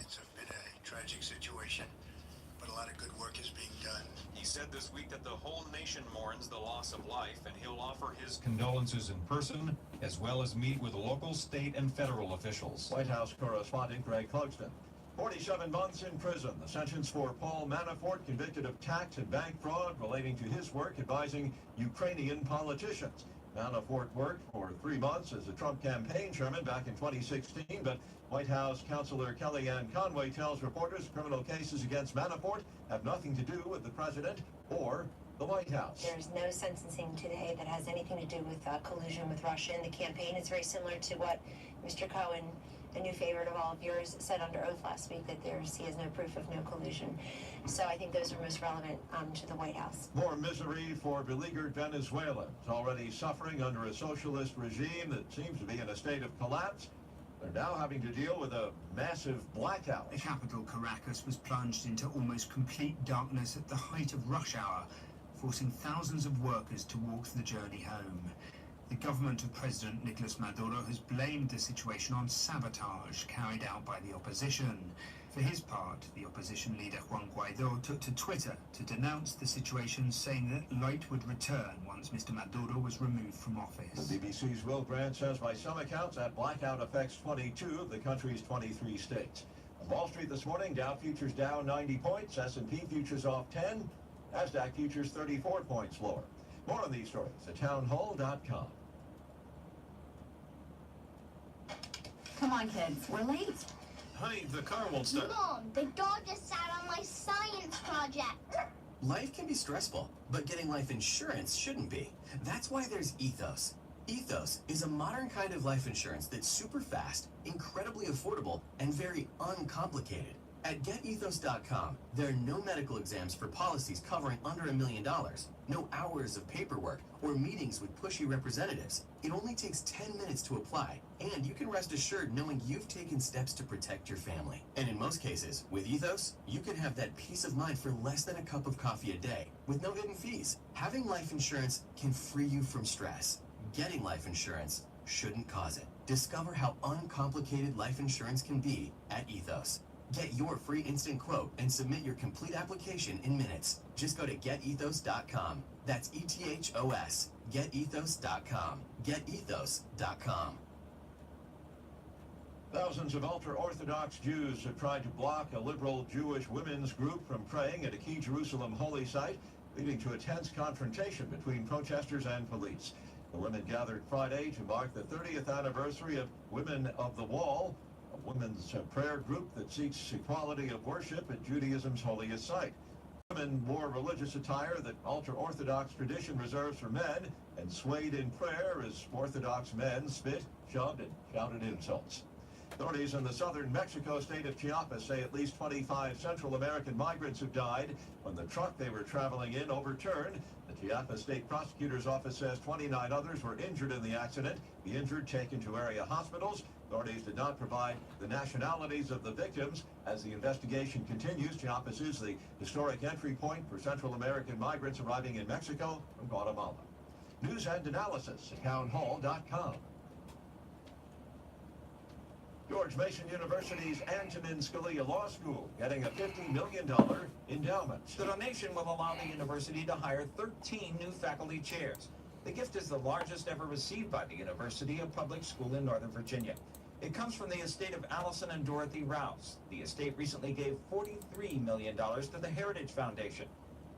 It's been a tragic situation, but a lot of good work is being done. He said this week that the whole nation mourns the loss of life, and he'll offer his condolences in person, as well as meet with local, state, and federal officials. White House correspondent Greg Clugston. 47 months in prison, the sentence for Paul Manafort, convicted of tax and bank fraud relating to his work advising Ukrainian politicians. Manafort worked for 3 months as a Trump campaign chairman back in 2016, but White House counselor Kellyanne Conway tells reporters criminal cases against Manafort have nothing to do with the president or the White House. There's no sentencing today that has anything to do with collusion with Russia in the campaign. It's very similar to what Mr. Cohen, a new favorite of all of yours, said under oath last week, that he has no proof of no collusion. So I think those are most relevant to the White House. More misery for beleaguered Venezuelans, already suffering under a socialist regime that seems to be in a state of collapse. They're now having to deal with a massive blackout. The capital, Caracas, was plunged into almost complete darkness at the height of rush hour, forcing thousands of workers to walk the journey home. The government of President Nicolas Maduro has blamed the situation on sabotage carried out by the opposition. For his part, the opposition leader Juan Guaido took to Twitter to denounce the situation, saying that light would return once Mr. Maduro was removed from office. The BBC's Will Grant says by some accounts that blackout affects 22 of the country's 23 states. On Wall Street this morning, Dow futures down 90 points, S&P futures off 10, NASDAQ futures 34 points lower. More on these stories at townhall.com. Come on, kids. We're late. Honey, the car won't start. Mom, the dog just sat on my science project. Life can be stressful, but getting life insurance shouldn't be. That's why there's Ethos. Ethos is a modern kind of life insurance that's super fast, incredibly affordable, and very uncomplicated. At GetEthos.com, there are no medical exams for policies covering under $1 million, no hours of paperwork, or meetings with pushy representatives. It only takes 10 minutes to apply, and you can rest assured knowing you've taken steps to protect your family. And in most cases, with Ethos, you can have that peace of mind for less than a cup of coffee a day, with no hidden fees. Having life insurance can free you from stress. Getting life insurance shouldn't cause it. Discover how uncomplicated life insurance can be at Ethos. Get your free instant quote and submit your complete application in minutes. Just go to getethos.com. That's ETHOS. Getethos.com. Getethos.com. Thousands of ultra-Orthodox Jews have tried to block a liberal Jewish women's group from praying at a key Jerusalem holy site, leading to a tense confrontation between protesters and police. The women gathered Friday to mark the 30th anniversary of Women of the Wall, a women's prayer group that seeks equality of worship at Judaism's holiest site. Women wore religious attire that ultra-Orthodox tradition reserves for men and swayed in prayer as Orthodox men spit, shoved, and shouted insults. Authorities in the southern Mexico state of Chiapas say at least 25 Central American migrants have died when the truck they were traveling in overturned. The Chiapas State Prosecutor's Office says 29 others were injured in the accident. The injured taken to area hospitals. Authorities did not provide the nationalities of the victims. As the investigation continues, Chiapas is the historic entry point for Central American migrants arriving in Mexico from Guatemala. News and analysis at townhall.com. George Mason University's Antonin Scalia Law School getting a $50 million endowment. The donation will allow the university to hire 13 new faculty chairs. The gift is the largest ever received by the university, a public school in Northern Virginia. It comes from the estate of Allison and Dorothy Rouse. The estate recently gave $43 million to the Heritage Foundation.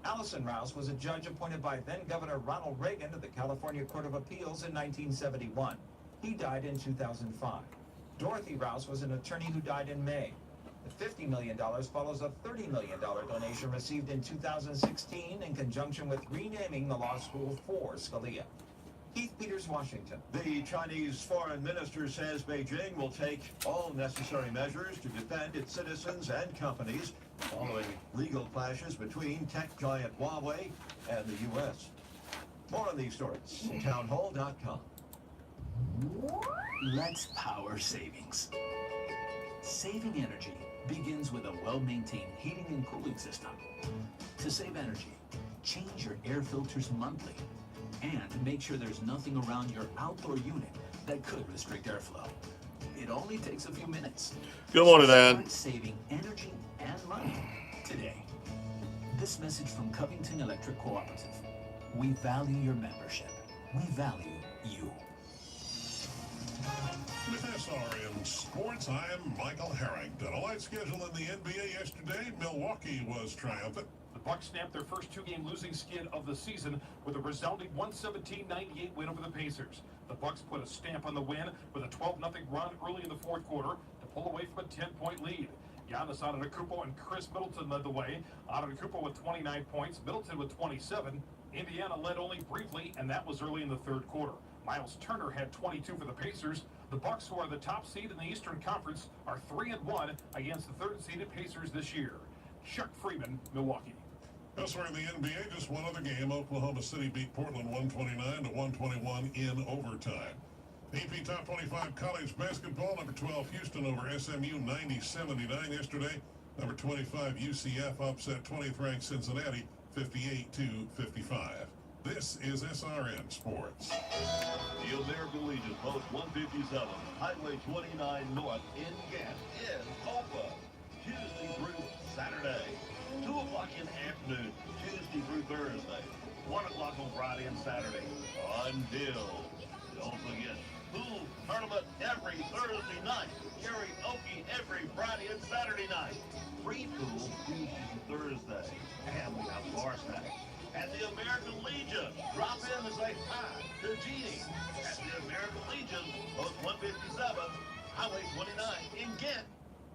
Allison Rouse was a judge appointed by then-Governor Ronald Reagan to the California Court of Appeals in 1971. He died in 2005. Dorothy Rouse was an attorney who died in May. The $50 million follows a $30 million donation received in 2016 in conjunction with renaming the law school for Scalia. Keith Peters, Washington. The Chinese foreign minister says Beijing will take all necessary measures to defend its citizens and companies following legal clashes between tech giant Huawei and the U.S. More on these stories at townhall.com. Let's power savings. Saving energy begins with a well-maintained heating and cooling system. To save energy, change your air filters monthly and make sure there's nothing around your outdoor unit that could restrict airflow. It only takes a few minutes. Good morning, Start Dad. saving energy and money today. This message from Covington Electric Cooperative. We value your membership. We value you. With SRM Sports, I'm Michael Harrington. A light schedule in the NBA yesterday. Milwaukee was triumphant. The Bucks snapped their first two-game losing skid of the season with a resounding 117-98 win over the Pacers. The Bucks put a stamp on the win with a 12-0 run early in the fourth quarter to pull away from a 10-point lead. Giannis Antetokounmpo and Chris Middleton led the way. Antetokounmpo with 29 points, Middleton with 27. Indiana led only briefly, and that was early in the third quarter. Miles Turner had 22 for the Pacers. The Bucks, who are the top seed in the Eastern Conference, are 3-1 against the third-seeded Pacers this year. Chuck Freeman, Milwaukee. Elsewhere in the NBA, just one other game. Oklahoma City beat Portland 129-121 in overtime. AP Top 25 college basketball, number 12 Houston over SMU 90-79 yesterday. Number 25 UCF upset 20th ranked Cincinnati 58-55. This is SRN Sports. The American Legion Post 157, Highway 29 North in Ghent is open Tuesday through Saturday, 2 o'clock in the afternoon, Tuesday through Thursday, 1 o'clock on Friday and Saturday. Until, don't forget, pool tournament every Thursday night, karaoke every Friday and Saturday night, free pool Tuesday through Thursday, and we have bar snacks. At the American Legion, drop in and say hi to Jeannie. At the American Legion, Post 157, Highway 29 in Ghent.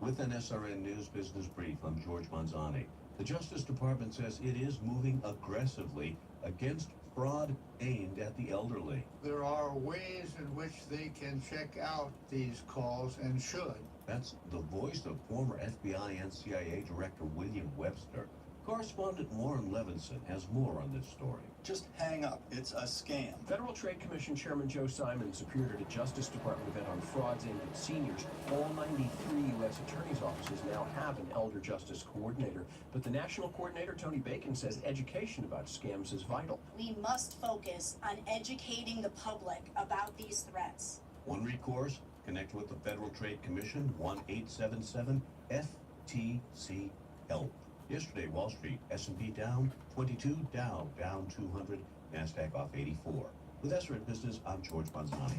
With an SRN News Business Brief, I'm George Manzani. The Justice Department says it is moving aggressively against fraud aimed at the elderly. There are ways in which they can check out these calls and should. That's the voice of former FBI and CIA Director William Webster. Correspondent Warren Levinson has more on this story. Just hang up. It's a scam. Federal Trade Commission Chairman Joe Simons appeared at a Justice Department event on frauds aimed at seniors. All 93 U.S. attorneys' offices now have an elder justice coordinator, but the national coordinator, Tony Bacon, says education about scams is vital. We must focus on educating the public about these threats. One recourse, connect with the Federal Trade Commission, 1-877-FTC-HELP. Yesterday, Wall Street, S&P down 22, Dow down 200, NASDAQ off 84. With SRN Business, I'm George Manzani.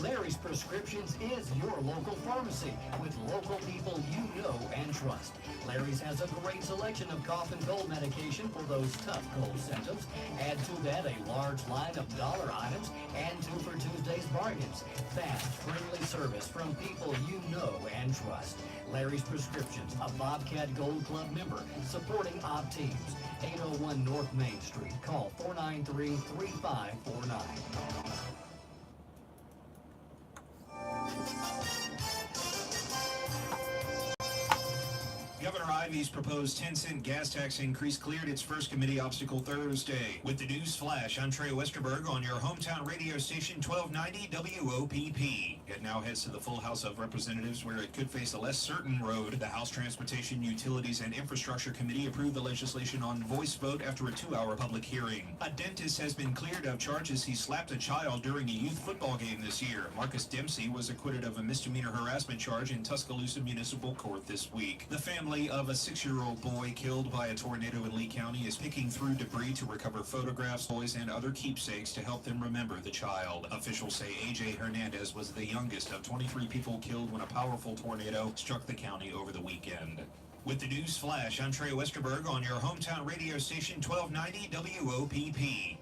Larry's Prescriptions is your local pharmacy with local people you know and trust. Larry's has a great selection of cough and cold medication for those tough cold symptoms. Add to that a large line of dollar items and 2 for Tuesday's bargains. Fast, friendly service from people you know and trust. Larry's Prescriptions, a Bobcat Gold Club member, supporting op teams. 801 North Main Street. Call 493-3549. Governor Ivey's proposed 10-cent gas tax increase cleared its first committee obstacle Thursday. With the news flash, I'm Trey Westerberg on your hometown radio station 1290 WOPP. It now heads to the full House of Representatives, where it could face a less certain road. The House Transportation, Utilities, and Infrastructure Committee approved the legislation on voice vote after a 2-hour public hearing. A dentist has been cleared of charges he slapped a child during a youth football game this year. Marcus Dempsey was acquitted of a misdemeanor harassment charge in Tuscaloosa Municipal Court this week. The family of a 6-year-old boy killed by a tornado in Lee County is picking through debris to recover photographs, toys, and other keepsakes to help them remember the child. Officials say A.J. Hernandez was the youngest of 23 people killed when a powerful tornado struck the county over the weekend. With the news flash, I'm Trey Westerberg on your hometown radio station 1290 WOPP.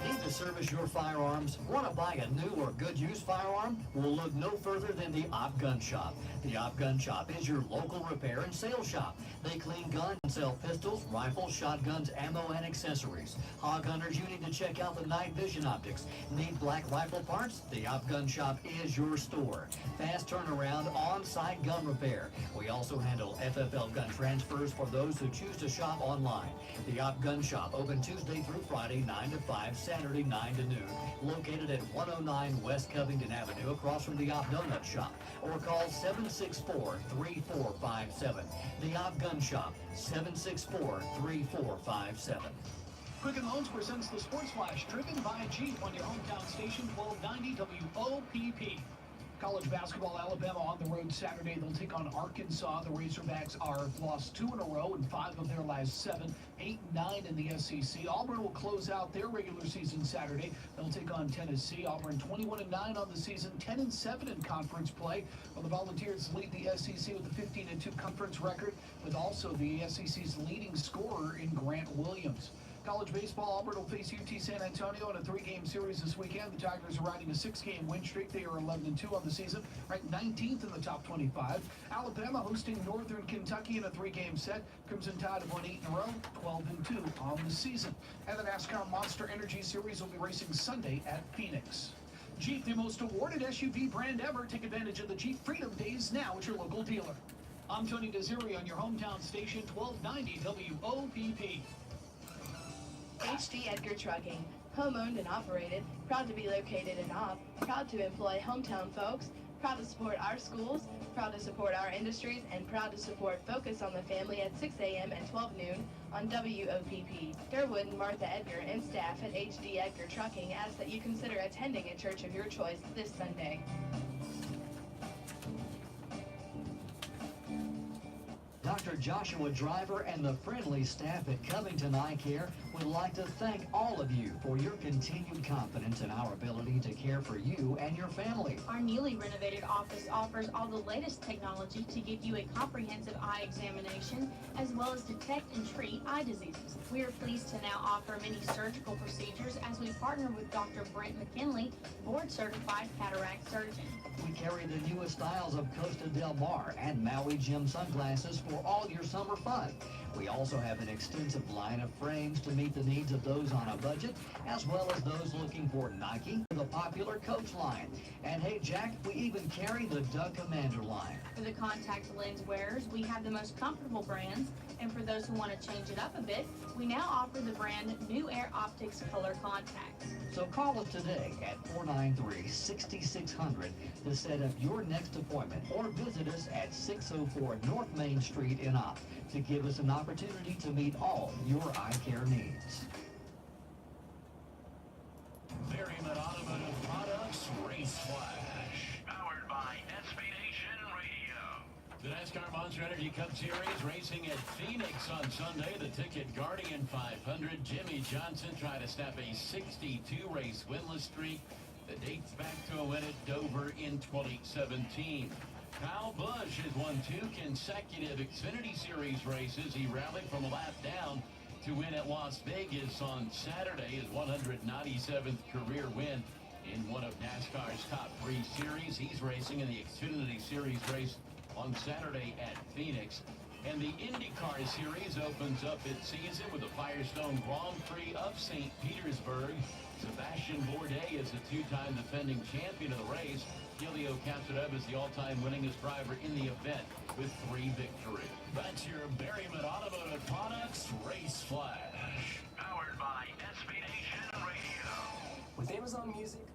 Need to service your firearms? Want to buy a new or good used firearm? Well, look no further than the Op Gun Shop. The Op Gun Shop is your local repair and sales shop. They clean guns and sell pistols, rifles, shotguns, ammo, and accessories. Hog hunters, you need to check out the night vision optics. Need black rifle parts? The Op Gun Shop is your store. Fast turnaround, on-site gun repair. We also handle FFL gun transfers for those who choose to shop online. The Op Gun Shop, open Tuesday through Friday, 9 to 5, Saturday 9 to noon. Located at 109 West Covington Avenue, across from the Op Donut Shop. Or call 764-3457. The Op Gun Shop, 764-3457. Quicken Loans presents the Sports Flash, driven by Jeep on your hometown station 1290 WOPP. College basketball, Alabama on the road Saturday. They'll take on Arkansas. The Razorbacks are lost 2 in a row in 5 of their last 7, 8-9 in the SEC. Auburn will close out their regular season Saturday. They'll take on Tennessee. Auburn 21-9 on the season, 10-7 in conference play. Well, the Volunteers lead the SEC with a 15-2 conference record, with also the SEC's leading scorer in Grant Williams. College baseball, Auburn will face UT San Antonio in a 3-game series this weekend. The Tigers are riding a 6-game win streak. They are 11-2 on the season, ranked 19th in the top 25. Alabama hosting Northern Kentucky in a 3-game set. Crimson Tide have won 8 in a row, 12-2 on the season. And the NASCAR Monster Energy Series will be racing Sunday at Phoenix. Jeep, the most awarded SUV brand ever. Take advantage of the Jeep Freedom Days now at your local dealer. I'm Tony Desiri on your hometown station, 1290 WOPP. HD Edgar Trucking, home-owned and operated, proud to be located in Opp, proud to employ hometown folks, proud to support our schools, proud to support our industries, and proud to support Focus on the Family at 6 a.m. and 12 noon on WOPP. Durwood and Martha Edgar and staff at HD Edgar Trucking ask that you consider attending a church of your choice this Sunday. Dr. Joshua Driver and the friendly staff at Covington Eye Care would like to thank all of you for your continued confidence in our ability to care for you and your family. Our newly renovated office offers all the latest technology to give you a comprehensive eye examination, as well as detect and treat eye diseases. We are pleased to now offer many surgical procedures as we partner with Dr. Brent McKinley, board-certified cataract surgeon. We carry the newest styles of Costa Del Mar and Maui Jim sunglasses for all your summer fun. We also have an extensive line of frames to meet the needs of those on a budget, as well as those looking for Nike, the popular Coach line. And hey, Jack, we even carry the Duck Commander line. For the contact lens wearers, we have the most comfortable brands, and for those who want to change it up a bit, we now offer the brand New Air Optics Color Contacts. So call us today at 493-6600 to set up your next appointment, or visit us at 604 North Main Street in Opp to give us an opportunity to meet all your eye care needs. Merriman Automotive Products Race Flash, powered by SB Nation Radio. The NASCAR Monster Energy Cup Series racing at Phoenix on Sunday. The Ticket Guardian 500. Jimmy Johnson tried to snap a 62-race winless streak that dates back to a win at Dover in 2017. Kyle Busch has won 2 consecutive Xfinity Series races. He rallied from a lap down to win at Las Vegas on Saturday, his 197th career win in one of NASCAR's top 3 series. He's racing in the Xfinity Series race on Saturday at Phoenix. And the IndyCar Series opens up its season with the Firestone Grand Prix of St. Petersburg. Sebastian Bourdais is the 2-time defending champion of the race. Helio counts it up as the all-time winningest driver in the event with 3 victories. That's your Merriman Automotive Products Race Flash, powered by SB Nation Radio. With Amazon Music.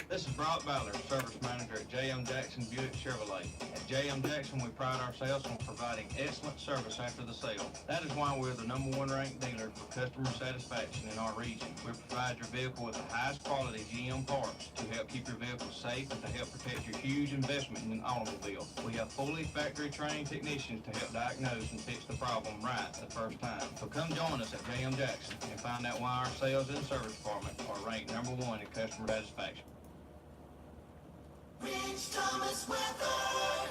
This is Brock Ballard, Service Manager at J.M. Jackson Buick Chevrolet. At J.M. Jackson, we pride ourselves on providing excellent service after the sale. That is why we're the #1 ranked dealer for customer satisfaction in our region. We provide your vehicle with the highest quality GM parts to help keep your vehicle safe and to help protect your huge investment in an automobile. We have fully factory trained technicians to help diagnose and fix the problem right the first time. So come join us at J.M. Jackson and find out why our sales and service department are ranked #1 in customer satisfaction. Rich Thomas Weather.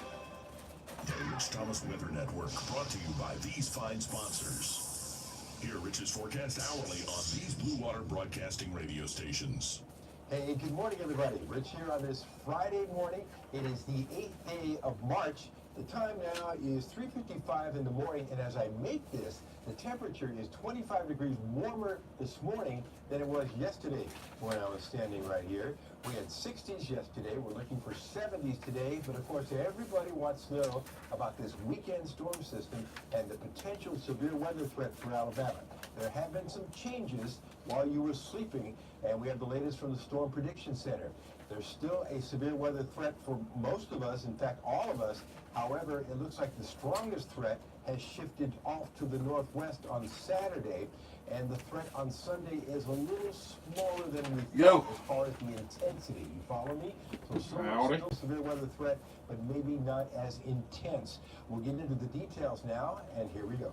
The Rich Thomas Weather Network, brought to you by these fine sponsors. Hear Rich's forecast hourly on these Blue Water Broadcasting radio stations. Hey, good morning, everybody. Rich here on this Friday morning. It is the 8th day of March. The time now is 3:55 in the morning, and as I make this, the temperature is 25 degrees warmer this morning than it was yesterday when I was standing right here. We had 60s yesterday. We're looking for 70s today, but of course everybody wants to know about this weekend storm system and the potential severe weather threat for Alabama. There have been some changes while you were sleeping, and we have the latest from the Storm Prediction Center. There's still a severe weather threat for most of us, in fact, all of us. However, it looks like the strongest threat has shifted off to the northwest on Saturday, and the threat on Sunday is a little smaller than we thought as far as the intensity. You follow me? So still severe weather threat, but maybe not as intense. We'll get into the details now, and here we go.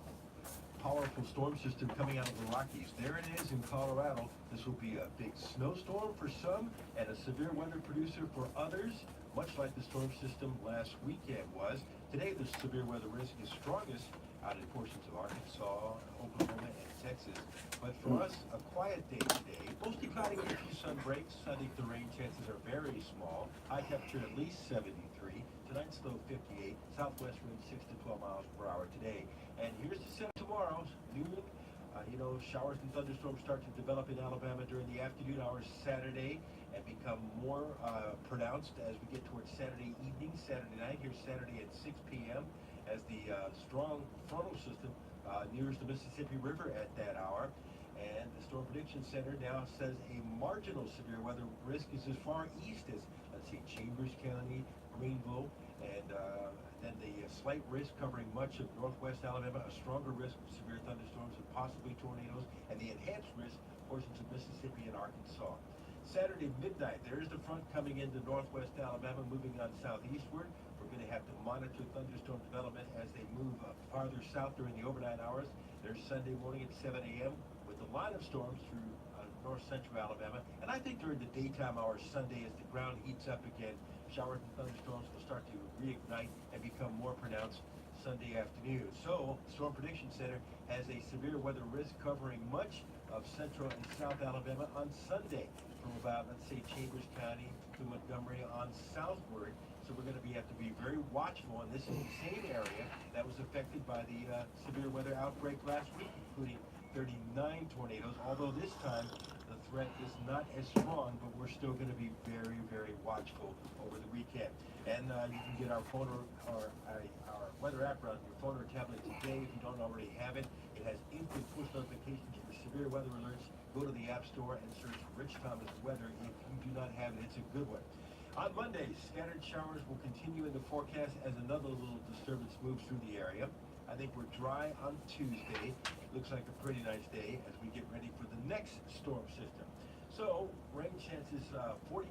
Powerful storm system coming out of the Rockies. There it is in Colorado. This will be a big snowstorm for some and a severe weather producer for others, much like the storm system last weekend was. Today, the severe weather risk is strongest out in portions of Arkansas, Oklahoma, and Texas. But for us, a quiet day today. Mostly cloudy with a few sun breaks. Sunday, the rain chances are very small. High temperature at least 73. Tonight's low 58. Southwest wind 6 to 12 miles per hour today. And here's the set tomorrow, noon. Showers and thunderstorms start to develop in Alabama during the afternoon hours Saturday and become more pronounced as we get towards Saturday evening, Saturday night. Here's Saturday at 6 p.m. as the strong frontal system nears the Mississippi River at that hour. And the Storm Prediction Center now says a marginal severe weather risk is as far east as, let's see, Chambers County, Greenville, and then the slight risk covering much of northwest Alabama, a stronger risk of severe thunderstorms and possibly tornadoes, and the enhanced risk portions of Mississippi and Arkansas. Saturday midnight, there is the front coming into northwest Alabama, moving on southeastward. We're going to have to monitor thunderstorm development as they move farther south during the overnight hours. There's Sunday morning at 7 a.m. with a line of storms through north central Alabama. And I think during the daytime hours Sunday, as the ground heats up again, showers and thunderstorms will start to reignite and become more pronounced Sunday afternoon. So, the Storm Prediction Center has a severe weather risk covering much of central and south Alabama on Sunday from about, let's say, Chambers County to Montgomery on southward. So we're going to have to be very watchful, and this is the same area that was affected by the severe weather outbreak last week, including 39 tornadoes, although this time the threat is not as strong, but we're still going to be very, very watchful over the weekend. And you can get our phone or our weather app on your phone or tablet today if you don't already have it. It has instant push notifications for severe weather alerts. Go to the App Store and search Rich Thomas Weather. If you do not have it, it's a good one. On Monday, scattered showers will continue in the forecast as another little disturbance moves through the area. I think we're dry on Tuesday. Looks like a pretty nice day as we get ready for the next storm system. So, rain chances 40%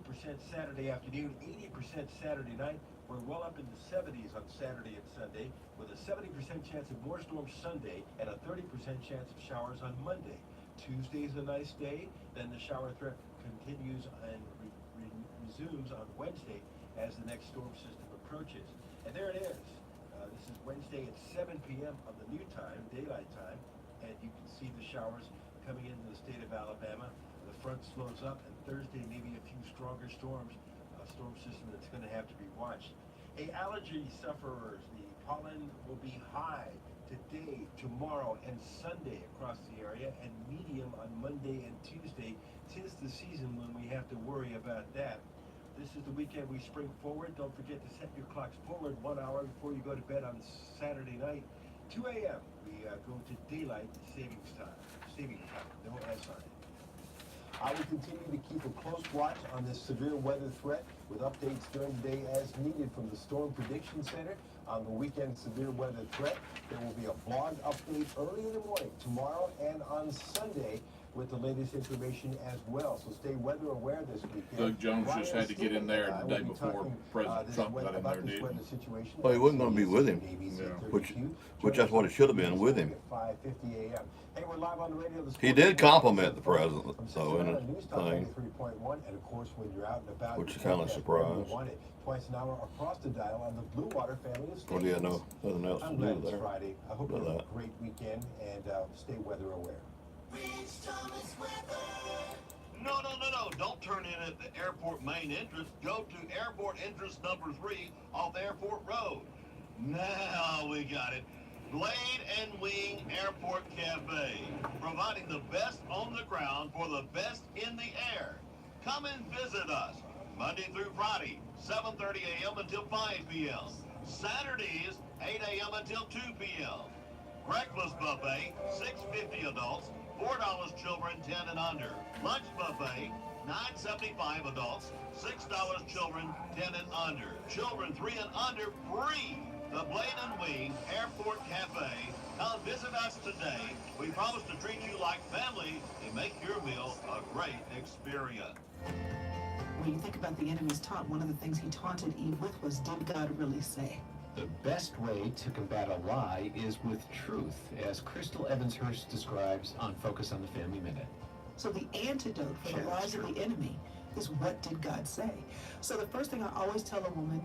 Saturday afternoon, 80% Saturday night. We're well up in the 70s on Saturday and Sunday, with a 70% chance of more storms Sunday and a 30% chance of showers on Monday. Tuesday's a nice day, then the shower threat continues and resumes on Wednesday as the next storm system approaches. And there it is. This is Wednesday at 7 p.m. on the new time, daylight time, and you can see the showers coming into the state of Alabama. The front slows up, and Thursday maybe a few stronger storms, a storm system that's going to have to be watched. Hey, allergy sufferers, the pollen will be high today, tomorrow, and Sunday across the area, and medium on Monday and Tuesday. 'Tis the season when we have to worry about that. This is the weekend we spring forward. Don't forget to set your clocks forward 1 hour before you go to bed on Saturday night. 2 a.m. we go to daylight savings time. No S on it. I will continue to keep a close watch on this severe weather threat with updates during the day as needed from the Storm Prediction Center. On the weekend severe weather threat, there will be a blog update early in the morning tomorrow and on Sunday with the latest information as well. So stay weather aware this weekend. Doug Jones just had to get in there the day before President Trump got in there, didn't he? Well, he wasn't going to be with him, which that's what it should have been, with him. 5:50 a.m. Hey, we're live on the radio this He did compliment the president, though, in a thing. thing, and of course, when you're out and about, which is kind of surprised. Twice an hour across the dial on the Blue Water family of stations. Well, yeah, no, nothing else to I'm do glad it's there. Friday. I hope you have a great weekend and stay weather aware. Rich Thomas Weather. No. Don't turn in at the airport main entrance. Go to airport entrance number 3 off Airport Road. Now we got it. Blade and Wing Airport Cafe, providing the best on the ground for the best in the air. Come and visit us Monday through Friday, 7:30 a.m. until 5 p.m. Saturdays, 8 a.m. until 2 p.m. Breakfast buffet, $6.50 adults, $4 children 10 and under. Lunch buffet, $9.75 adults, $6 children 10 and under. Children 3 and under free. The Blade and Wing Airport Cafe. Come visit us today. We promise to treat you like family and make your meal a great experience. When you think about the enemy's taunt, one of the things he taunted Eve with was, did God really say? The best way to combat a lie is with truth, as Crystal Evans-Hurst describes on Focus on the Family Minute. So the antidote for the lies of the enemy is, what did God say? So the first thing I always tell a woman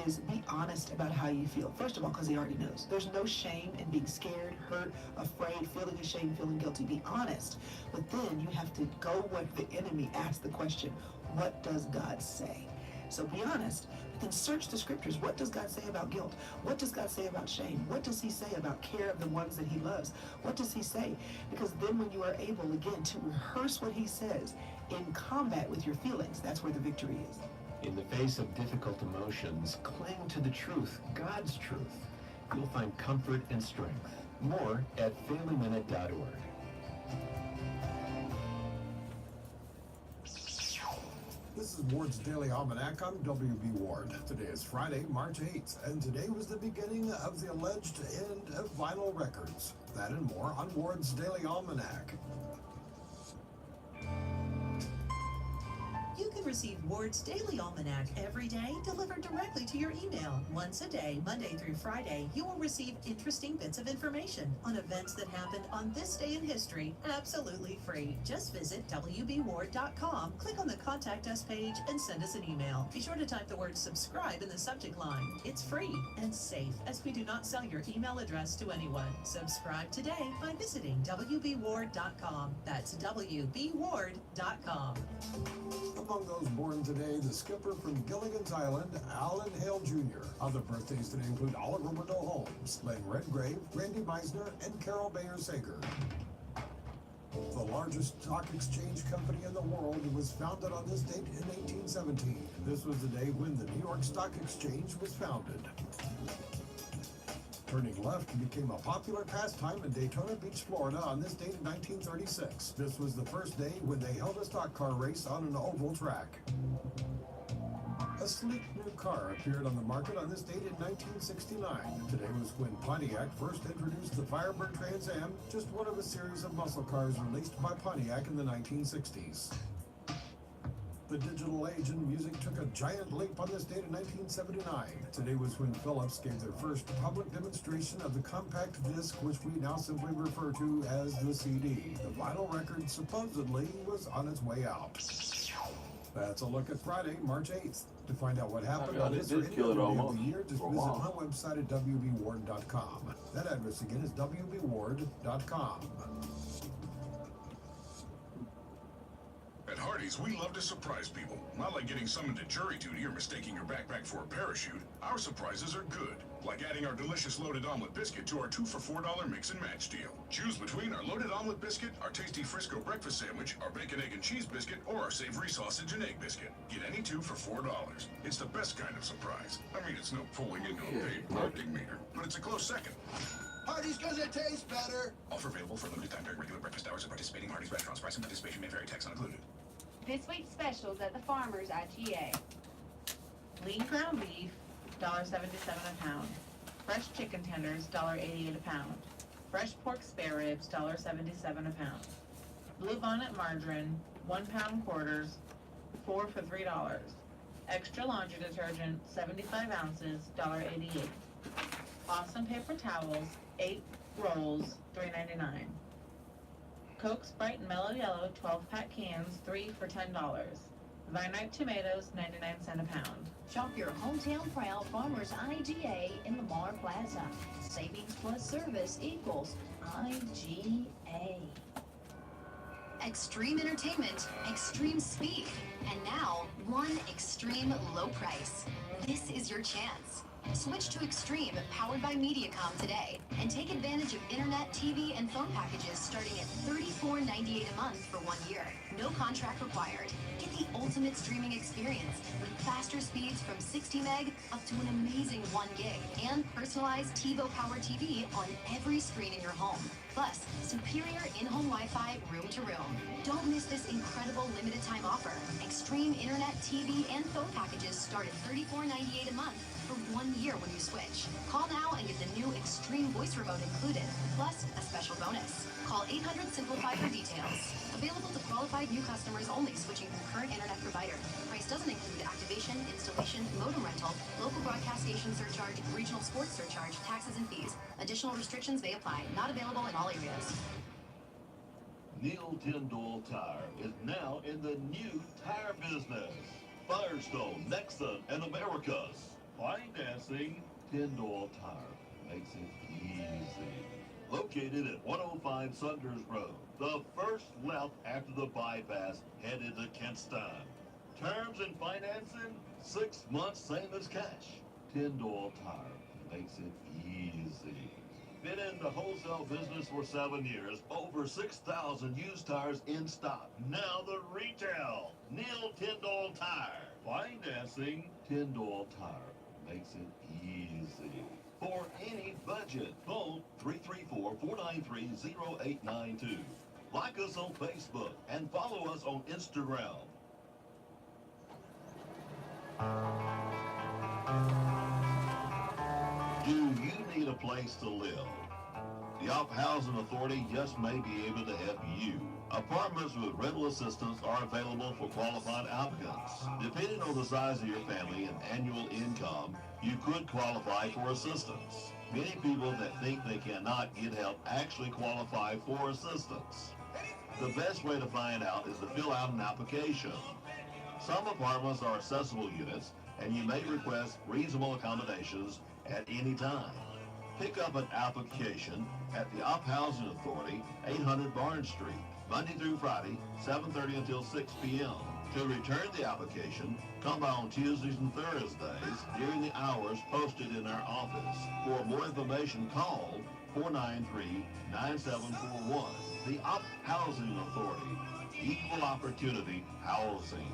is, be honest about how you feel. First of all, because he already knows. There's no shame in being scared, hurt, afraid, feeling ashamed, feeling guilty. Be honest. But then you have to go what the enemy asks the question, what does God say? So be honest, but then search the scriptures. What does God say about guilt? What does God say about shame? What does he say about care of the ones that he loves? What does he say? Because then when you are able, again, to rehearse what he says in combat with your feelings, that's where the victory is. In the face of difficult emotions, cling to the truth, God's truth. You'll find comfort and strength. More at familyminute.org. This is Ward's Daily Almanac. I'm W.B. Ward. Today is Friday, March 8th, and today was the beginning of the alleged end of vinyl records. That and more on Ward's Daily Almanac. You can receive Ward's Daily Almanac every day, delivered directly to your email. Once a day, Monday through Friday, you will receive interesting bits of information on events that happened on this day in history, absolutely free. Just visit WBWard.com, click on the Contact Us page, and send us an email. Be sure to type the word subscribe in the subject line. It's free and safe, as we do not sell your email address to anyone. Subscribe today by visiting WBWard.com. That's WBWard.com. Among those born today, the skipper from Gilligan's Island, Alan Hale Jr. Other birthdays today include Oliver Wendell Holmes, Len Redgrave, Randy Meisner, and Carol Bayer Sager. The largest stock exchange company in the world was founded on this date in 1817. This was the day when the New York Stock Exchange was founded. Turning left became a popular pastime in Daytona Beach, Florida on this date in 1936. This was the first day when they held a stock car race on an oval track. A sleek new car appeared on the market on this date in 1969. Today was when Pontiac first introduced the Firebird Trans Am, just one of a series of muscle cars released by Pontiac in the 1960s. The digital age in music took a giant leap on this date in 1979. Today was when Philips gave their first public demonstration of the compact disc, which we now simply refer to as the CD. The vinyl record supposedly was on its way out. That's a look at Friday, March 8th. To find out what happened on this or any other day of the year, just visit my website at WBWard.com. That address again is WBWard.com. At Hardee's, we love to surprise people. Not like getting summoned to jury duty or mistaking your backpack for a parachute. Our surprises are good, like adding our delicious loaded omelet biscuit to our 2 for $4 mix and match deal. Choose between our loaded omelet biscuit, our tasty Frisco breakfast sandwich, our bacon, egg, and cheese biscuit, or our savory sausage and egg biscuit. Get any 2 for $4. It's the best kind of surprise. I mean, it's no pulling into a paid parking meter, but it's a close second. Hardee's because it tastes better. Offer available for limited time during regular breakfast hours at participating Hardee's restaurants. Price and participation may vary. Tax not included. This week's specials at the Farmers IGA. Lean ground beef, $1.77 a pound. Fresh chicken tenders, $1.88 a pound. Fresh pork spare ribs, $1.77 a pound. Blue Bonnet margarine, 1 pound quarters, 4 for $3. Extra laundry detergent, 75 ounces, $1.88. Awesome paper towels, 8 rolls, $3.99. Coke Sprite and Mellow Yellow 12-pack cans, 3 for $10. Vine-ripe tomatoes, 99 cents a pound. Shop your hometown proud Farmers IGA in the Mar Plaza. Savings plus service equals IGA. Extreme entertainment, extreme speed, and now one extreme low price. This is your chance. Switch to Extreme, powered by Mediacom today, and take advantage of internet, TV, and phone packages starting at $34.98 a month for 1 year. No contract required. Get the ultimate streaming experience with faster speeds from 60 meg up to an amazing 1 gig, and personalized TiVo Power TV on every screen in your home. Plus, superior in-home Wi-Fi room to room. Don't miss this incredible limited time offer. Extreme internet, TV, and phone packages start at $34.98 a month for 1 year when you switch. Call now and get the new Extreme voice remote included, plus a special bonus. Call 800-SIMPLIFY for details. Available to qualified new customers only switching from current internet provider. Price doesn't include activation, installation, modem rental, local broadcast station surcharge, regional sports surcharge, taxes and fees. Additional restrictions may apply. Not available in all areas. Neil Tyndall Tire is now in the new tire business. Firestone, Nexon, and Americas. Financing Tyndall Tire makes it easy. Located at 105 Sunders Road, the first left after the bypass headed to Kentstown. Terms and financing, 6 months same as cash. Tyndall Tire makes it easy. Been in the wholesale business for 7 years, over 6,000 used tires in stock. Now the retail, Neil Tyndall Tire. Financing Tyndall Tire makes it easy. For any budget, phone 334-493-0892. Like us on Facebook and follow us on Instagram. Do you need a place to live? The Op Housing Authority just may be able to help you. Apartments with rental assistance are available for qualified applicants. Depending on the size of your family and annual income, you could qualify for assistance. Many people that think they cannot get help actually qualify for assistance. The best way to find out is to fill out an application. Some apartments are accessible units, and you may request reasonable accommodations at any time. Pick up an application at the Op Housing Authority, 800 Barnes Street, Monday through Friday, 7:30 until 6 p.m. To return the application, come by on Tuesdays and Thursdays during the hours posted in our office. For more information, call 493-9741. The Op Housing Authority, Equal Opportunity Housing.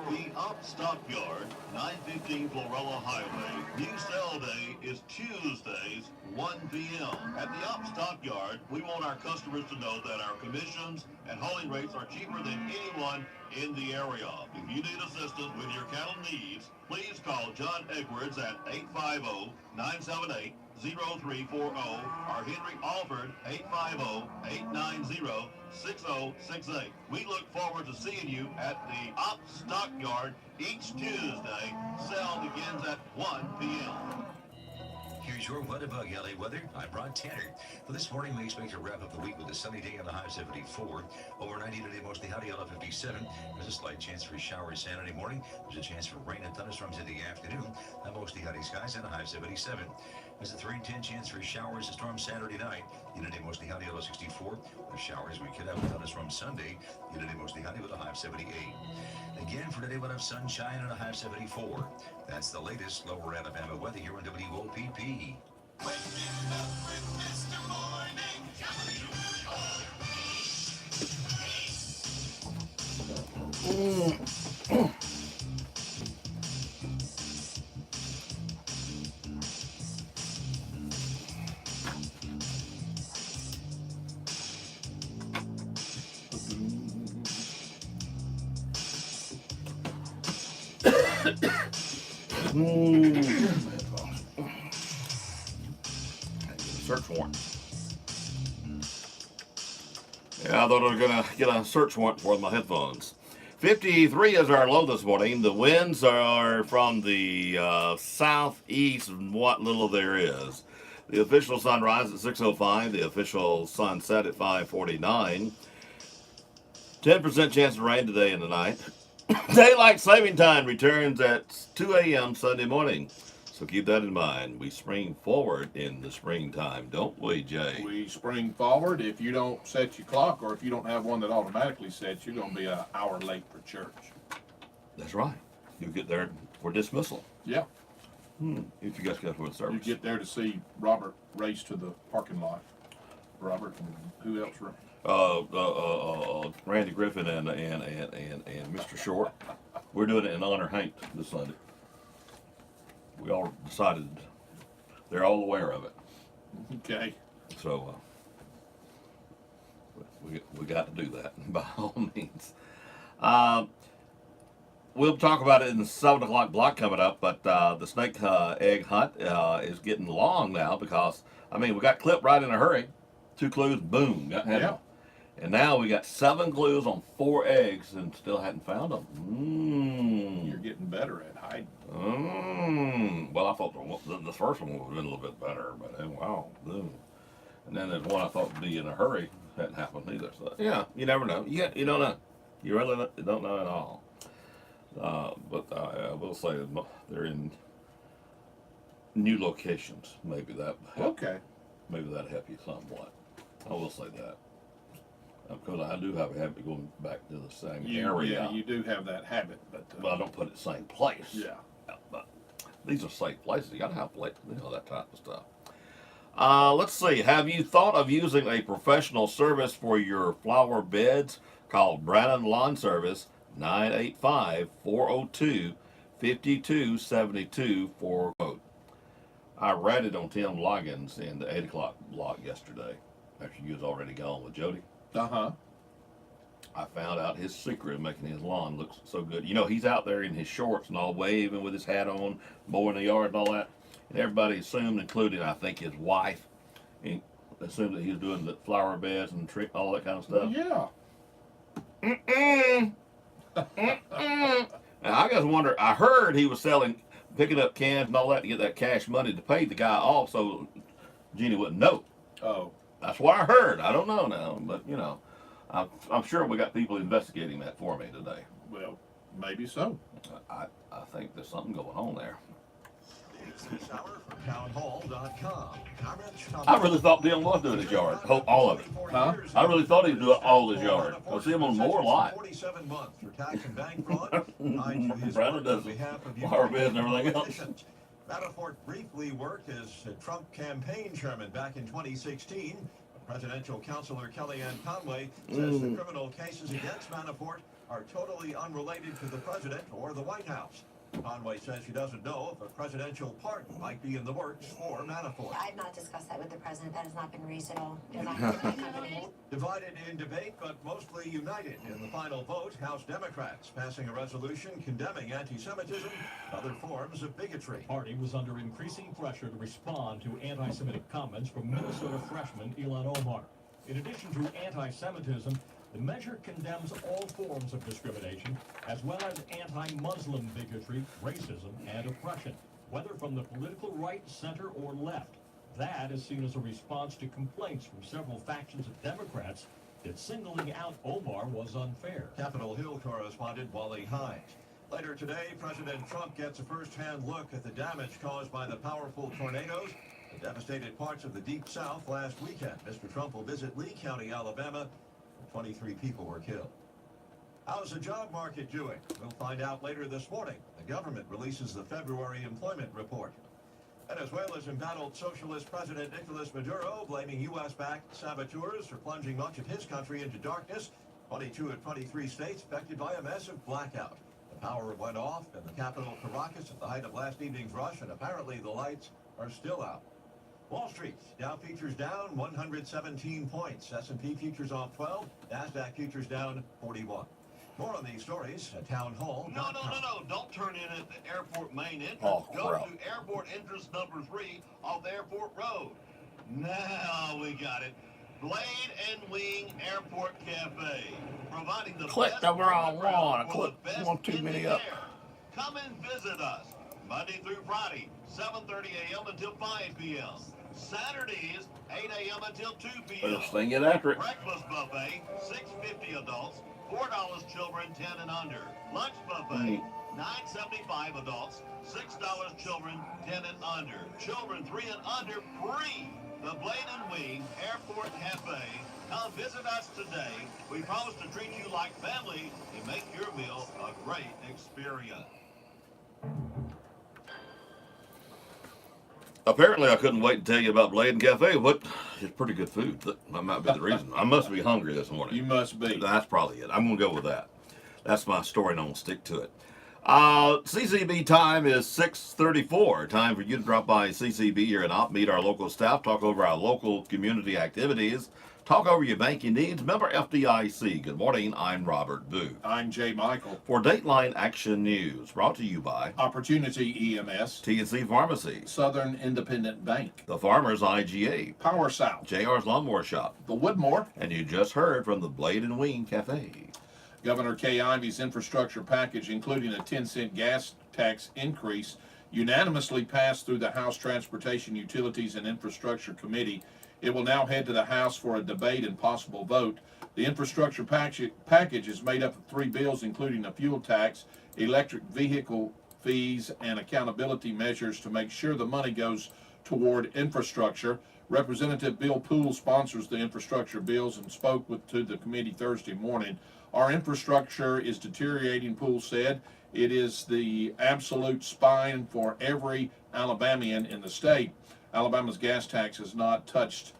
The Op Stockyard, 915 Florella Highway. New sale day is Tuesdays, 1 p.m. At the Op Stockyard, we want our customers to know that our commissions and hauling rates are cheaper than anyone in the area. If you need assistance with your cattle needs, please call John Edwards at 850-978-0340 or Henry Alford 850-890-6068. We look forward to seeing you at the Op Stockyard each Tuesday. Sale begins at 1 p.m. Here's your Weather-Bug LA weather. I'm Rod Tanner. For this morning, we expect to wrap up the week with a sunny day on the high of 74. Over 90 today, mostly cloudy, low 57. There's a slight chance for showers Saturday morning. There's a chance for rain and thunderstorms in the afternoon. Mostly cloudy skies and a high of 77. There's a 3-10 chance for showers and storms Saturday night. Today, mostly cloudy, low 64. With showers, we could have thunderstorms Sunday. Today, mostly cloudy with a high of 78. Again, for today, we'll have sunshine and a high of 74. That's the latest Lower Alabama weather here on WOPP. Search warrant. Yeah, I thought I was going to get a search warrant for my headphones. 53 is our low this morning. The winds are from the southeast, what little there is. The official sunrise at 6:05. The official sunset at 5:49. 10% chance of rain today and tonight. Daylight saving time returns at 2 a.m. Sunday morning. So keep that in mind. We spring forward in the springtime, don't we, Jay? We spring forward. If you don't set your clock, or if you don't have one that automatically sets, you're going to be an hour late for church. That's right. You get there for dismissal. Yeah. If you guys got for the service. You get there to see Robert race to the parking lot. Robert and who else? Randy Griffin and Mr. Short. We're doing it in honor of Hank this Sunday. We all decided they're all aware of it. Okay. So we got to do that by all means. We'll talk about it in the 7 o'clock block coming up, but the snake egg hunt is getting long now because, I mean, we got clipped right in a hurry. 2 clues, boom, got had them. And now we got 7 clues on 4 eggs and still hadn't found them. You're getting better at hiding. Well, I thought the first one would have been a little bit better, but wow, boom. And then there's one I thought would be in a hurry. Hadn't happened either. So, yeah, you never know. You don't know. You really don't know at all. But I will say they're in new locations. Maybe that. Okay. Maybe that'll help you somewhat. I will say that. Because I do have a habit of going back to the same area. Yeah, you do have that habit, but I don't put it the same place. Yeah. But these are safe places. You gotta have places, that type of stuff. Let's see. Have you thought of using a professional service for your flower beds? Call Brannon Lawn Service 985-402-5272 for a quote. I ratted on Tim Loggins in the 8 o'clock block yesterday after you was already gone with Jody. Uh-huh. I found out his secret of making his lawn look so good. You know, he's out there in his shorts and all waving with his hat on, mowing the yard and all that. And everybody assumed, including, I think, his wife, assumed that he was doing the flower beds and all that kind of stuff. Yeah. And I just wonder, I heard he was picking up cans and all that to get that cash money to pay the guy off so Jeannie wouldn't know. Oh. That's what I heard. I don't know now, but I'm sure we got people investigating that for me today. Well, maybe so. I think there's something going on there. I really thought Dylan was doing his yard. All of it. Huh? I really thought he was doing all his yard. I see him on more lot. Brandon does flower beds and everything else. Manafort briefly worked as a Trump campaign chairman back in 2016. Presidential counselor Kellyanne Conway says the criminal cases against Manafort are totally unrelated to the president or the White House. Conway says she doesn't know if a presidential pardon might be in the works for Manafort. I've not discussed that with the president. That has not been raised at all. Divided in debate, but mostly united in the final vote, House Democrats passing a resolution condemning anti-Semitism and other forms of bigotry. The party was under increasing pressure to respond to anti-Semitic comments from Minnesota freshman Ilhan Omar. In addition to anti-Semitism, the measure condemns all forms of discrimination, as well as anti-Muslim bigotry, racism, and oppression, whether from the political right, center, or left. That is seen as a response to complaints from several factions of Democrats that singling out Omar was unfair. Capitol Hill correspondent Wally Hines. Later today, President Trump gets a first-hand look at the damage caused by the powerful tornadoes that devastated parts of the Deep South last weekend. Mr. Trump will visit Lee County, Alabama. 23 people were killed. How's the job market doing? We'll find out later this morning. The government releases the February employment report. Venezuela's embattled socialist President Nicolas Maduro blaming U.S.-backed saboteurs for plunging much of his country into darkness. 22 of 23 states affected by a massive blackout. The power went off in the capital Caracas at the height of last evening's rush, and apparently the lights are still out. Wall Street, Dow futures down 117 points. S&P futures off 12. NASDAQ futures down 41. More on these stories at Town Hall. No. Don't turn in at the airport main entrance. Oh, Go crap. to airport entrance number 3 off Airport Road. Now we got it. Blade and Wing Airport Cafe. Providing the Click best the wrong on the ground one. I for clicked the best one too in many the up. air. Come and visit us. Monday through Friday, 7:30 a.m. until 5 p.m. Saturdays, 8 a.m. until 2 p.m. Let's thing it after it. Breakfast buffet, $6.50 adults, $4 children 10 and under. Lunch buffet, $9.75 adults, $6 children 10 and under. Children 3 and under free. The Blade and Wing Airport Cafe. Come visit us today. We promise to treat you like family and make your meal a great experience. Apparently, I couldn't wait to tell you about Blade and Cafe. What? It's pretty good food. That might be the reason. I must be hungry this morning. You must be. That's probably it. I'm going to go with that. That's my story, and I'm going to stick to it. CCB time is 6:34. Time for you to drop by CCB here and meet our local staff, talk over our local community activities, talk over your banking needs. Member FDIC. Good morning. I'm Robert Booth. I'm Jay Michael. For Dateline Action News, brought to you by Opportunity EMS, TNC Pharmacy, Southern Independent Bank, The Farmers IGA, Power South, JR's Lawnmower Shop, The Woodmore, and you just heard from the Blade and Wing Cafe. Governor Kay Ivey's infrastructure package, including a 10-cent gas tax increase, unanimously passed through the House Transportation, Utilities, and Infrastructure Committee. It will now head to the House for a debate and possible vote. The infrastructure package is made up of 3 bills, including a fuel tax, electric vehicle fees, and accountability measures to make sure the money goes toward infrastructure. Representative Bill Poole sponsors the infrastructure bills and spoke to the committee Thursday morning. Our infrastructure is deteriorating, Poole said. It is the absolute spine for every Alabamian in the state. Alabama's gas tax has not been touched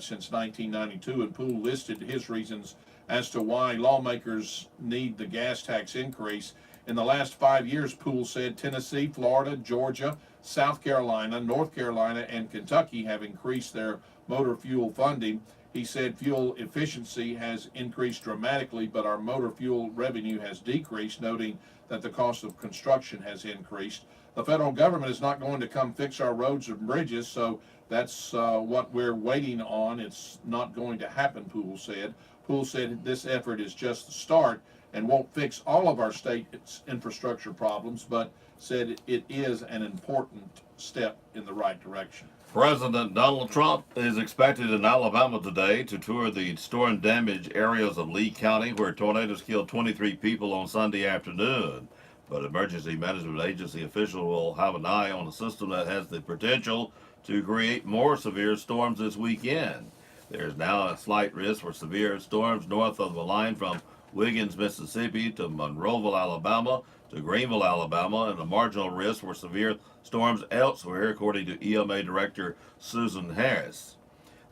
since 1992, and Poole listed his reasons as to why lawmakers need the gas tax increase. In the last 5 years, Poole said, Tennessee, Florida, Georgia, South Carolina, North Carolina, and Kentucky have increased their motor fuel funding. He said fuel efficiency has increased dramatically, but our motor fuel revenue has decreased, noting that the cost of construction has increased. The federal government is not going to come fix our roads and bridges, so that's what we're waiting on. It's not going to happen, Poole said. Poole said this effort is just the start and won't fix all of our state's infrastructure problems, but said it is an important step in the right direction. President Donald Trump is expected in Alabama today to tour the storm-damaged areas of Lee County, where tornadoes killed 23 people on Sunday afternoon. But Emergency Management Agency officials will have an eye on a system that has the potential to create more severe storms this weekend. There is now a slight risk for severe storms north of the line from Wiggins, Mississippi to Monroeville, Alabama to Greenville, Alabama, and a marginal risk for severe storms elsewhere, according to EMA Director Susan Harris.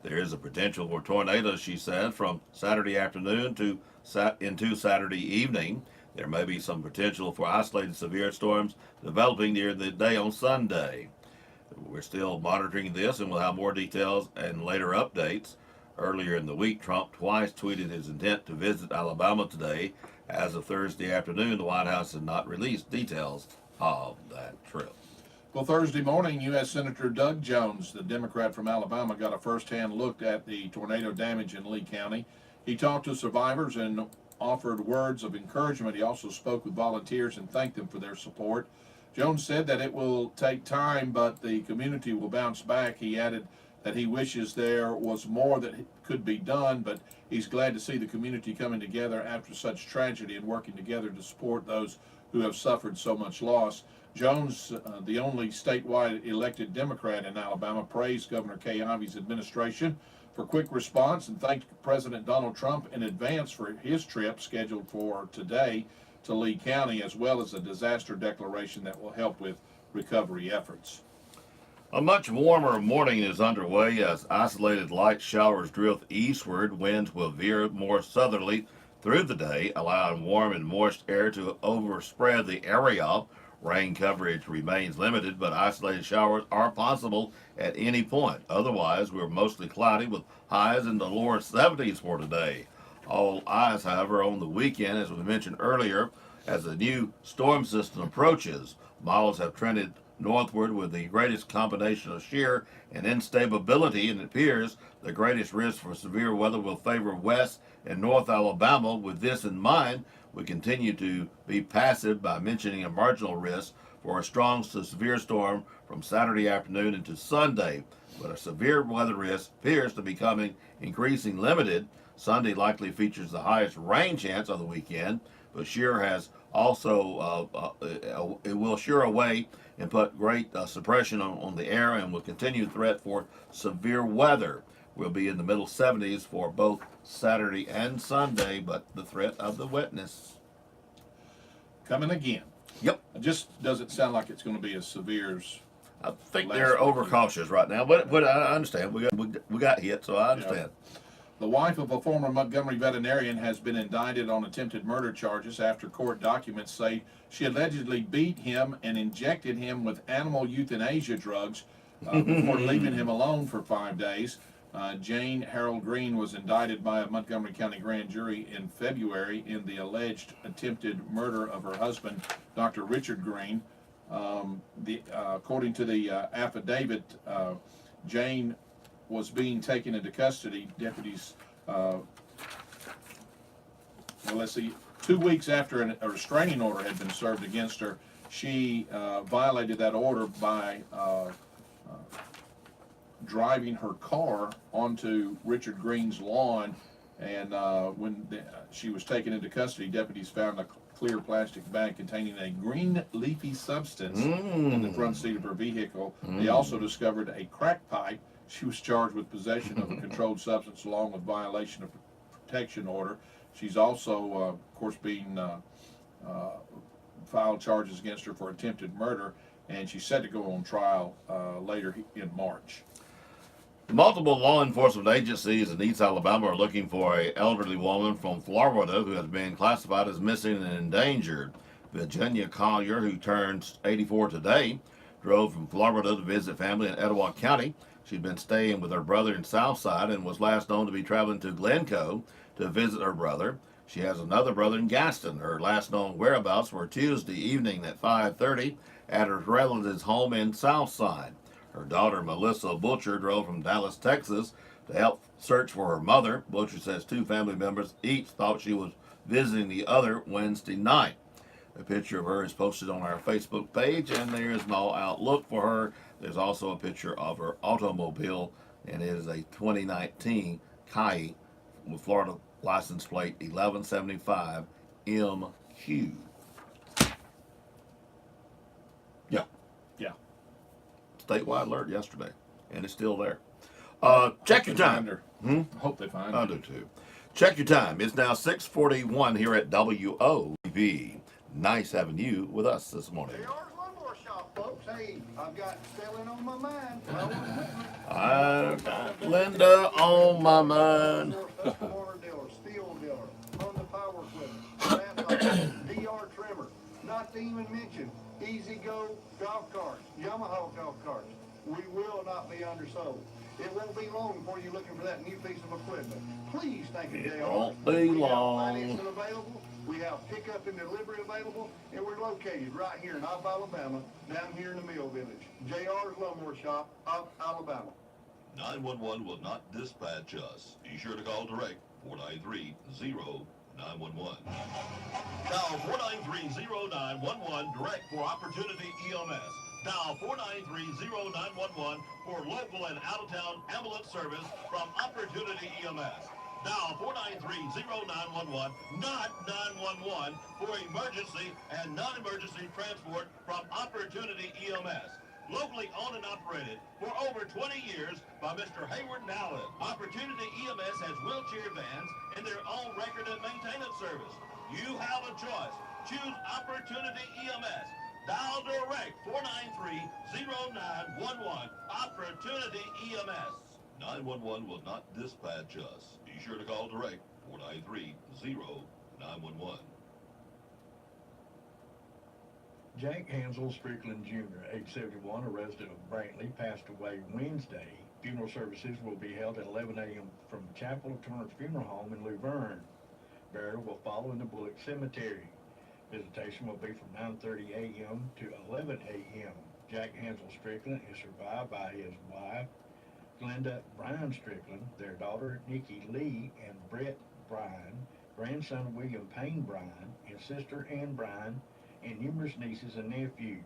There is a potential for tornadoes, she said, from Saturday afternoon into Saturday evening. There may be some potential for isolated severe storms developing near the day on Sunday. We're still monitoring this, and we'll have more details and later updates. Earlier in the week, Trump twice tweeted his intent to visit Alabama today. As of Thursday afternoon, the White House had not released details of that trip. Well, Thursday morning, U.S. Senator Doug Jones, the Democrat from Alabama, got a first-hand look at the tornado damage in Lee County. He talked to survivors and offered words of encouragement. He also spoke with volunteers and thanked them for their support. Jones said that it will take time, but the community will bounce back. He added that he wishes there was more that could be done, but he's glad to see the community coming together after such tragedy and working together to support those who have suffered so much loss. Jones, the only statewide elected Democrat in Alabama, praised Governor Kay Ivey's administration for quick response and thanked President Donald Trump in advance for his trip scheduled for today to Lee County, as well as a disaster declaration that will help with recovery efforts. A much warmer morning is underway as isolated light showers drift eastward. Winds will veer more southerly through the day, allowing warm and moist air to overspread the area. Rain coverage remains limited, but isolated showers are possible at any point. Otherwise, we're mostly cloudy with highs in the lower 70s for today. All eyes, however, on the weekend, as we mentioned earlier, as the new storm system approaches. Models have trended northward with the greatest combination of shear and instability, and it appears the greatest risk for severe weather will favor west and north Alabama. With this in mind, we continue to be passive by mentioning a marginal risk for a strong to severe storm from Saturday afternoon into Sunday, but a severe weather risk appears to be becoming increasingly limited. Sunday likely features the highest rain chance of the weekend, Bashir has also it will shear away and put great suppression on the air and will continue threat for severe weather. We'll be in the middle 70s for both Saturday and Sunday, but the threat of the wetness coming again. Yep. It just doesn't sound like it's going to be as severe as. I think they're overcautious right now, but I understand. We got hit, so I understand. Yep. The wife of a former Montgomery veterinarian has been indicted on attempted murder charges after court documents say she allegedly beat him and injected him with animal euthanasia drugs before leaving him alone for 5 days. Jane Harold Green was indicted by a Montgomery County grand jury in February in the alleged attempted murder of her husband, Dr. Richard Green. According to the affidavit, Jane was being taken into custody. Deputies, let's see, 2 weeks after a restraining order had been served against her, she violated that order by driving her car onto Richard Green's lawn, and when she was taken into custody, deputies found a clear plastic bag containing a green leafy substance in the front seat of her vehicle. They also discovered a crack pipe. She was charged with possession of a controlled substance along with violation of protection order. She's also, of course, being filed charges against her for attempted murder, and she's set to go on trial later in March. Multiple law enforcement agencies in East Alabama are looking for an elderly woman from Florida who has been classified as missing and endangered. Virginia Collier, who turns 84 today, drove from Florida to visit family in Etowah County. She'd been staying with her brother in Southside and was last known to be traveling to Glencoe to visit her brother. She has another brother in Gaston. Her last known whereabouts were Tuesday evening at 5:30 at her relative's home in Southside. Her daughter, Melissa Butcher, drove from Dallas, Texas to help search for her mother. Butcher says 2 family members each thought she was visiting the other Wednesday night. A picture of her is posted on our Facebook page, and there is an all-out look for her. There's also a picture of her automobile, and it is a 2019 Cayenne with Florida license plate 1175 MQ. Yeah. Yeah. Statewide alert yesterday, and it's still there. Check your time. I hope they find her. I do too. Check your time. It's now 6:41 here at WOB. Nice having you with us this morning. Folks, hey, I've got selling on my mind. I've got Linda on my mind. Water dealer, steel dealer, Honda power equipment, DR trimmer, not to even mention Easy Go golf carts, Yamaha golf carts. We will not be undersold. It won't be long before you're looking for that new piece of equipment. Please think of JR. It won't be long. We have financing available. We have pickup and delivery available, and we're located right here in Opp, Alabama, down here in the Mill Village. JR's Lawnmower Shop, Opp, Alabama. 911 will not dispatch us. Be sure to call direct 493-0911. Dial 493-0911 direct for Opportunity EMS. Dial 493-0911 for local and out-of-town ambulance service from Opportunity EMS. Dial 493-0911, not 911, for emergency and non-emergency transport from Opportunity EMS. Locally owned and operated for over 20 years by Mr. Hayward and Allen. Opportunity EMS has wheelchair vans and their own record and maintenance service. You have a choice. Choose Opportunity EMS. Dial direct 493-0911. Opportunity EMS. 911 will not dispatch us. Be sure to call direct 493-0911. Jack Hansel Strickland Jr., age 71, a resident of Brantley, passed away Wednesday. Funeral services will be held at 11 a.m. from Chapel of Torrance Funeral Home in Luverne. Burial will follow in the Bullock Cemetery. Visitation will be from 9:30 a.m. to 11 a.m. Jack Hansel Strickland is survived by his wife, Glenda Bryan Strickland, their daughter Nikki Lee and Brett Bryan, grandson William Payne Bryan, and sister Ann Bryan, and numerous nieces and nephews.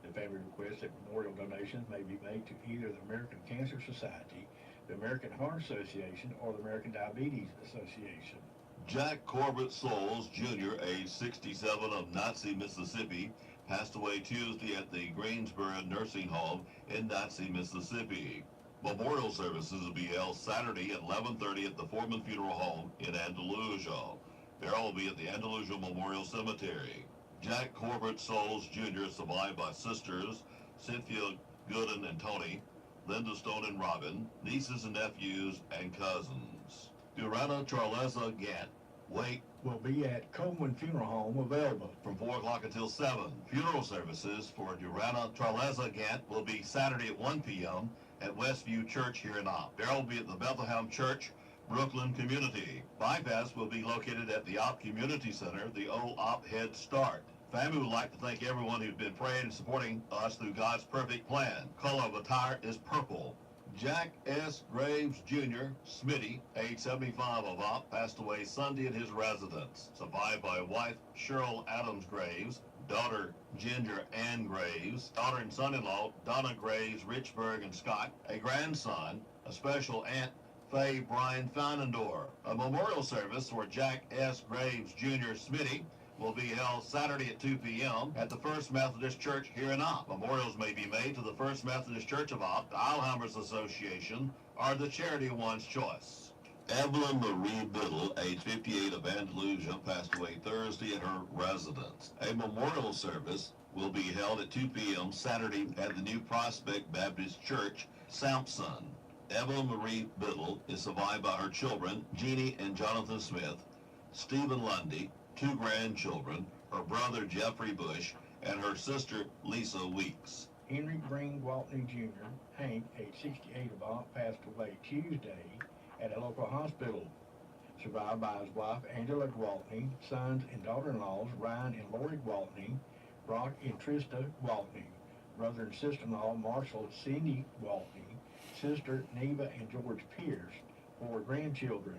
The family requests that memorial donations may be made to either the American Cancer Society, the American Heart Association, or the American Diabetes Association. Jack Corbett Souls, Jr., age 67, of Nazi, Mississippi, passed away Tuesday at the Greensboro Nursing Home in Nazi, Mississippi. Memorial services will be held Saturday at 11:30 at the Foreman Funeral Home in Andalusia. Burial will be at the Andalusia Memorial Cemetery. Jack Corbett Souls, Jr., survived by sisters Cynthia Gooden and Tony, Linda Stone and Robin, nieces and nephews, and cousins. Durana Charlesa Gant, wake will be at Coleman Funeral Home of Elba from 4 o'clock until 7. Funeral services for Durana Charlesa Gant will be Saturday at 1 p.m. at Westview Church here in Opp. Burial will be at the Bethlehem Church, Brooklyn Community. Bypass will be located at the Opp Community Center, the old Opp Head Start. Family would like to thank everyone who's been praying and supporting us through God's perfect plan. Color of attire is purple. Jack S. Graves, Jr., Smitty, age 75 of Opp, passed away Sunday at his residence. Survived by wife Cheryl Adams Graves, daughter Ginger Ann Graves, daughter and son-in-law Donna Graves, Richburg and Scott, a grandson, a special aunt Faye Brian Feinendor. A memorial service for Jack S. Graves, Jr., Smitty, will be held Saturday at 2 p.m. at the First Methodist Church here in Opp. Memorials may be made to the First Methodist Church of Opp, the Alzheimer's Association, or the charity of one's choice. Evelyn Marie Biddle, age 58 of Andalusia, passed away Thursday at her residence. A memorial service will be held at 2 p.m. Saturday at the New Prospect Baptist Church, Sampson. Evelyn Marie Biddle is survived by her children, Jeannie and Jonathan Smith, Stephen Lundy, 2 grandchildren, her brother Jeffrey Bush, and her sister Lisa Weeks. Henry Green Gwaltney Jr., Hank, age 68 of Opp, passed away Tuesday at a local hospital. Survived by his wife Angela Gwaltney, sons and daughter-in-laws Ryan and Lori Gwaltney, Brock and Trista Gwaltney, brother and sister-in-law Marshall and Cindy Gwaltney, sister Neva and George Pierce, 4 grandchildren.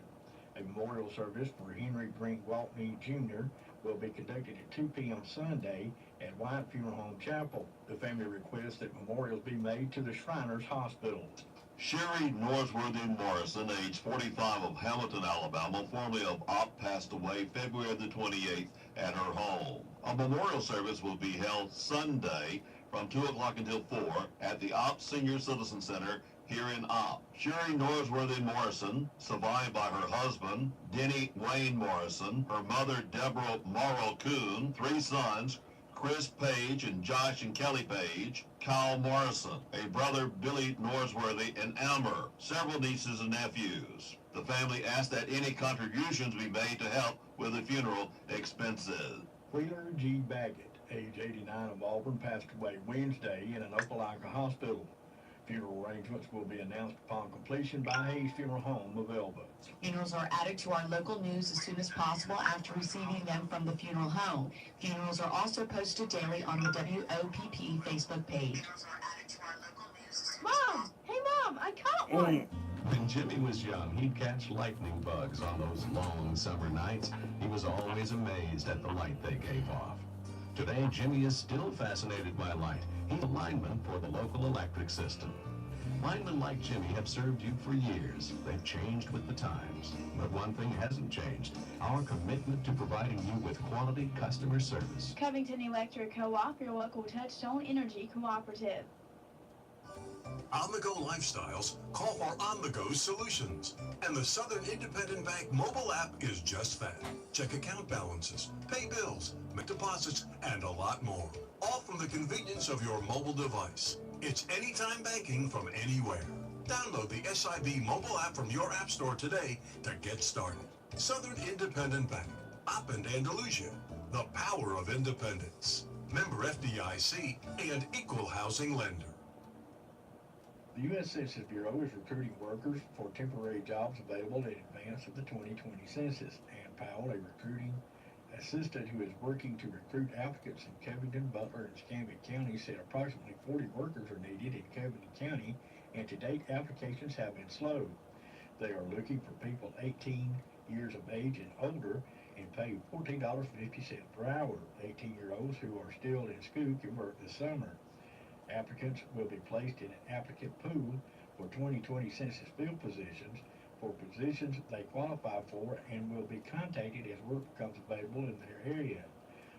A memorial service for Henry Green Gwaltney Jr. will be conducted at 2 p.m. Sunday at White Funeral Home Chapel. The family requests that memorials be made to the Shriners Hospital. Sherry Norsworthy Morrison, age 45 of Hamilton, Alabama, formerly of Opp, passed away February the 28th at her home. A memorial service will be held Sunday from 2 o'clock until 4 at the Opp Senior Citizen Center here in Opp. Sherry Norsworthy Morrison, survived by her husband, Denny Wayne Morrison, her mother, Deborah Morrow Coon, 3 sons, Chris Page and Josh and Kelly Page, Kyle Morrison, a brother, Billy Norsworthy, and Elmer, several nieces and nephews. The family asked that any contributions be made to help with the funeral expenses. Wheeler G. Baggett, age 89 of Auburn, passed away Wednesday in an Opelika hospital. Funeral arrangements will be announced upon completion by Hayes Funeral Home of Elba. Funerals are added to our local news as soon as possible after receiving them from the funeral home. Funerals are also posted daily on the WOPP Facebook page. Mom! Hey, Mom, I caught one! When Jimmy was young, he'd catch lightning bugs on those long summer nights. He was always amazed at the light they gave off. Today, Jimmy is still fascinated by light. He's a lineman for the local electric system. Linemen like Jimmy have served you for years. They've changed with the times. But one thing hasn't changed: our commitment to providing you with quality customer service. Covington Electric Co-op, your local Touchstone Energy Cooperative. On-the-go lifestyles call for on-the-go solutions. And the Southern Independent Bank mobile app is just that. Check account balances, pay bills, make deposits, and a lot more. All from the convenience of your mobile device. It's anytime banking from anywhere. Download the SIB mobile app from your app store today to get started. Southern Independent Bank, Opp and Andalusia. The power of independence. Member FDIC and equal housing lender. The U.S. Census Bureau is recruiting workers for temporary jobs available in advance of the 2020 census. Ann Powell, a recruiting assistant who is working to recruit applicants in Covington, Butler, and Escambia County, said approximately 40 workers are needed in Covington County, and to date applications have been slow. They are looking for people 18 years of age and older and pay $14.50 per hour. 18-year-olds who are still in school can work this summer. Applicants will be placed in an applicant pool for 2020 census field positions. for positions they qualify for and will be contacted as work becomes available in their area.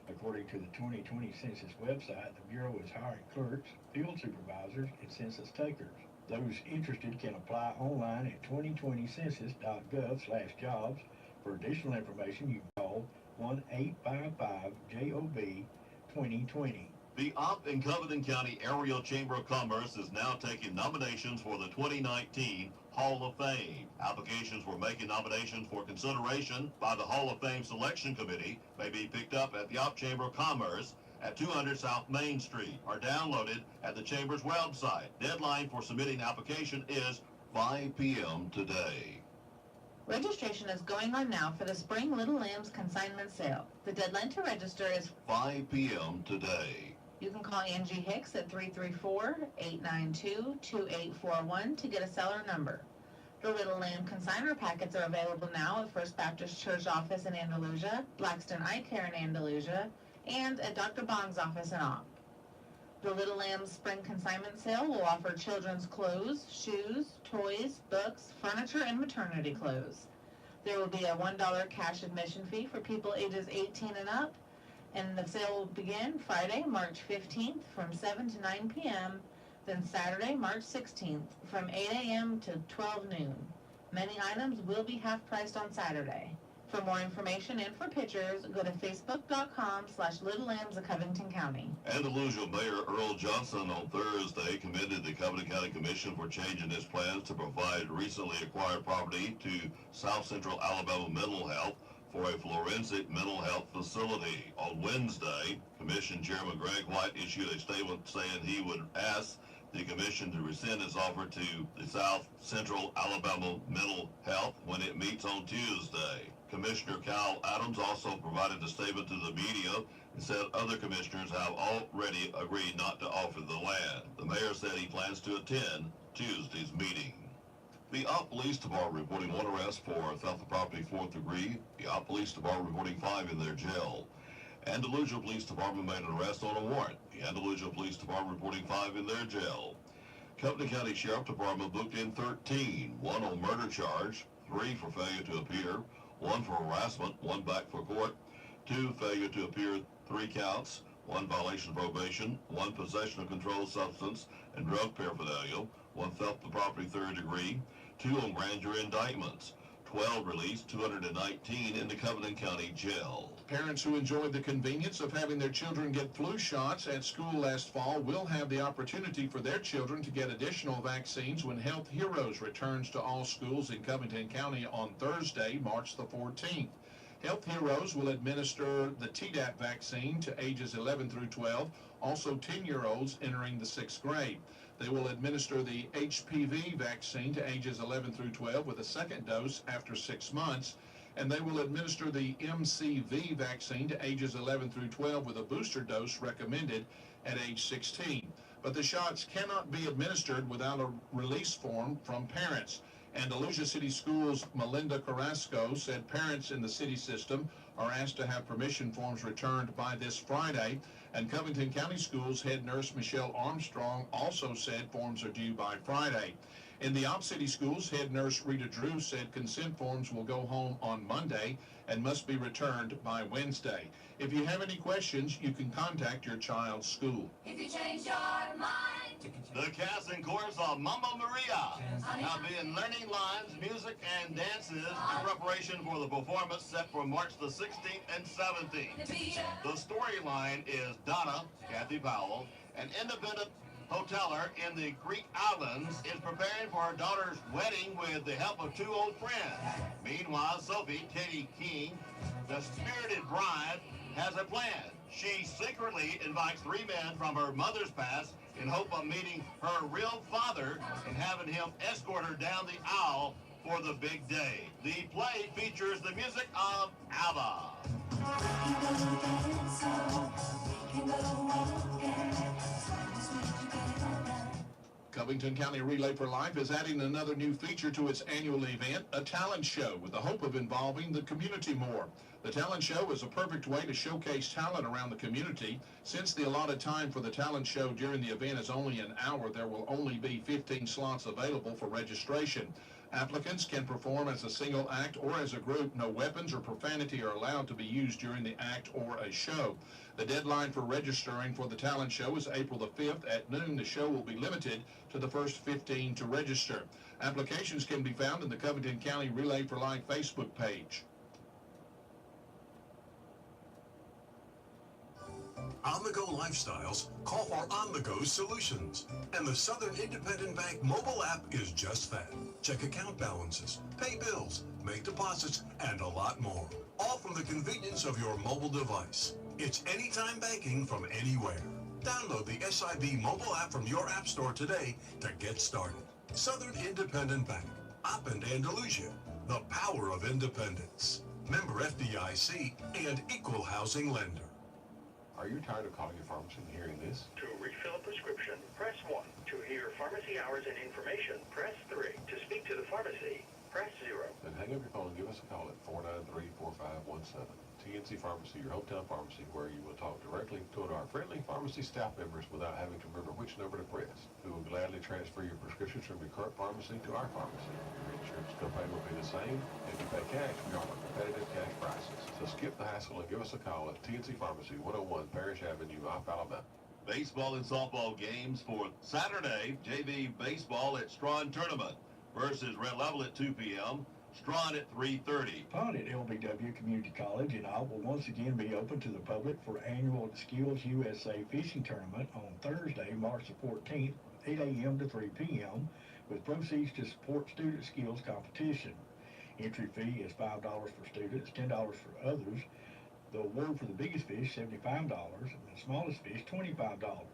According to the 2020 Census website, the Bureau is hiring clerks, field supervisors, and census takers. Those interested can apply online at 2020census.gov/jobs. For additional information, you can call 1-855-JOB-2020. The Opp in Covington County Area Chamber of Commerce is now taking nominations for the 2019 Hall of Fame. Applications for making nominations for consideration by the Hall of Fame Selection Committee may be picked up at the Opp Chamber of Commerce at 200 South Main Street or downloaded at the Chamber's website. Deadline for submitting application is 5 p.m. today. Registration is going on now for the Spring Little Lambs consignment sale. The deadline to register is 5 p.m. today. You can call Angie Hicks at 334-892-2841 to get a seller number. The Little Lamb consignor packets are available now at First Baptist Church office in Andalusia, Blackstone Eye Care in Andalusia, and at Dr. Bong's office in Opp. The Little Lamb's Spring Consignment Sale will offer children's clothes, shoes, toys, books, furniture, and maternity clothes. There will be a $1 cash admission fee for people ages 18 and up, and the sale will begin Friday, March 15th from 7 to 9 p.m., then Saturday, March 16th from 8 a.m. to 12 noon. Many items will be half-priced on Saturday. For more information and for pictures, go to facebook.com/Little Lambs of Covington County. Andalusia Mayor Earl Johnson on Thursday commended the Covington County Commission for changing its plans to provide recently acquired property to South Central Alabama Mental Health for a forensic mental health facility. On Wednesday, Commission Chairman Greg White issued a statement saying he would ask the Commission to rescind its offer to the South Central Alabama Mental Health when it meets on Tuesday. Commissioner Cal Adams also provided a statement to the media and said other commissioners have already agreed not to offer the land. The mayor said he plans to attend Tuesday's meeting. The Opp Police Department reporting 1 arrest for theft of property 4th degree. The Opp Police Department reporting 5 in their jail. Andalusia Police Department made an arrest on a warrant. The Andalusia Police Department reporting 5 in their jail. Covington County Sheriff Department booked in 13, 1 on murder charge, 3 for failure to appear, 1 for harassment, 1 back for court, 2 failure to appear, 3 counts, 1 violation of probation, 1 possession of controlled substance and drug paraphernalia, 1 theft of property 3rd degree, 2 on grand jury indictments, 12 released, 219 in the Covington County Jail. Parents who enjoyed the convenience of having their children get flu shots at school last fall will have the opportunity for their children to get additional vaccines when Health Heroes returns to all schools in Covington County on Thursday, March the 14th. Health Heroes will administer the Tdap vaccine to ages 11 through 12, also 10-year-olds entering the 6th grade. They will administer the HPV vaccine to ages 11 through 12 with a second dose after 6 months, and they will administer the MCV vaccine to ages 11 through 12 with a booster dose recommended at age 16. But the shots cannot be administered without a release form from parents. Andalusia City Schools' Melinda Carrasco said parents in the city system are asked to have permission forms returned by this Friday, and Covington County Schools head nurse Michelle Armstrong also said forms are due by Friday. In the Opp City Schools, head nurse Rita Drew said consent forms will go home on Monday and must be returned by Wednesday. If you have any questions, you can contact your child's school. If you change your mind. The cast and chorus of Mamma Maria have been learning lines, music, and dances in preparation for the performance set for March the 16th and 17th. The storyline is Donna, Kathy Powell, an independent hoteler in the Greek islands, is preparing for her daughter's wedding with the help of 2 old friends. Meanwhile, Sophie, Katie King, the spirited bride, has a plan. She secretly invites 3 men from her mother's past in hope of meeting her real father and having him escort her down the aisle for the big day. The play features the music of ABBA. Covington County Relay for Life is adding another new feature to its annual event, a talent show, with the hope of involving the community more. The talent show is a perfect way to showcase talent around the community. Since the allotted time for the talent show during the event is only an hour, there will only be 15 slots available for registration. Applicants can perform as a single act or as a group. No weapons or profanity are allowed to be used during the act or a show. The deadline for registering for the talent show is April the 5th at noon. The show will be limited to the first 15 to register. Applications can be found in the Covington County Relay for Life Facebook page. On-the-go lifestyles call for on-the-go solutions. And the Southern Independent Bank mobile app is just that. Check account balances, pay bills, make deposits, and a lot more. All from the convenience of your mobile device. It's anytime banking from anywhere. Download the SIB mobile app from your app store today to get started. Southern Independent Bank, Op and Andalusia, the power of independence. Member FDIC and equal housing lender. Are you tired of calling your pharmacy and hearing this? To refill a prescription, press 1. To hear pharmacy hours and information, press 3. To speak to the pharmacy, press 0. Then hang up your phone and give us a call at 493-4517. TNC Pharmacy, your hometown pharmacy, where you will talk directly to our friendly pharmacy staff members without having to remember which number to press. We will gladly transfer your prescriptions from your current pharmacy to our pharmacy. Your insurance copay will be the same. If you pay cash, we offer competitive cash prices. So skip the hassle and give us a call at TNC Pharmacy, 101 Parish Avenue, Opp, Alabama. Baseball and softball games for Saturday. JV baseball at Strawn Tournament versus Red Level at 2 p.m. Strawn at 3:30. Pond at LBW Community College in Opp will once again be open to the public for annual Skills USA Fishing Tournament on Thursday, March the 14th, 8 a.m. to 3 p.m. with proceeds to support student skills competition. Entry fee is $5 for students, $10 for others. The award for the biggest fish, $75, and the smallest fish, $25.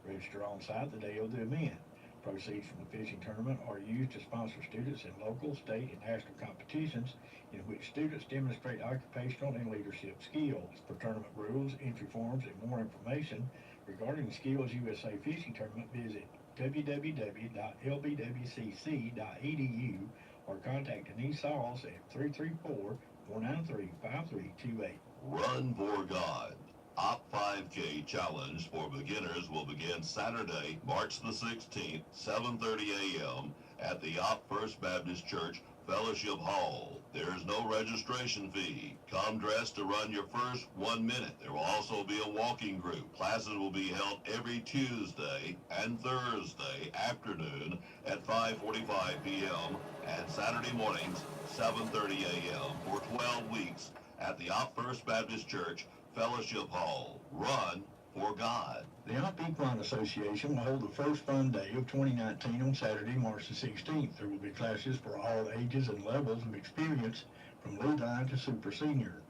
Register on site the day of the event. Proceeds from the fishing tournament are used to sponsor students in local, state, and national competitions in which students demonstrate occupational and leadership skills. For tournament rules, entry forms, and more information regarding the Skills USA Fishing Tournament, visit www.lbwcc.edu or contact Denise Sauls at 334-493-5328. Run for God. Op 5K Challenge for beginners will begin Saturday, March the 16th, 7:30 a.m. at the Op First Baptist Church Fellowship Hall. There is no registration fee. Come dressed to run your first 1 minute. There will also be a walking group. Classes will be held every Tuesday and Thursday afternoon at 5:45 p.m. and Saturday mornings, 7:30 a.m. for 12 weeks at the Op First Baptist Church Fellowship Hall. Run for God. The Opp Equine Association will hold the first fun day of 2019 on Saturday, March the 16th. There will be classes for all ages and levels of experience from lead line to super senior.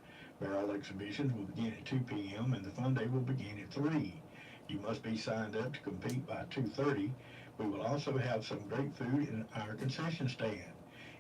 Barrel exhibitions will begin at 2 p.m. and the fun day will begin at 3. You must be signed up to compete by 2:30. We will also have some great food in our concession stand.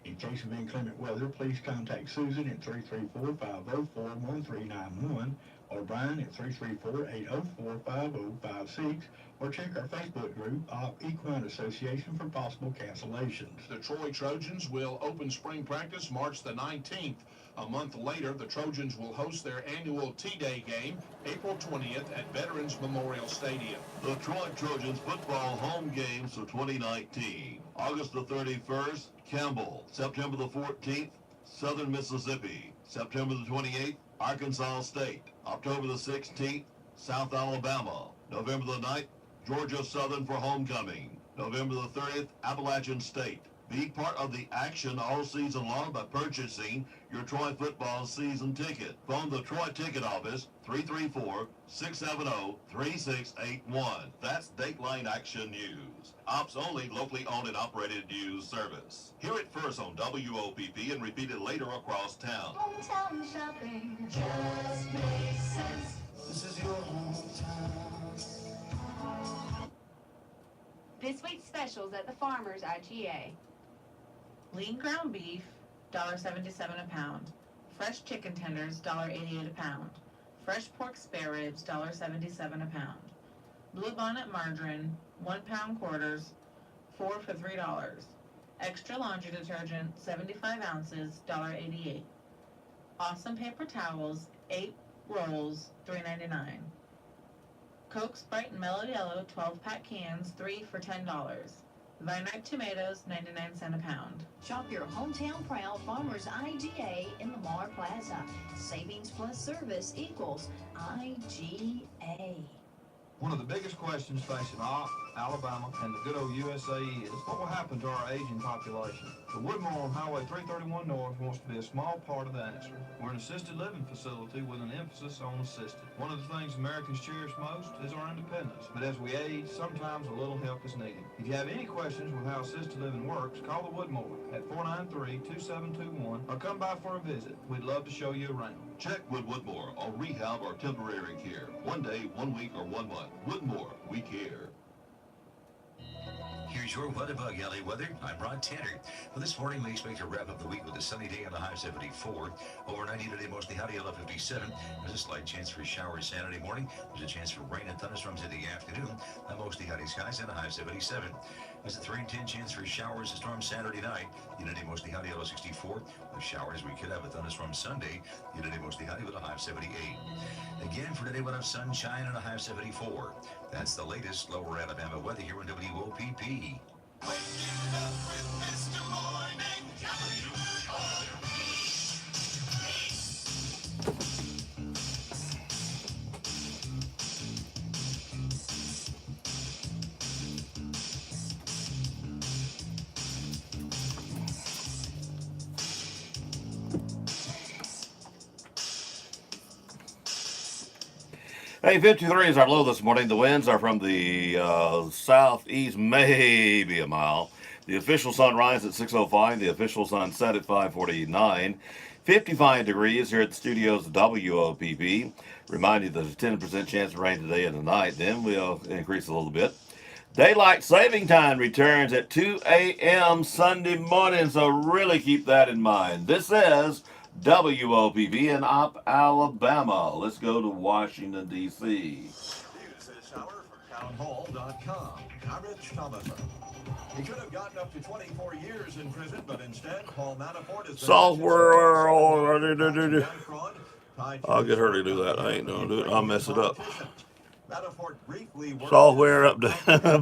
In case of inclement weather, please contact Susan at 334-504-1391 or Brian at 334-804-5056 or check our Facebook group, Opp Equine Association, for possible cancellations. The Troy Trojans will open spring practice March the 19th. A month later, the Trojans will host their annual T-Day game April 20th at Veterans Memorial Stadium. The Troy Trojans football home games for 2019. August the 31st, Campbell. September the 14th, Southern Mississippi. September the 28th, Arkansas State. October the 16th, South Alabama. November the 9th, Georgia Southern for homecoming. November the 30th, Appalachian State. Be part of the action all season long by purchasing your Troy football season ticket. Phone the Troy Ticket Office, 334-670-3681. That's Dateline Action News. Ops only, locally owned and operated news service. Hear it first on WOPP and repeat it later across town. Hometown shopping just makes sense. This is your hometown. This week's specials at the Farmers IGA. Lean ground beef, $1.77 a pound. Fresh chicken tenders, $1.88 a pound. Fresh pork spare ribs, $1.77 a pound. Blue Bonnet margarine, 1 pound quarters, 4 for $3. Extra laundry detergent, 75 ounces, $1.88. Awesome paper towels, 8 rolls, $3.99. Coke, Sprite, and Mellow Yellow 12-pack cans, 3 for $10. Vinite tomatoes, 99 cents a pound. Shop your hometown proud Farmers IGA in the Mar Plaza. Savings plus service equals IGA. One of the biggest questions facing Alabama and the good old USA is, what will happen to our aging population? The Woodmore on Highway 331 North wants to be a small part of the answer. We're an assisted living facility with an emphasis on assisted. One of the things Americans cherish most is our independence, but as we age, sometimes a little help is needed. If you have any questions with how assisted living works, call the Woodmore at 493-2721 or come by for a visit. We'd love to show you around. Check with Woodmore on rehab or temporary care. 1 day, 1 week, or 1 month. Woodmore, we care. Here's your What-A-Bug LA weather. I'm Rod Tanner. Well, this morning we expect to wrap up the week with a sunny day and a high of 74. Over 90 today, mostly cloudy, low 57. There's a slight chance for showers Saturday morning. There's a chance for rain and thunderstorms in the afternoon. Mostly cloudy skies and a high of 77. There's a 3 in 10 chance for showers and storms Saturday night. Unity mostly cloudy, low 64. With showers, we could have a thunderstorm Sunday. Unity mostly cloudy with a high of 78. Again, for today, we'll have sunshine and a high of 74. That's the latest Lower Alabama weather here on WOPP. Hey, 53 is our low this morning. The winds are from the southeast, maybe a mile. The official sunrise at 6:05. The official sunset at 5:49. 55 degrees here at the studios of WOPP. Remind you there's a 10% chance of rain today and tonight. Then we'll increase a little bit. Daylight saving time returns at 2 a.m. Sunday morning, so really keep that in mind. This is WOPP in Alabama. Let's go to Washington, D.C. News this hour from townhall.com. I'm Rich Thomason. He could have gotten up to 24 years in prison, but instead, Paul Manafort is Software. I'll get her to do that. I ain't gonna do it. I'll mess it up. Manafort briefly worked Software up to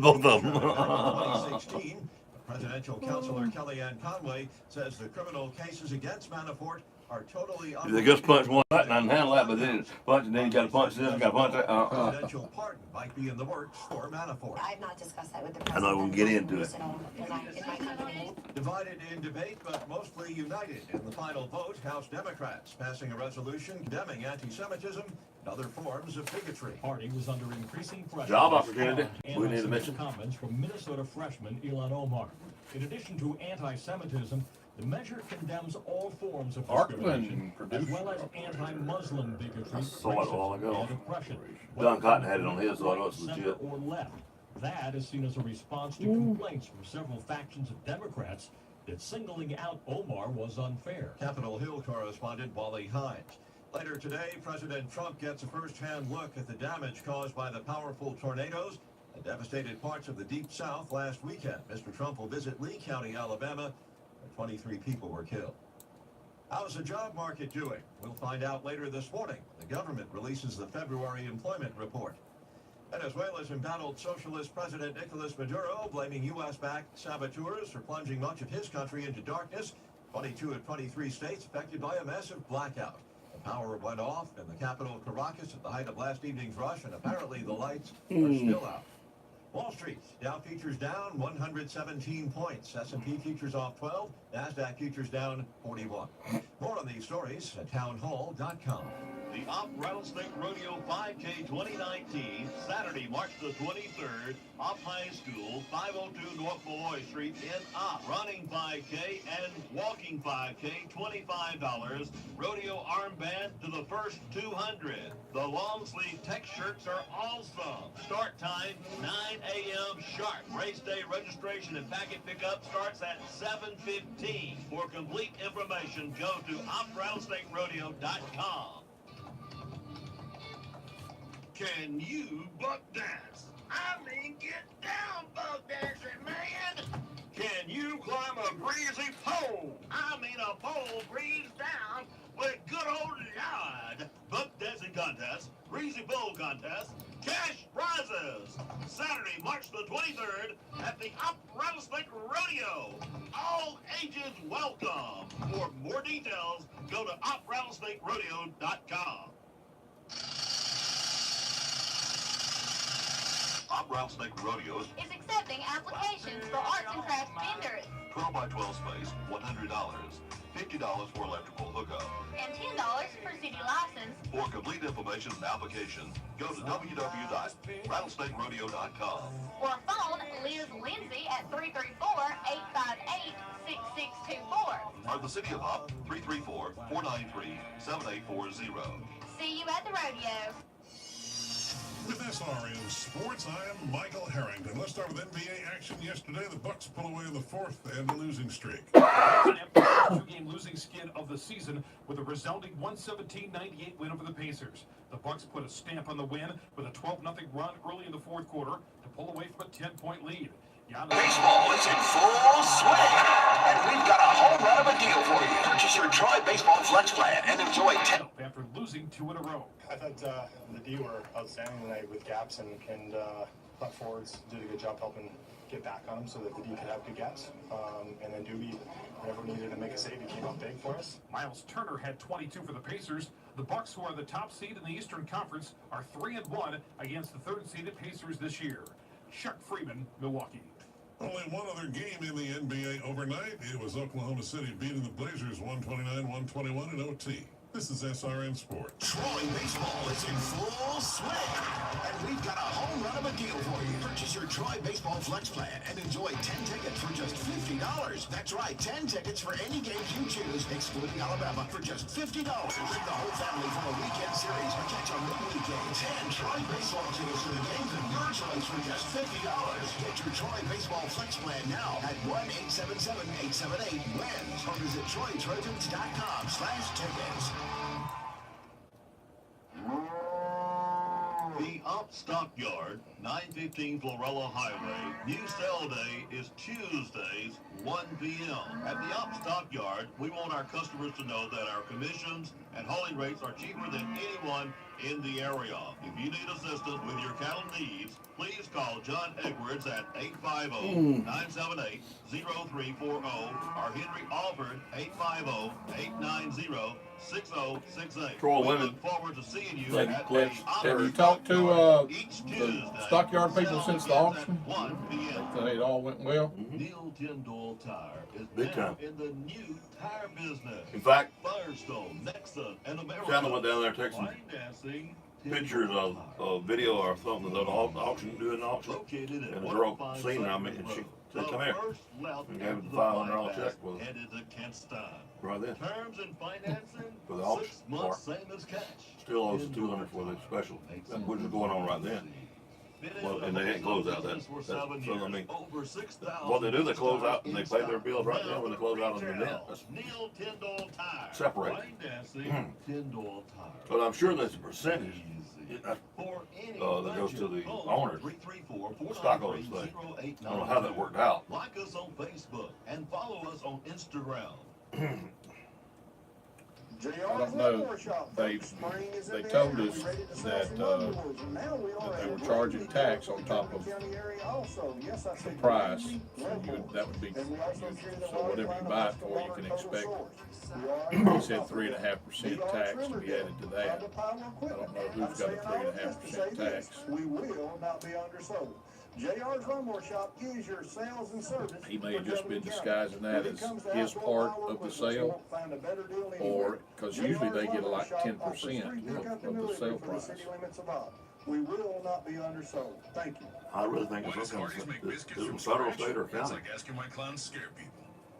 both of them. 2016. Presidential counselor Kellyanne Conway says the criminal cases against Manafort are totally They just punch one button and handle that, but then punch, and then you got to punch this, and got to punch that. Presidential pardon might be in the works for Manafort. I've not discussed that with the I president. know we'll get into it. In my company. Divided in debate, but mostly united in the final vote, House Democrats passing a resolution condemning anti-Semitism and other forms of bigotry. Party was under increasing pressure. Job opportunity. We need to mention. Comments from Minnesota freshman Ilan Omar. In addition to anti-Semitism, the measure condemns all forms of discrimination, as well as anti-Muslim bigotry, I saw it a while ago. and oppression. Don Cotton had it on his, so I know it's Center legit. or left. That is seen as a response to complaints from several factions of Democrats that singling out Omar was unfair. Capitol Hill correspondent Wally Hines. Later today, President Trump gets a first-hand look at the damage caused by the powerful tornadoes that devastated parts of the Deep South last weekend. Mr. Trump will visit Lee County, Alabama, where 23 people were killed. How's the job market doing? We'll find out later this morning. The government releases the February employment report. Venezuela's embattled socialist President Nicolas Maduro blaming U.S.-backed saboteurs for plunging much of his country into darkness. 22 of 23 states affected by a massive blackout. The power went off in the capital Caracas at the height of last evening's rush, and apparently the lights are still out. Wall Street, Dow futures down 117 points. S&P futures off 12. NASDAQ futures down 41. More on these stories at townhall.com. The Op Rattlesnake Rodeo 5K 2019, Saturday, March the 23rd, Op High School, 502 North Malloy Street in Op. Running 5K and walking 5K, $25. Rodeo armband to the first 200. The long sleeve tech shirts are awesome. Start time, 9 a.m. sharp. Race day registration and packet pickup starts at 7:15. For complete information, go to oprattlesnakerodeo.com. Can you buck dance? I mean, get down, buck dancing, man! Can you climb a breezy pole? I mean, a pole breeze down with good old Lord. Buck dancing contest, breezy pole contest, cash prize prizes. Saturday, March the 23rd at the Up Rattlesnake Rodeo. All ages welcome. For more details, go to uprattlesnakerodeo.com. Up Rattlesnake Rodeo is accepting applications for arts and crafts vendors. 12 by 12 space, $100. $50 for electrical hookup. And $10 for city license. For complete information and application, go to www.rattlesnakerodeo.com. Or phone Liz Lindsay at 334-858-6624. Or the City of Hop, 334-493-7840. See you at the rodeo. With SRN Sports, I am Michael Harrington. Let's start with NBA action yesterday. The Bucks pull away in the fourth and a losing streak. Two-game losing skid of the season with a resounding 117-98 win over the Pacers. The Bucks put a stamp on the win with a 12-0 run early in the fourth quarter to pull away from a 10-point lead. Baseball is in full swing, and we've got a home run of a deal for you. Purchase your Troy Baseball Flex Plan and enjoy 10. After losing 2 in a row. I thought the D were outstanding tonight with gaps, and left forwards did a good job helping get back on them so that the D could have good gaps. And then Doobie, whenever needed to make a save, he came up big for us. Miles Turner had 22 for the Pacers. The Bucks, who are the top seed in the Eastern Conference, are 3-1 against the third-seeded Pacers this year. Chuck Freeman, Milwaukee. Only one other game in the NBA overnight. It was Oklahoma City beating the Blazers 129-121 in OT. This is SRN Sports. Troy Baseball is in full swing, and we've got a home run of a deal for you. Purchase your Troy Baseball Flex Plan and enjoy 10 tickets for just $50. That's right, 10 tickets for any games you choose, excluding Alabama, for just $50. Bring the whole family for a weekend series or catch a midweek game. 10 Troy Baseball tickets for the games of your choice for just $50. Get your Troy Baseball Flex Plan now at 1-877-878-WINS or visit TroyTrojans.com/tickets. The Up Stockyard, 915 Florella Highway. New sale day is Tuesdays, 1 p.m. At the Up Stockyard, we want our customers to know that our commissions and hauling rates are cheaper than anyone in the area. If you need assistance with your cattle needs, please call John Edwards at 850-978-0340 or Henry Alford 850-890-6068. Troy We women. look forward to seeing you Thank you, at Cliff. the Have you Up talked to each the Tuesday. stockyard people since the auction? 1 p.m. It all went well. Neil Tyndall Tire is Big now time. in the new tire business. In fact, Firestone, Nexon, and America. Shannon went down there and took some Financing pictures of a video or something of the auction, doing the auction. located at And the girl 105 seen her, I mean, Cypress and she Road. said, The come here. first left And gave her after the the $500 bypass check with headed to Kentstein. right there. Terms and financing, For the auction 6 months, part. same as cash. Still owes $200 for the special, which was going on right then. Well, and they hadn't closed out that. So, I mean, what they do, they close out and they pay their bills right there when they close out on the event. That's Neil Tyndall Tire. separate. Financing, Tyndall Tire. But I'm sure there's a percentage that goes to the owners, stockholders thing. I don't know how that worked out. Like us on Facebook and follow us on Instagram. I don't know. They told us that they were charging tax on top of the price. And that would be so whatever you buy it for, you can expect. He said 3.5% tax to be added to that. I don't know who's got a 3.5% tax. We will not be undersold. JR's Lawnmower Shop is your sales and service. He may have just been disguising that as his part of the sale, or because usually they get like 10% of the sale price. We will not be undersold. Thank you. I really think it's some federal, state, or It's county. like asking why clowns scare people.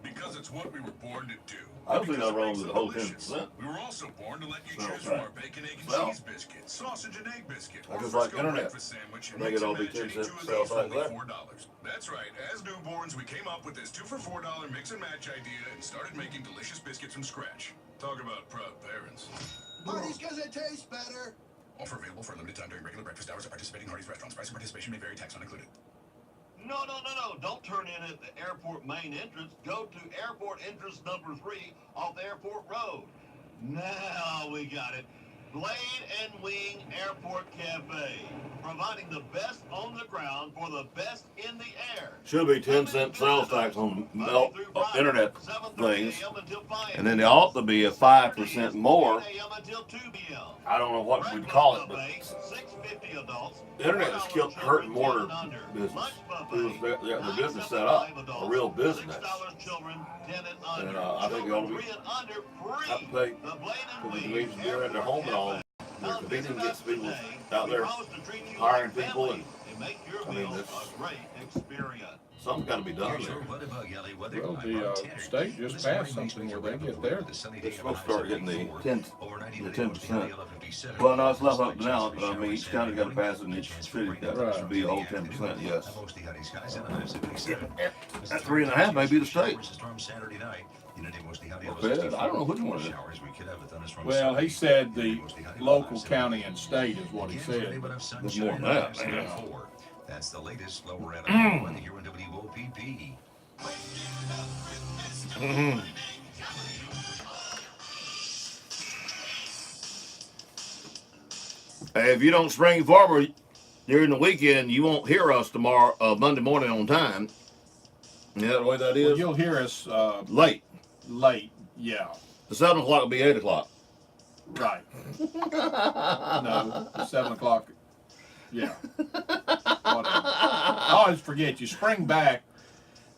Because it's what we were born to do. I don't think Because nothing it wrong makes with the them whole delicious. 10%. We were also born to let you Sounds choose from right. our bacon, egg, and Well, cheese biscuit, sausage and egg biscuit, I or just like Frisco internet. breakfast sandwich, and Make mix it all and be match any 10 two of sales these for like only that. $4. That's right. As newborns, we came up with this 2 for $4 mix and match idea and started making delicious biscuits from scratch. Talk about proud parents. Hardee's because it tastes better. Offer available for a limited time during regular breakfast hours at participating Hardee's restaurants. Price and participation may vary. Tax not included. No. Don't turn in at the airport main entrance. Go to airport entrance number 3 off Airport Road. Now we got it. Blade and Wing Airport Cafe. providing the best on the ground for the best in the air. Should be 10-cent sales tax on internet things, and then there ought to be a 5% more. I don't know what we'd call it, but the internet is hurting more business. The business set up, a real business. And I think they ought to have to pay for the division there at their home and all. They're competing against people out there hiring people, and I mean, something's got to be done there. Well, the state just passed something where they get there. They're supposed to start getting the 10%. Well, no, it's left up to now. I mean, each county got to pass it, and each city should be a whole 10%. Yes. That 3.5 may be the state. I don't know which one it is. Well, he said the local, county, and state is what he said. There's more than that. Yeah. That's the latest lower weather here on WOPP. Hey, if you don't spring forward during the weekend, you won't hear us tomorrow, Monday morning on time. Is that the way that is? Well, you'll hear us late. Late, yeah. The 7 o'clock will be 8 o'clock. Right. No, 7 o'clock. Yeah. Whatever. I always forget. You spring back.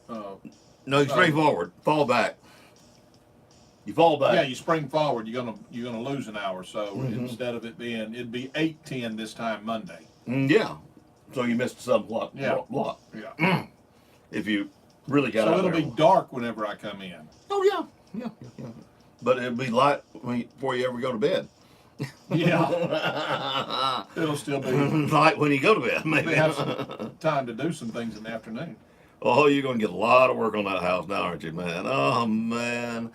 No, you spring forward. Fall back. You fall back. Yeah, you spring forward. You're gonna lose an hour. So instead of it'd be 8:10 this time Monday. Yeah. So you missed the 7 o'clock block. Yeah. If you really got. So it'll be dark whenever I come in. Oh yeah. But it'll be light before you ever go to bed. Yeah. It'll still be light when you go to bed. Maybe have some time to do some things in the afternoon. Oh, you're going to get a lot of work on that house now, aren't you, man? Oh, man.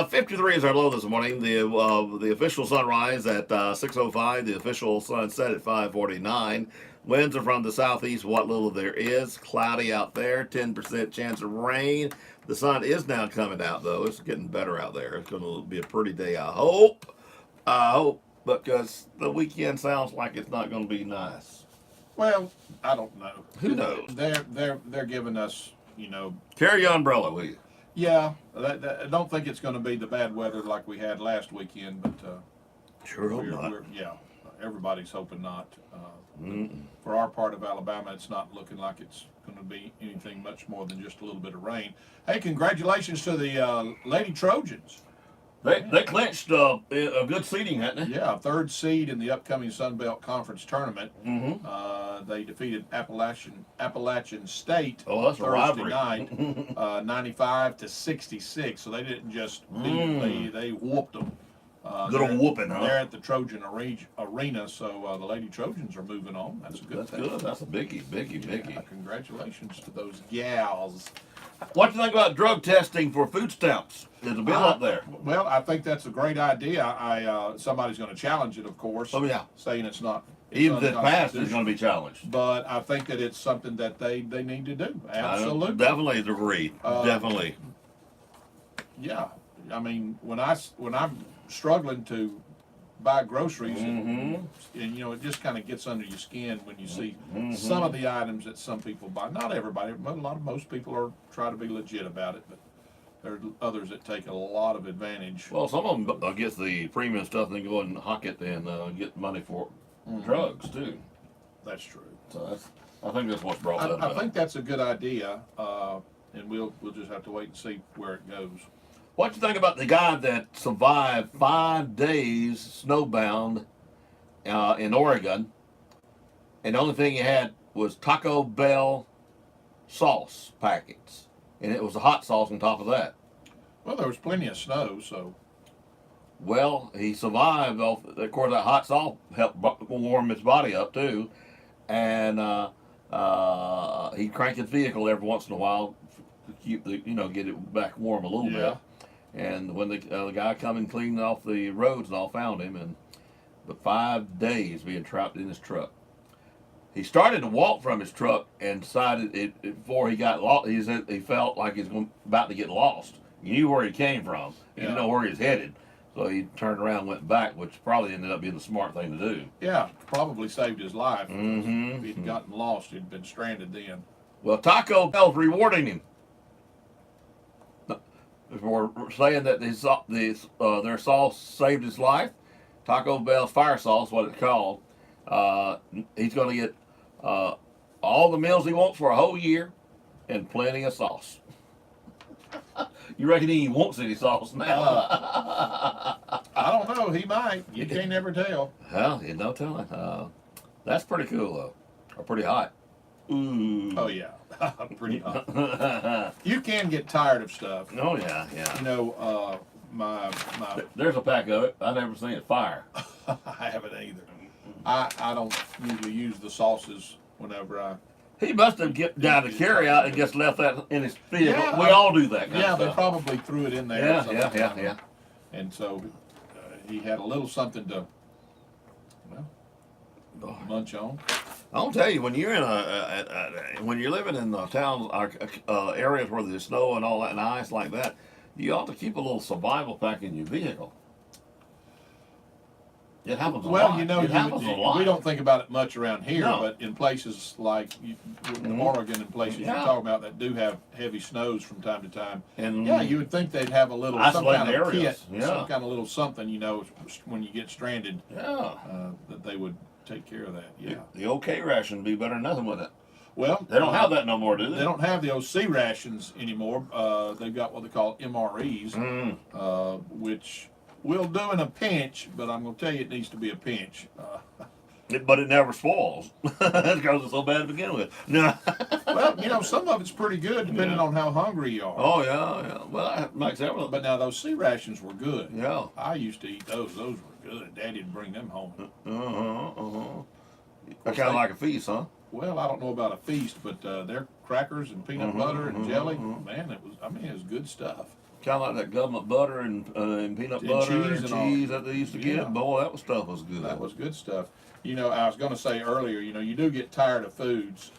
53 is our low this morning. The official sunrise at 6:05. The official sunset at 5:49. Winds are from the southeast. What little there is. Cloudy out there. 10% chance of rain. The sun is now coming out, though. It's getting better out there. It's going to be a pretty day, I hope. Because the weekend sounds like it's not going to be nice. Well, I don't know. Who knows? They're giving us, Carry your umbrella, will you? Yeah, I don't think it's going to be the bad weather like we had last weekend, but sure hope not. Yeah, everybody's hoping not. For our part of Alabama, it's not looking like it's going to be anything much more than just a little bit of rain. Hey, congratulations to the Lady Trojans. They clinched a good seeding, hadn't they? Yeah, third seed in the upcoming Sun Belt Conference tournament. They defeated Appalachian State Thursday rivalry night, 95-66. So they didn't just beat them; they whooped them. Good old whooping, huh? They're at the Trojan Arena, so the Lady Trojans are moving on. That's a good thing. Good. That's a biggie. Yeah, congratulations to those gals. What do you think about drug testing for food stamps? There's a bill up there. Well, I think that's a great idea. Somebody's going to challenge it, of course. Oh yeah, saying it's not. Even if it's passed, it's going to be challenged. But I think that it's something that they need to do. Absolutely. Definitely agree. Definitely. Yeah, I mean when I'm struggling to buy groceries, and it just kind of gets under your skin when you see some of the items that some people buy. Not everybody, but most people try to be legit about it, but there are others that take a lot of advantage. Well, some of them get the premium stuff and then go and hock it and get money for drugs too. That's true. So I think that's what's brought that about. I think that's a good idea, and we'll just have to wait and see where it goes. What do you think about the guy that survived 5 days snowbound in Oregon, and the only thing he had was Taco Bell sauce packets, and it was a hot sauce on top of that? Well, there was plenty of snow, so. Well, he survived. Of course, that hot sauce helped warm his body up too, and he cranked his vehicle every once in a while to keep get it back warm a little bit. And when the guy come and cleaned off the roads and all found him, but 5 days being trapped in his truck. He started to walk from his truck and decided before he got lost. He said he felt like he was about to get lost. He knew where he came from. He didn't know where he was headed. So he turned around and went back, which probably ended up being the smart thing to do. Yeah, probably saved his life. Mm-hmm. If he'd gotten lost, he'd been stranded then. Well, Taco Bell's rewarding him for saying that their sauce saved his life. Taco Bell's fire sauce, what it's called. He's going to get all the meals he wants for a whole year and plenty of sauce. You reckon he wants any sauce now? I don't know. He might. You can't never tell. Well, you no telling. That's pretty cool, though. Or pretty hot. Ooh. Oh, yeah. Pretty hot. You can get tired of stuff. Oh, yeah, yeah. You know, my There's a pack of it. I've never seen it fire. I haven't either. I don't usually use the sauces whenever I... He must have get down to carry out and just left that in his vehicle. Yeah, We all do that kind yeah, of they stuff. probably threw it in there. Yeah, or something. yeah. And so he had a little something to, well, munch on. I'll tell you, when you're in when you're living in the towns, areas where there's snow and all that and ice like that, you ought to keep a little survival pack in your vehicle. It happens a lot. Well, you know, it happens a lot. we don't think about it much around here, No. but in places like Oregon and places you're talking about that do have heavy snows from time to time, And yeah, you would think they'd have a little some isolated kind of areas, kit, yeah. some kind of little something, you know, when you get stranded, Yeah. that they would take care of that. Yeah. The OK ration would be better than nothing with it. Well, They don't have that no more, do they? They don't have the OC rations anymore. They've got what they call MREs, which will do in a pinch, but I'm going to tell you it needs to be a pinch. But it never spoils because it's so bad to begin with. No. Well, you know, some of it's pretty good depending on how hungry you are. Oh, yeah. Well, that makes everything. But now those C rations were good. Yeah. I used to eat those. Those were good. Daddy'd bring them home. Kind of like a feast, huh? Well, I don't know about a feast, but they're crackers and peanut butter and jelly. Man, it was good stuff. Kind of like that government butter and peanut And butter cheese and and all. cheese that they used to Yeah. get. Boy, that stuff was good. That was good stuff. You know, I was going to say earlier, you know, you do get tired of foods.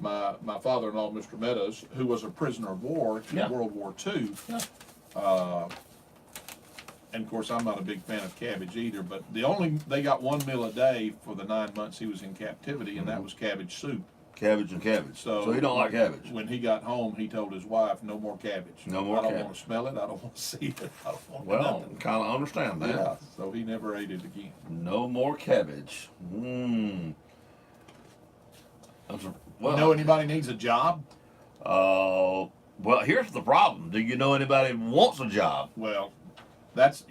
My father-in-law, Mr. Meadows, who was a prisoner of war in World War II, and of course I'm not a big fan of cabbage either, but they got one meal a day for the 9 months he was in captivity, and that was cabbage soup. Cabbage and cabbage. So he don't like cabbage. When he got home, he told his wife, "No more cabbage. No more I don't cabbage. want to smell it. I don't want to see it. I don't want Well, nothing." kind of understand that. Yeah, so he never ate it again. No more cabbage. Well, You know anybody needs a job? Well, here's the problem. Do you know anybody who wants a job? Well, There's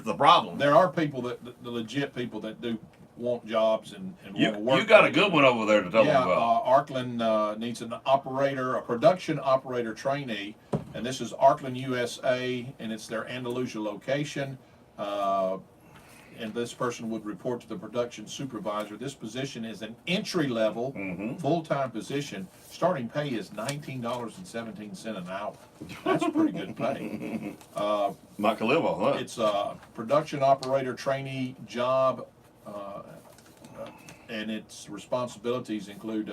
the problem. There are people the legit people that do want jobs and want to work. You got a good one over there to tell them about. Arkland needs a production operator trainee, and this is Arkland, USA, and it's their Andalusia location. And this person would report to the production supervisor. This position is an entry-level, full-time position. Starting pay is $19.17 an hour. That's pretty good pay. Might can live on that. It's a production operator trainee job, and its responsibilities include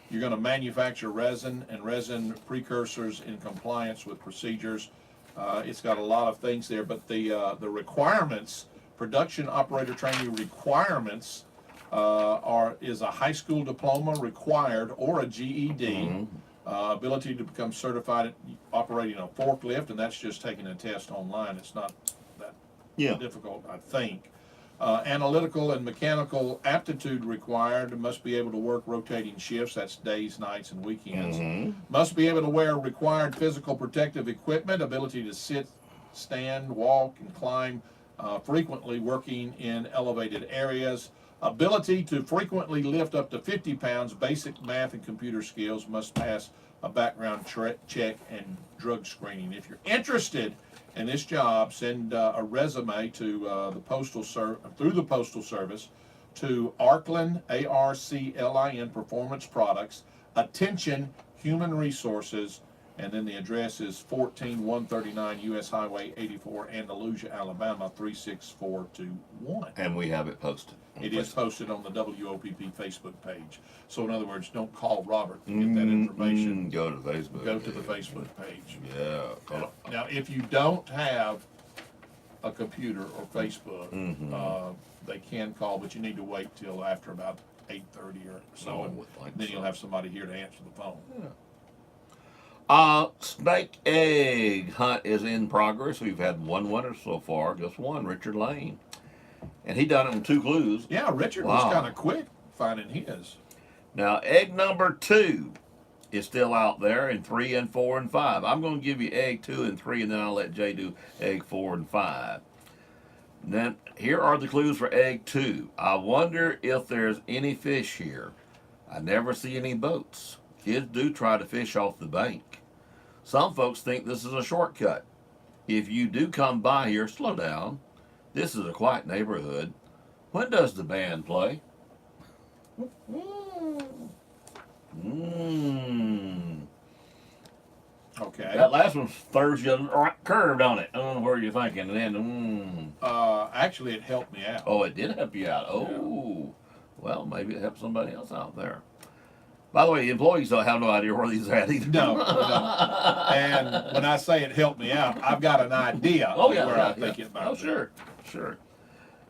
you're going to manufacture resin and resin precursors in compliance with procedures. It's got a lot of things there, but the requirements. Production operator training requirements is a high school diploma required or a GED, ability to become certified at operating a forklift, and that's just taking a test online. It's not that difficult, I think. Analytical and mechanical aptitude required. Must be able to work rotating shifts. That's days, nights, and weekends. Must be able to wear required physical protective equipment. Ability to sit, stand, walk, and climb. Frequently working in elevated areas. Ability to frequently lift up to 50 pounds. Basic math and computer skills. Must pass a background check and drug screening. If you're interested in this job, send a resume to through the Postal Service to Arkland, ARCLIN Performance Products. Attention, Human Resources. And then the address is 14139 U.S. Highway 84, Andalusia, Alabama, 36421. And we have it posted. It is posted on the WOPP Facebook page. So in other words, don't call Robert to get that information. Go to Facebook. Go to the Facebook page. Yeah. Now, if you don't have a computer or Facebook, they can call, but you need to wait till after about 8:30 or so, and then you'll have somebody here to answer the phone. Snake egg hunt is in progress. We've had one winner so far, just one, Richard Lane. And he done it in 2 clues. Yeah, Richard was kind of quick finding his. Now, egg number 2 is still out there in 3 and 4 and 5. I'm going to give you egg 2 and 3, and then I'll let Jay do egg 4 and 5. And then here are the clues for egg 2. I wonder if there's any fish here. I never see any boats. Kids do try to fish off the bank. Some folks think this is a shortcut. If you do come by here, slow down. This is a quiet neighborhood. When does the band play? Okay. That last one throws you curved on it. I don't know where you're thinking. And then, actually, it helped me out. Oh, it did help you out. Oh, well, maybe it helped somebody else out there. By the way, the employees don't have no idea where these are at either. No. And when I say it helped me out, I've got an idea where I'm thinking about it. Oh, sure.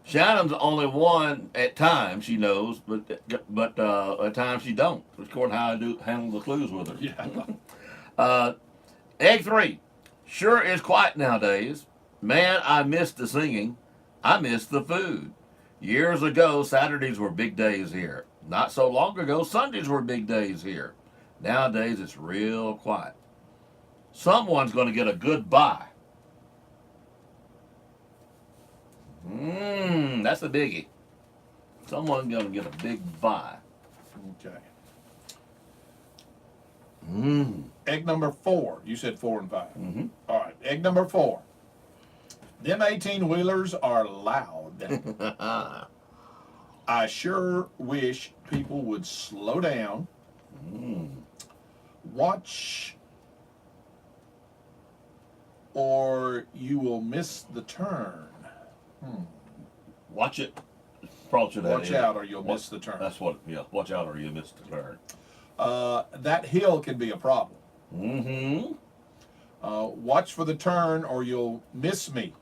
Shannon's only one at times, she knows, but at times she don't. According to how I do handle the clues with her. Yeah. Egg 3. Sure is quiet nowadays. Man, I miss the singing. I miss the food. Years ago, Saturdays were big days here. Not so long ago, Sundays were big days here. Nowadays, it's real quiet. Someone's going to get a good buy. That's a biggie. Someone's going to get a big buy. Okay. Egg number 4. You said 4 and 5. All right. Egg number 4. Them 18-wheelers are loud. I sure wish people would slow down. Watch, or you will miss the turn. Watch it. Watch out, or you'll miss the turn. That's what. Yeah. Watch out, or you'll miss the turn. That hill can be a problem. Watch for the turn, or you'll miss me.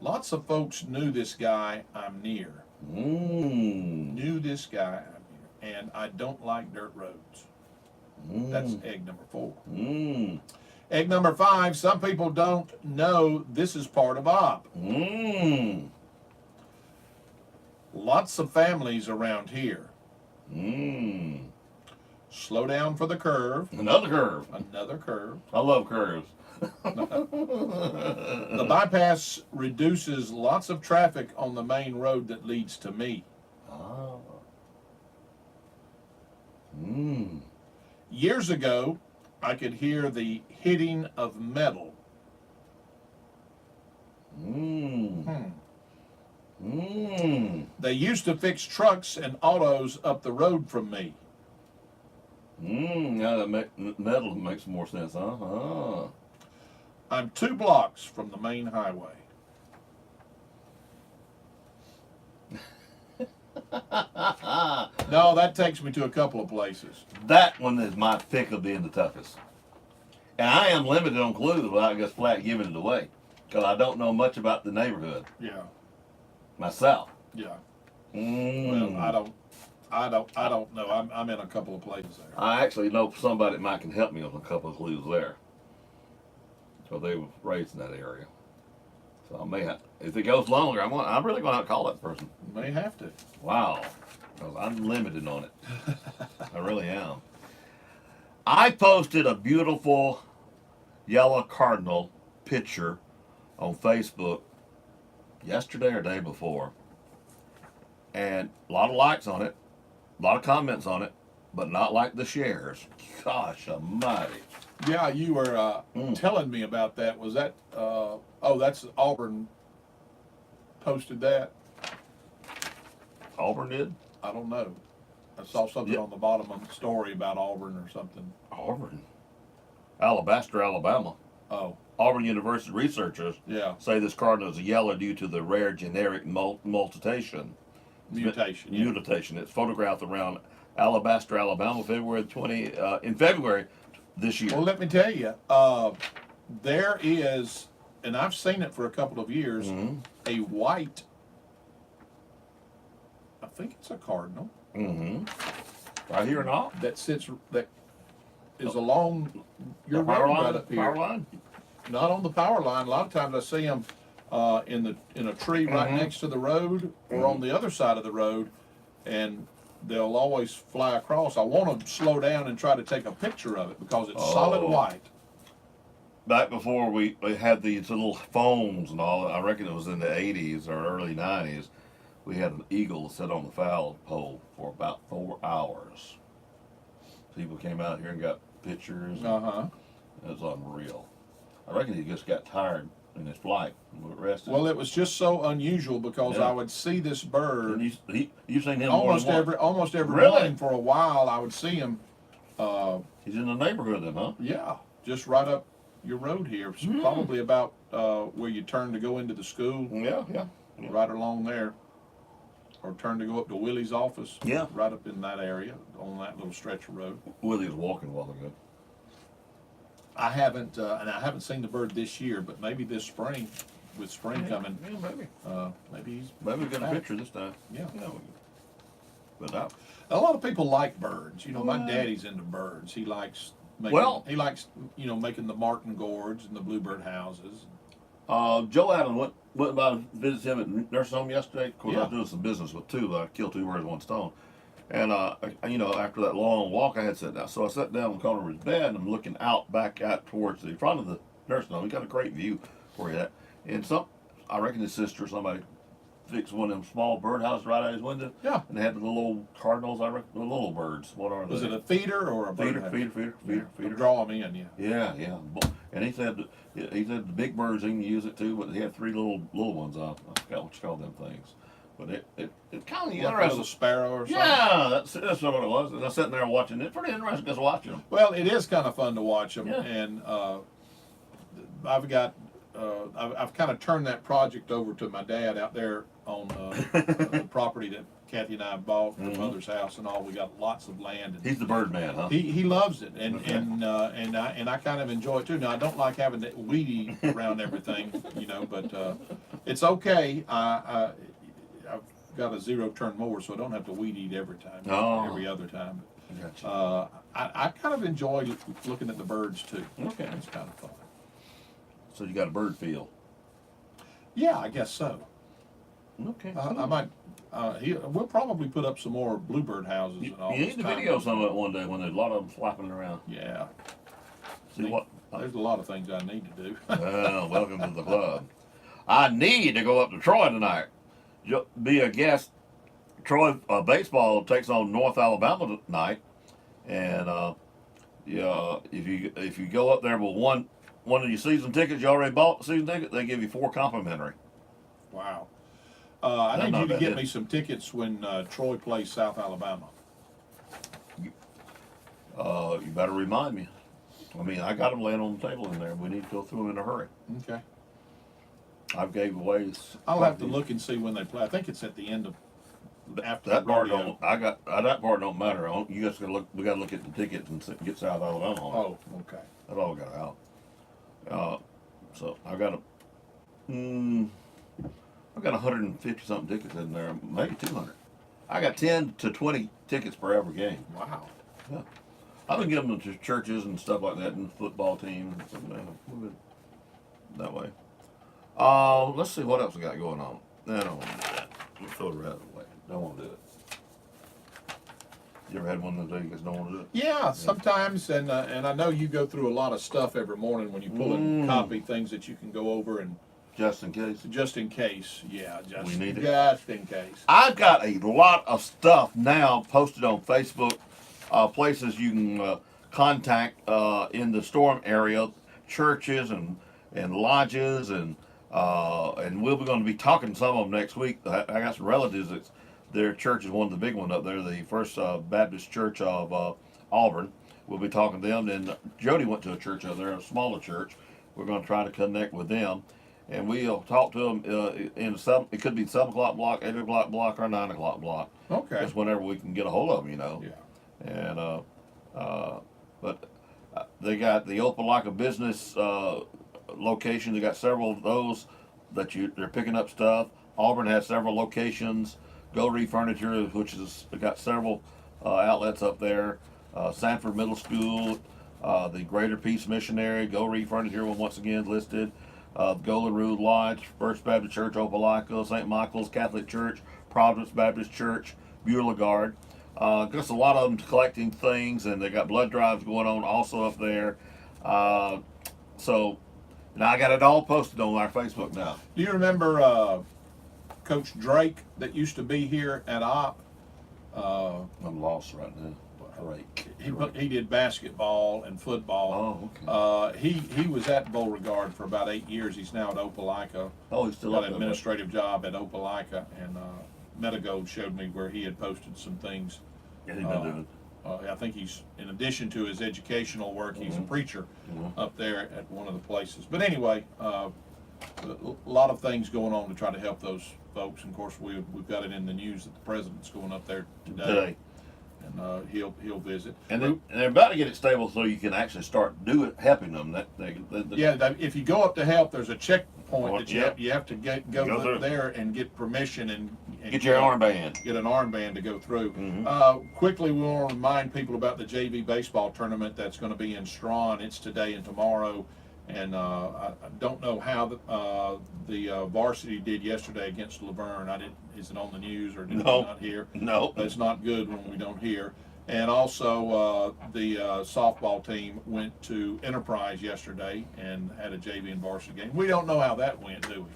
Lots of folks knew this guy I'm near. Knew this guy I'm near. And I don't like dirt roads. That's egg number 4. Egg number 5, some people don't know this is part of op. Lots of families around here. Slow down for the curve. Another curve. Another curve. I love curves. The bypass reduces lots of traffic on the main road that leads to me. Years ago, I could hear the hitting of metal. They used to fix trucks and autos up the road from me. Now that metal makes more sense, I'm 2 blocks from the main highway. No, that takes me to a couple of places. That one is my pick of being the toughest. And I am limited on clues without just flat giving it away. Because I don't know much about the neighborhood. Yeah. Myself. Yeah. Well, I don't know. I'm in a couple of places there. I actually know somebody that might can help me with a couple of clues there. So they were raised in that area. So I may have, if it goes longer, I'm really going to call that person. May have to. Wow. Because I'm limited on it. I really am. I posted a beautiful yellow cardinal picture on Facebook yesterday or day before. And a lot of likes on it, a lot of comments on it, but not like the shares. Gosh almighty. Yeah, you were telling me about that. Was that, that's Auburn posted that? Auburn did? I don't know. I saw something on the bottom of the story about Auburn or something. Auburn? Alabaster, Alabama. Oh. Auburn University researchers say this cardinal is yellow due to the rare generic mutation. Mutation. It's photographed around Alabaster, Alabama, in February this year. Well, let me tell you, there is and I've seen it for a couple of years, a white, I think it's a cardinal. Right here and all. That sits, that is along your The power road line, right up here. power line? Not on the power line. A lot of times I see them in a tree right next to the road or on the other side of the road, and they'll always fly across. I want to slow down and try to take a picture of it because it's solid white. Back before we had these little phones and all, I reckon it was in the 80s or early 90s, we had an eagle sit on the foul pole for about 4 hours. People came out here and got pictures. It was unreal. I reckon he just got tired in his flight and rested. Well, it was just so unusual because I would see this bird. And you've seen him almost more than once. almost every Really? morning for a while. I would see him. He's in the neighborhood then, huh? Yeah, just right up your road here. It's probably about where you turn to go into the school. Yeah. Right along there. Or turn to go up to Willie's office. Yeah. Right up in that area on that little stretch of road. Willie was walking a while ago. I haven't, and I haven't seen the bird this year, but maybe this spring, with spring coming. Yeah, maybe. Maybe we got a picture this time. Yeah. But a lot of people like birds. You know, my daddy's into birds. He likes making, making the martin gourds and the bluebird houses. Joe Allen went by to visit him at nursing home yesterday. Of course, I was doing some business with two. I killed two birds with one stone. And, after that long walk, I had sat down. So I sat down in the corner of his bed, and I'm looking back out towards the front of the nursing home. He got a great view where he at. And I reckon his sister or somebody fixed one of them small birdhouses right out his window. Yeah. And they had the little old cardinals, I reckon, the little birds. What are they? Was it a feeder or a feeder? Feeder. Draw them in, yeah. Yeah. And he said the big birds, he can use it too, but he had three little ones. I forgot what you call them things. But it kind of interesting. A sparrow or something? Yeah, that's what it was. And I was sitting there watching it. Pretty interesting just watching them. Well, it is kind of fun to watch them. Yeah. And I've got, I've kind of turned that project over to my dad out there on the property that Kathy and I bought from Mother's house and all. We got lots of land. And he's the bird man, huh? He loves it, and I kind of enjoy it too. Now I don't like having to weed eat around everything, but it's okay. I've got a 0-turn mower, so I don't have to weed eat every time, every other time. Gotcha. I kind of enjoy looking at the birds too. Okay, it's kind of fun. So you got a bird field? Yeah, I guess so. Okay. I might. We'll probably put up some more bluebird houses and all. You need to video some of it one day when there's a lot of them flapping around. Yeah. See what? There's a lot of things I need to do. Well, welcome to the club. I need to go up to Troy tonight. Be a guest. Troy baseball takes on North Alabama tonight, and if you go up there with one of your season tickets, you already bought the season ticket, they give you 4 complimentary. Wow. I need you to get me some tickets when Troy plays South Alabama. You better remind me. I mean, I got them laying on the table in there. We need to go through them in a hurry. Okay. I've gave away. I'll have to look and see when they play. I think it's at the end of after that the part rodeo. don't. that part don't matter. You just gotta look. We gotta look at the tickets and get South Alabama on. Oh, okay. That all got out. So I got I've got 150 something tickets in there, maybe 200. I got 10 to 20 tickets per every game. Wow. Yeah. I've been giving them to churches and stuff like that, and football teams. That way. Let's see what else we got going on. No, I don't want to do that. Let's throw the rest away. Don't want to do it. You ever had one of those days you just don't want to do it? Yeah, sometimes, and I know you go through a lot of stuff every morning when you pull and copy things that you can go over and. Just in case. Just in case, yeah. We need it. Just in case. I've got a lot of stuff now posted on Facebook. Places you can contact in the storm area, churches and lodges, and we'll be going to be talking to some of them next week. I got some relatives that their church is one of the big ones up there, the First Baptist Church of Auburn. We'll be talking to them. Then Jody went to a church up there, a smaller church. We're going to try to connect with them. And we'll talk to them it could be 7 o'clock block, 8 o'clock block, or 9 o'clock block. Okay. Just whenever we can get a hold of them, Yeah. And but they got the Opelika Business locations. They got several of those that they're picking up stuff. Auburn has several locations. Go Reef Furniture, which has got several outlets up there. Sanford Middle School, the Greater Peace Missionary, Go Reef Furniture once again listed. Golden Rule Lodge, First Baptist Church, Opelika, St. Michael's Catholic Church, Providence Baptist Church, Beauregard. Just a lot of them collecting things, and they got blood drives going on also up there. So now I got it all posted on our Facebook now. Do you remember Coach Drake that used to be here at Op? I'm lost right now. Drake. He did basketball and football. Oh, okay. He was at Beauregard for about 8 years. He's now at Opelika. Oh, he's still got up an administrative job at Opelika, and Metagold showed me where he had posted some things. Yeah, he's been doing. I think he's, in addition to his educational work, he's a preacher up there at one of the places. But anyway, a lot of things going on to try to help those folks. And of course, we've got it in the news that the president's going up there today. And he'll visit. And they're about to get it stable so you can actually start helping them. If you go up to help, there's a checkpoint that you have to go there and get permission and get your armband. Get an armband to go through. Quickly, we want to remind people about the JV baseball tournament that's going to be in Strawn. It's today and tomorrow. And I don't know how the varsity did yesterday against Laverne. Is it on the news or did we not hear? No. It's not good when we don't hear. And also the softball team went to Enterprise yesterday and had a JV and varsity game. We don't know how that went, do we?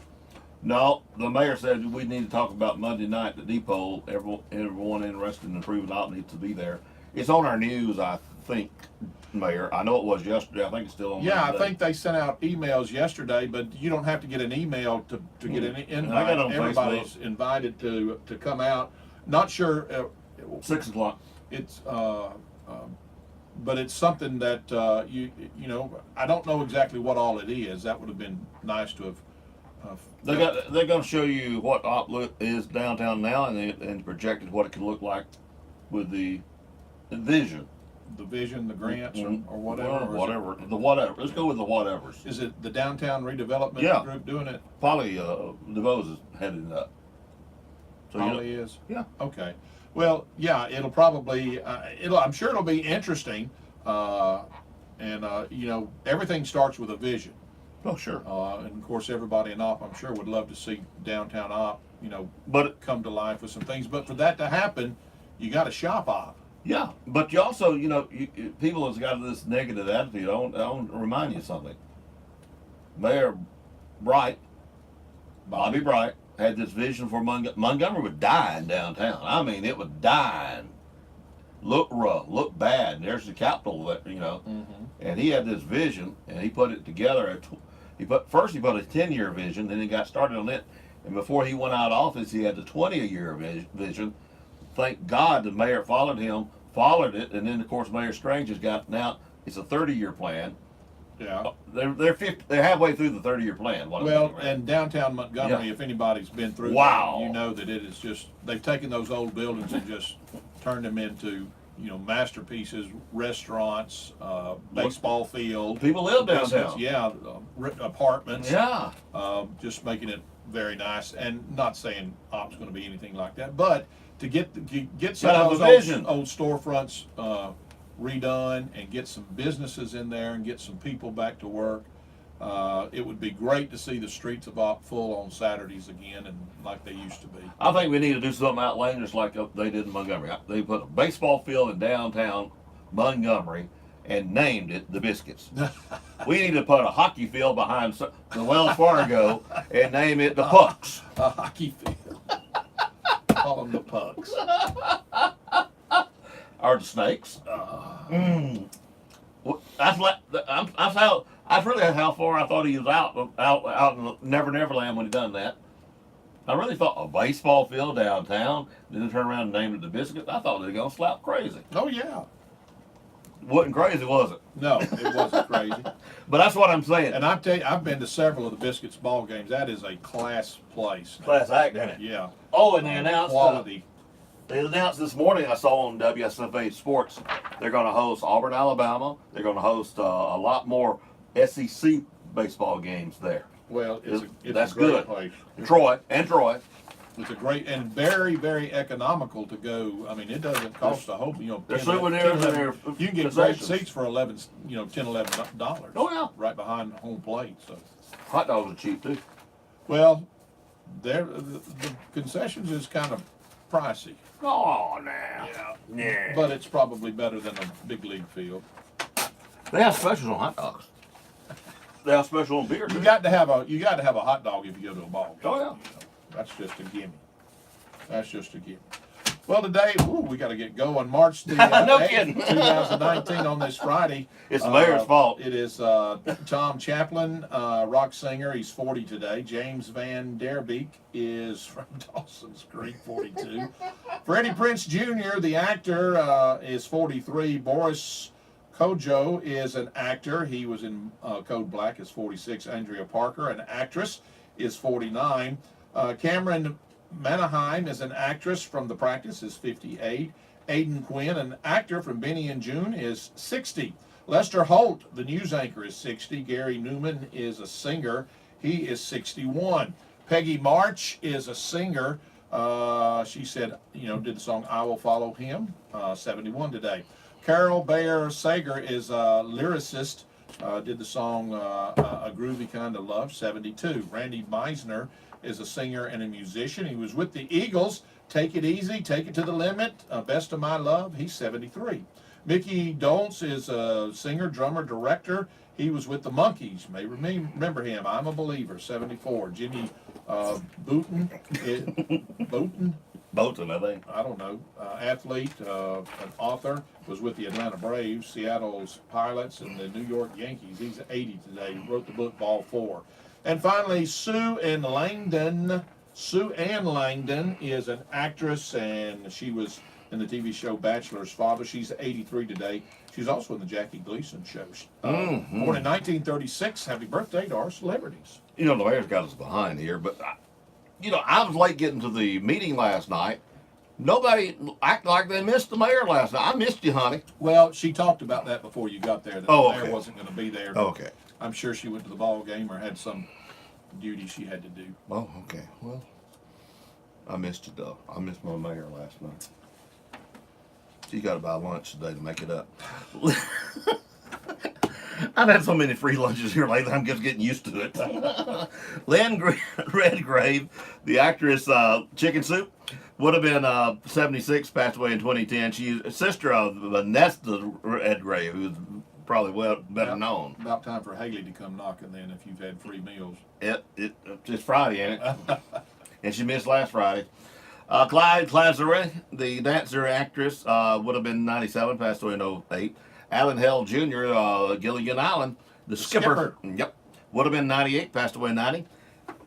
No, the mayor said we need to talk about Monday night at the depot. Everyone interested in improving out needs to be there. It's on our news, I think, Mayor. I know it was yesterday. I think it's still on. Yeah, I think they sent out emails yesterday, but you don't have to get an email to get an invite. I got on Everybody's Facebook. Invited to come out. Not sure. 6 o'clock. It's but it's something that you know. I don't know exactly what all it is. That would have been nice to have. They're going to show you what Op is downtown now, and projected what it could look like with the vision. The vision, the grants, or whatever. Well, whatever. Let's go with the whatevers. Is it the downtown redevelopment group doing it? Polly DeVos is heading it up. So Polly is? Yeah. Okay. Well, yeah, it'll probably, I'm sure it'll be interesting. And you know, everything starts with a vision. Oh, sure. And of course, everybody in Op, I'm sure, would love to see downtown Op, come to life with some things. But for that to happen, you got to shop Op. Yeah, but you also, people have got this negative attitude. I want to remind you of something. Mayor Bright, Bobby Bright, had this vision for Montgomery would die in downtown. I mean, it would die and look rough, look bad. And there's the capital, And he had this vision, and he put it together. First he put a 10-year vision, then he got started on it. And before he went out of office, he had the 20-year vision. Thank God the mayor followed it, and then of course Mayor Strange has got now. It's a 30-year plan. Yeah, they're halfway through the 30-year plan. Well, and downtown Montgomery, if anybody's been through, you know that it is just they've taken those old buildings and just turned them into masterpieces, restaurants, baseball field. People live downtown. Yeah, apartments. Yeah, just making it very nice, and not saying Op's going to be anything like that, but to get some of those old storefronts redone and get some businesses in there and get some people back to work. It would be great to see the streets of Op full on Saturdays again and like they used to be. I think we need to do something outlandish like they did in Montgomery. They put a baseball field in downtown Montgomery and named it the Biscuits. We need to put a hockey field behind the Wells Fargo and name it the Pucks. A hockey field. Call them the Pucks. Or the Snakes. That's really how far I thought he was out in Never Neverland when he done that. I really thought a baseball field downtown, then they turn around and name it the Biscuits. I thought they were gonna slap crazy. Oh yeah. Wasn't crazy, was it? No, it wasn't crazy. But that's what I'm saying. And I tell you, I've been to several of the Biscuits ball games. That is a class place. Class act, isn't it? Yeah. Oh, and they announced quality. They announced this morning, I saw on WSFA Sports, they're going to host Auburn, Alabama. They're going to host a lot more SEC baseball games there. Well, it's That's a great good. place. Troy. It's a great and very, very economical to go. I mean, it doesn't cost a whole, There's 10, souvenirs 10, and 11 their you can get great concessions. seats for $10, $11. Oh, yeah. Right behind home plate. So Hot dogs are cheap too. well, the concessions is kind of pricey. Oh, now. Yeah. But it's probably better than a big league field. They have specials on hot dogs. They have special on beer. You too. got to have a hot dog if you go to a ball game. Oh, yeah. That's just a gimme. That's just a gimme. Well, today, we got to get going. March the No 8th, kidding. 2019 on this Friday. It's the mayor's fault. It is Tom Chaplin, rock singer. He's 40 today. James Van Der Beek is from Dawson's Creek, 42. Freddie Prinze Jr., the actor, is 43. Boris Kojo is an actor. He was in Code Black, is 46. Andrea Parker, an actress, is 49. Cameron Manheim is an actress from The Practice, is 58. Aidan Quinn, an actor from Benny and June, is 60. Lester Holt, the news anchor, is 60. Gary Newman is a singer. He is 61. Peggy March is a singer. She said, did the song I Will Follow Him, 71 today. Carol Bayer Sager is a lyricist. Did the song A Groovy Kind of Love, 72. Randy Meisner is a singer and a musician. He was with the Eagles. Take It Easy, Take It to the Limit, Best of My Love. He's 73. Mickey Dolce is a singer, drummer, director. He was with the Monkees. You may remember him. I'm a Believer, 74. Jimmy Bouton, Bolton, I think. I don't know. Athlete, an author, was with the Atlanta Braves, Seattle's Pilots, and the New York Yankees. He's 80 today. He wrote the book Ball 4. And finally, Sue Ann Langdon. Sue Ann Langdon is an actress, and she was in the TV show Bachelor's Father. She's 83 today. She's also in the Jackie Gleason show. Born in 1936. Happy birthday to our celebrities. The mayor's got us behind here, but I was late getting to the meeting last night. Nobody acted like they missed the mayor last night. I missed you, honey. Well, she talked about that before you got there, that the mayor wasn't going to be there. Okay. I'm sure she went to the ball game or had some duty she had to do. Oh, okay. Well, I missed you, though. I missed my mayor last night. She got to buy lunch today to make it up. I've had so many free lunches here lately, I'm just getting used to it. Lynn Redgrave, the actress Chicken Soup, would have been 76, passed away in 2010. She's a sister of Vanessa Redgrave, who's probably better known. About time for Haley to come knocking then if you've had free meals. It's Friday, ain't it? And she missed last Friday. Clyde Clazeray, the dancer actress, would have been 97, passed away in 08. Alan Hell Jr., Gilligan Island, the skipper. Yep. Would have been 98, passed away in 90.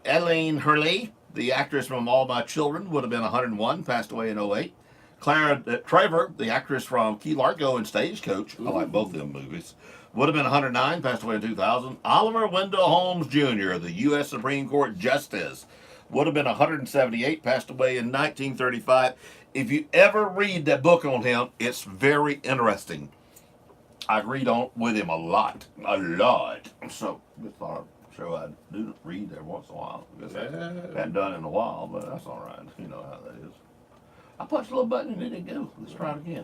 Elaine Hurley, the actress from All My Children, would have been 101, passed away in 08. Clara Trevor, the actress from Key Largo and Stagecoach, I like both of them movies, would have been 109, passed away in 2000. Oliver Wendell Holmes Jr., the U.S. Supreme Court Justice, would have been 178, passed away in 1935. If you ever read that book on him, it's very interesting. I read on with him a lot. So just thought I'd show I'd do read there once in a while. Because I hadn't done it in a while, but that's all right. You know how that is. I punched a little button and it didn't go. Let's try it again.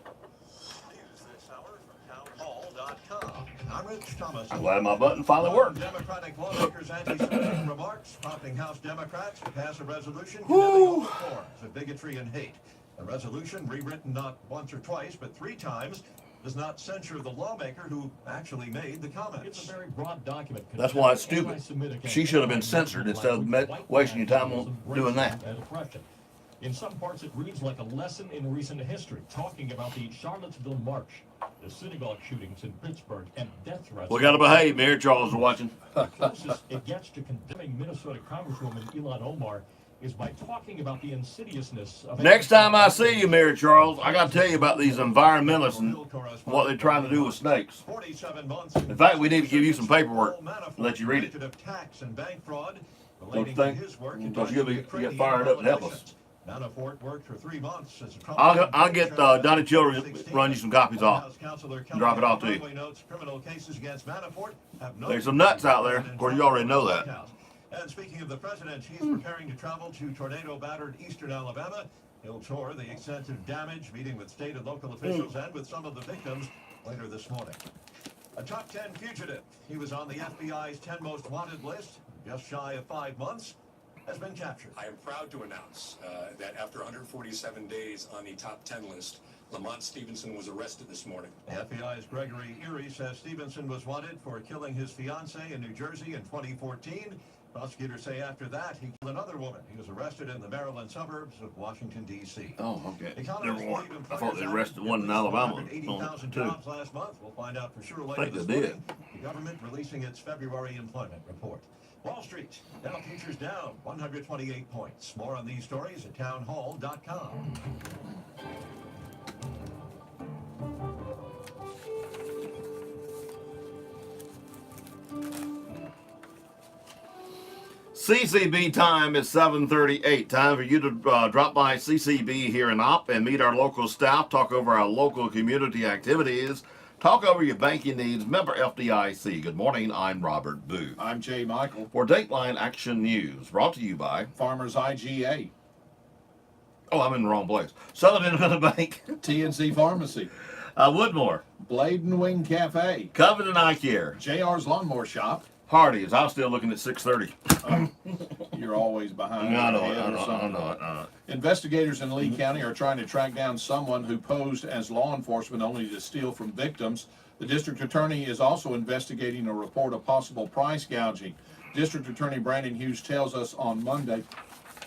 I'm Rich Thomas. I'm glad my button finally worked. Democratic lawmakers' anti-Semitic remarks prompting House Democrats to pass a resolution condemning all forms of bigotry and hate. The resolution, rewritten not once or twice, but 3 times, does not censure the lawmaker who actually made the comments. It's a very broad document. That's why it's stupid. She should have been censored instead of wasting your time on doing that. In some parts, it reads like a lesson in recent history, talking about the Charlottesville March, the synagogue shootings in Pittsburgh, and death threats. We got to behave. Mayor Charles is watching. The closest it gets to condemning Minnesota Congresswoman Ilhan Omar is by talking about the insidiousness of... Next time I see you, Mayor Charles, I got to tell you about these environmentalists and what they're trying to do with snakes. In fact, we need to give you some paperwork and let you read it. Don't you think? Because you'll get fired up and help us. Manafort worked for 3 months as a Trump. I'll get Donnie Children to run you some copies off. Drop it off to you. Notes criminal cases against Manafort have no. There's some nuts out there. Of course, you already know that. And speaking of the president, he's preparing to travel to tornado-battered eastern Alabama. He'll tour the extensive damage, meeting with state and local officials and with some of the victims later this morning. A top 10 fugitive. He was on the FBI's 10 most wanted list, just shy of 5 months, has been captured. I am proud to announce that after 147 days on the top 10 list, Lamont Stevenson was arrested this morning. The FBI's Gregory Erie says Stevenson was wanted for killing his fiancée in New Jersey in 2014. Prosecutors say after that, he killed another woman. He was arrested in the Maryland suburbs of Washington, D.C. Oh, okay. Economists Never believe I thought they arrested one in Alabama. 180,000 Too. jobs last month. We'll find out for sure later I think this they did. morning. The government releasing its February employment report. Wall Street, Dow futures down 128 points. More on these stories at townhall.com. CCB time is 7:38. Time for you to drop by CCB here in Opp and meet our local staff, talk over our local community activities, talk over your banking needs. Member FDIC. Good morning. I'm Robert Booth. I'm Jay Michael. For Dateline Action News, brought to you by Farmers IGA. Oh, I'm in the wrong place. Southern Independent Bank. TNC Pharmacy. Woodmore. Blade and Wing Cafe. Covenant Eye Care. JR's Lawnmower Shop. Hardee's. I was still looking at 6:30. You're always behind. I know it. Investigators in Lee County are trying to track down someone who posed as law enforcement only to steal from victims. The district attorney is also investigating a report of possible price gouging. District Attorney Brandon Hughes tells us on Monday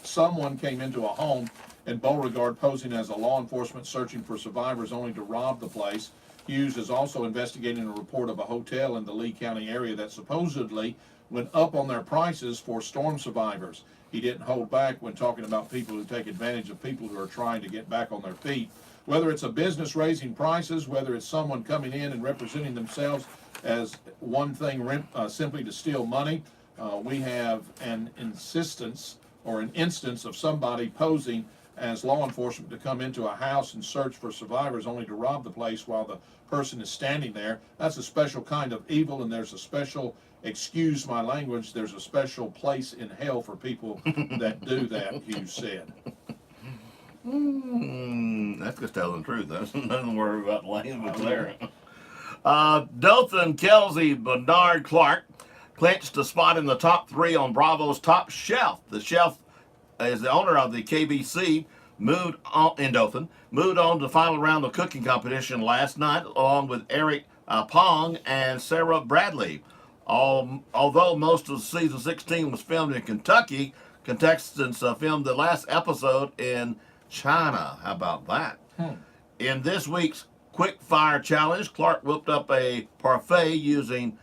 someone came into a home in Beauregard posing as a law enforcement searching for survivors only to rob the place. Hughes is also investigating a report of a hotel in the Lee County area that supposedly went up on their prices for storm survivors. He didn't hold back when talking about people who take advantage of people who are trying to get back on their feet. Whether it's a business raising prices, whether it's someone coming in and representing themselves as one thing simply to steal money, we have an instance of somebody posing as law enforcement to come into a house and search for survivors only to rob the place while the person is standing there. That's a special kind of evil, and there's a special, excuse my language, there's a special place in hell for people that do that, Hughes said. That's just telling the truth. There's nothing to worry about language there. Dothan, Kelsey, Bernard Clark clinched a spot in the top 3 on Bravo's Top Chef. The chef is the owner of the KBC, moved on in Dothan, moved on to the final round of cooking competition last night, along with Eric Pong and Sarah Bradley. Although most of season 16 was filmed in Kentucky, contestants filmed the last episode in China. How about that? In this week's Quick Fire Challenge, Clark whipped up a parfait using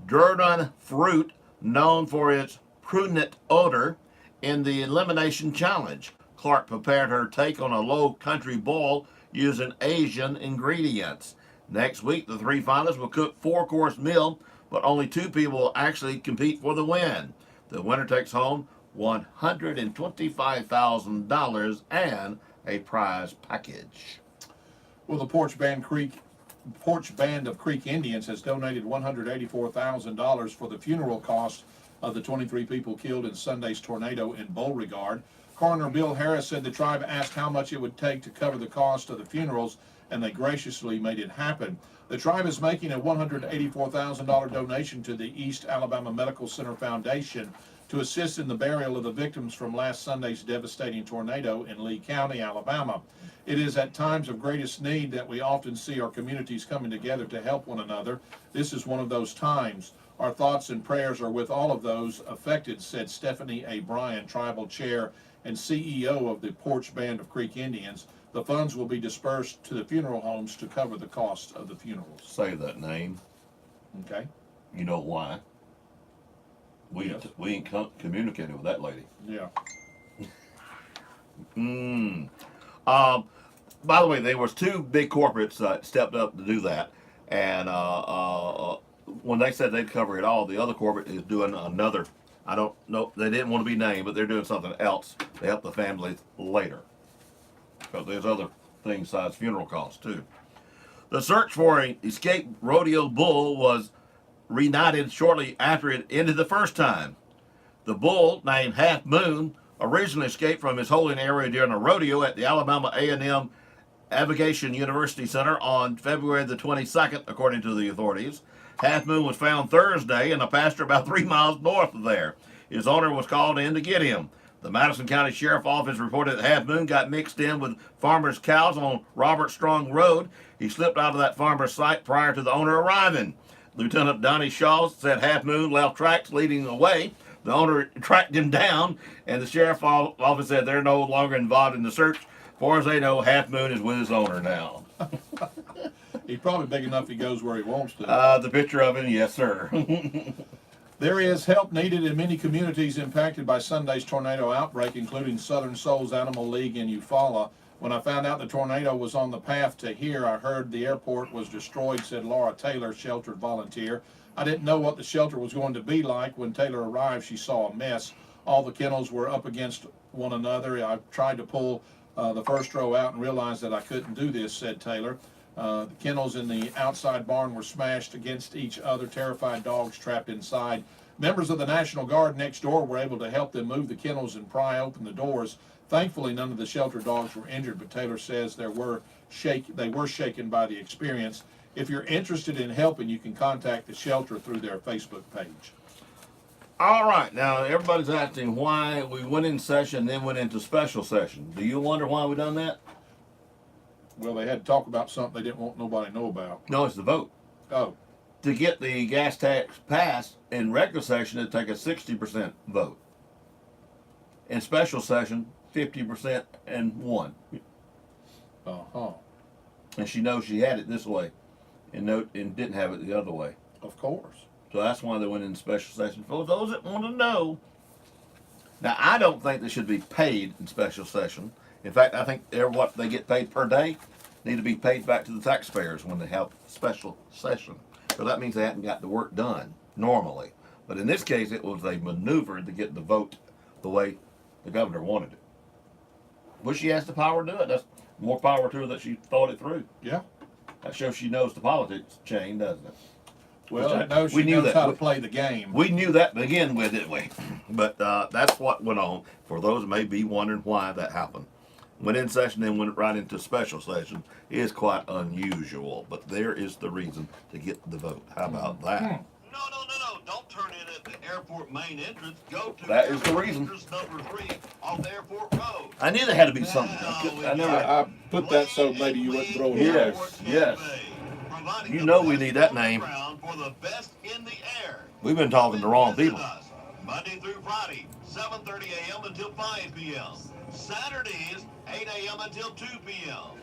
Durden fruit, known for its prunette odor. In the Elimination Challenge, Clark prepared her take on a low country boil using Asian ingredients. Next week, the 3 finalists will cook 4-course meal, but only 2 people will actually compete for the win. The winner takes home $125,000 and a prize package. Well, the Porch Band of Creek Indians has donated $184,000 for the funeral cost of the 23 people killed in Sunday's tornado in Beauregard. Coroner Bill Harris said the tribe asked how much it would take to cover the cost of the funerals, and they graciously made it happen. The tribe is making a $184,000 donation to the East Alabama Medical Center Foundation to assist in the burial of the victims from last Sunday's devastating tornado in Lee County, Alabama. It is at times of greatest need that we often see our communities coming together to help one another. This is one of those times. Our thoughts and prayers are with all of those affected, said Stephanie A. Bryan, Tribal Chair and CEO of the Porch Band of Creek Indians. The funds will be dispersed to the funeral homes to cover the cost of the funerals. Say that name. Okay. You know why? We ain't communicating with that lady. Yeah. By the way, there was 2 big corporates that stepped up to do that, and when they said they'd cover it all, the other corporate is doing another I don't know. They didn't want to be named, but they're doing something else to help the families later. Because there's other things besides funeral costs, too. The search for an escaped rodeo bull was reunited shortly after it ended the first time. The bull, named Half Moon, originally escaped from his holding area during a rodeo at the Alabama A&M Aviation University Center on February the 22nd, according to the authorities. Half Moon was found Thursday in a pasture about 3 miles north of there. His owner was called in to get him. The Madison County Sheriff Office reported that Half Moon got mixed in with farmers' cows on Robert Strong Road. He slipped out of that farmer's sight prior to the owner arriving. Lieutenant Donnie Shaw said Half Moon left tracks leading away. The owner tracked him down, and the sheriff's office said they're no longer involved in the search. As far as they know, Half Moon is with his owner now. He's probably big enough he goes where he wants to. The picture of him, yes, sir. There is help needed in many communities impacted by Sunday's tornado outbreak, including Southern Souls Animal League in Eufaula. When I found out the tornado was on the path to here, I heard the airport was destroyed, said Laura Taylor, sheltered volunteer. I didn't know what the shelter was going to be like. When Taylor arrived, she saw a mess. All the kennels were up against one another. I tried to pull the first row out and realized that I couldn't do this, said Taylor. The kennels in the outside barn were smashed against each other, terrified dogs trapped inside. Members of the National Guard next door were able to help them move the kennels and pry open the doors. Thankfully, none of the shelter dogs were injured, but Taylor says they were shaken by the experience. If you're interested in helping, you can contact the shelter through their Facebook page. All right, now everybody's asking why we went in session and then went into special session. Do you wonder why we done that? Well, they had to talk about something they didn't want nobody to know about. No, it's the vote. Oh. To get the gas tax passed in regular session, it'd take a 60% vote. In special session, 50% and 1. Uh-huh. And she knows she had it this way and didn't have it the other way. Of course. So that's why they went in special session. For those that want to know. Now, I don't think they should be paid in special session. In fact, I think what they get paid per day need to be paid back to the taxpayers when they have special session. So that means they hadn't got the work done normally. But in this case, it was a maneuver to get the vote the way the governor wanted it. Well, she has the power to do it. That's more power to her that she thought it through. Yeah. That shows she knows the politics chain, doesn't it? Well, it knows she knows how to play the game. We knew that to begin with, didn't we? But that's what went on. For those who may be wondering why that happened. Went in session, then went right into special session. It is quite unusual, but there is the reason to get the vote. How about that? No. Don't turn in at the airport main entrance. Go to That is the reason. entrance number 3 on the airport road. I knew there had to be something. I put that so maybe you wouldn't throw it away. Yes. You know we need that name. For the best in the air. We've been talking to wrong people. Monday through Friday, 7:30 a.m. until 5 p.m. Saturdays, 8 a.m. until 2 p.m.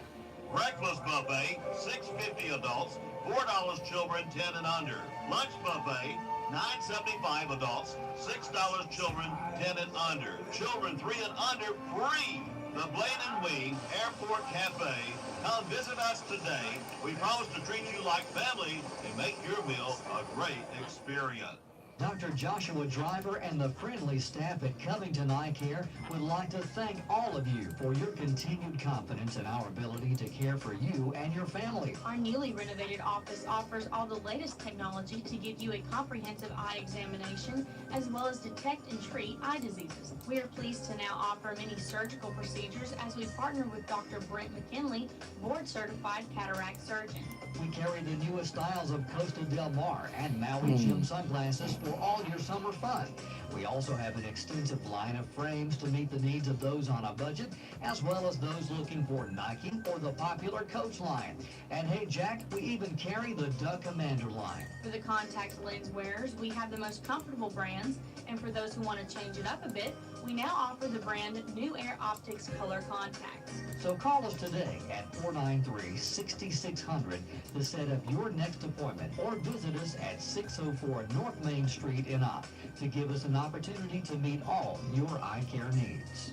Breakfast buffet, $6.50 adults, $4 children 10 and under. Lunch buffet, $9.75 adults, $6 children 10 and under. Children 3 and under free. The Blade and Wing Airport Cafe. Come visit us today. We promise to treat you like family and make your meal a great experience. Dr. Joshua Driver and the friendly staff at Covington Eye Care would like to thank all of you for your continued confidence in our ability to care for you and your family. Our newly renovated office offers all the latest technology to give you a comprehensive eye examination, as well as detect and treat eye diseases. We are pleased to now offer many surgical procedures as we partner with Dr. Brent McKinley, board-certified cataract surgeon. We carry the newest styles of Costa Del Mar and Maui Jim sunglasses for all your summer fun. We also have an extensive line of frames to meet the needs of those on a budget, as well as those looking for Nike or the popular Coach line. And hey, Jack, we even carry the Duck Commander line. For the contact lens wearers, we have the most comfortable brands, and for those who want to change it up a bit, we now offer the brand New Air Optics Color Contacts. So call us today at 493-6600 to set up your next appointment, or visit us at 604 North Main Street in Opp to give us an opportunity to meet all your eye care needs.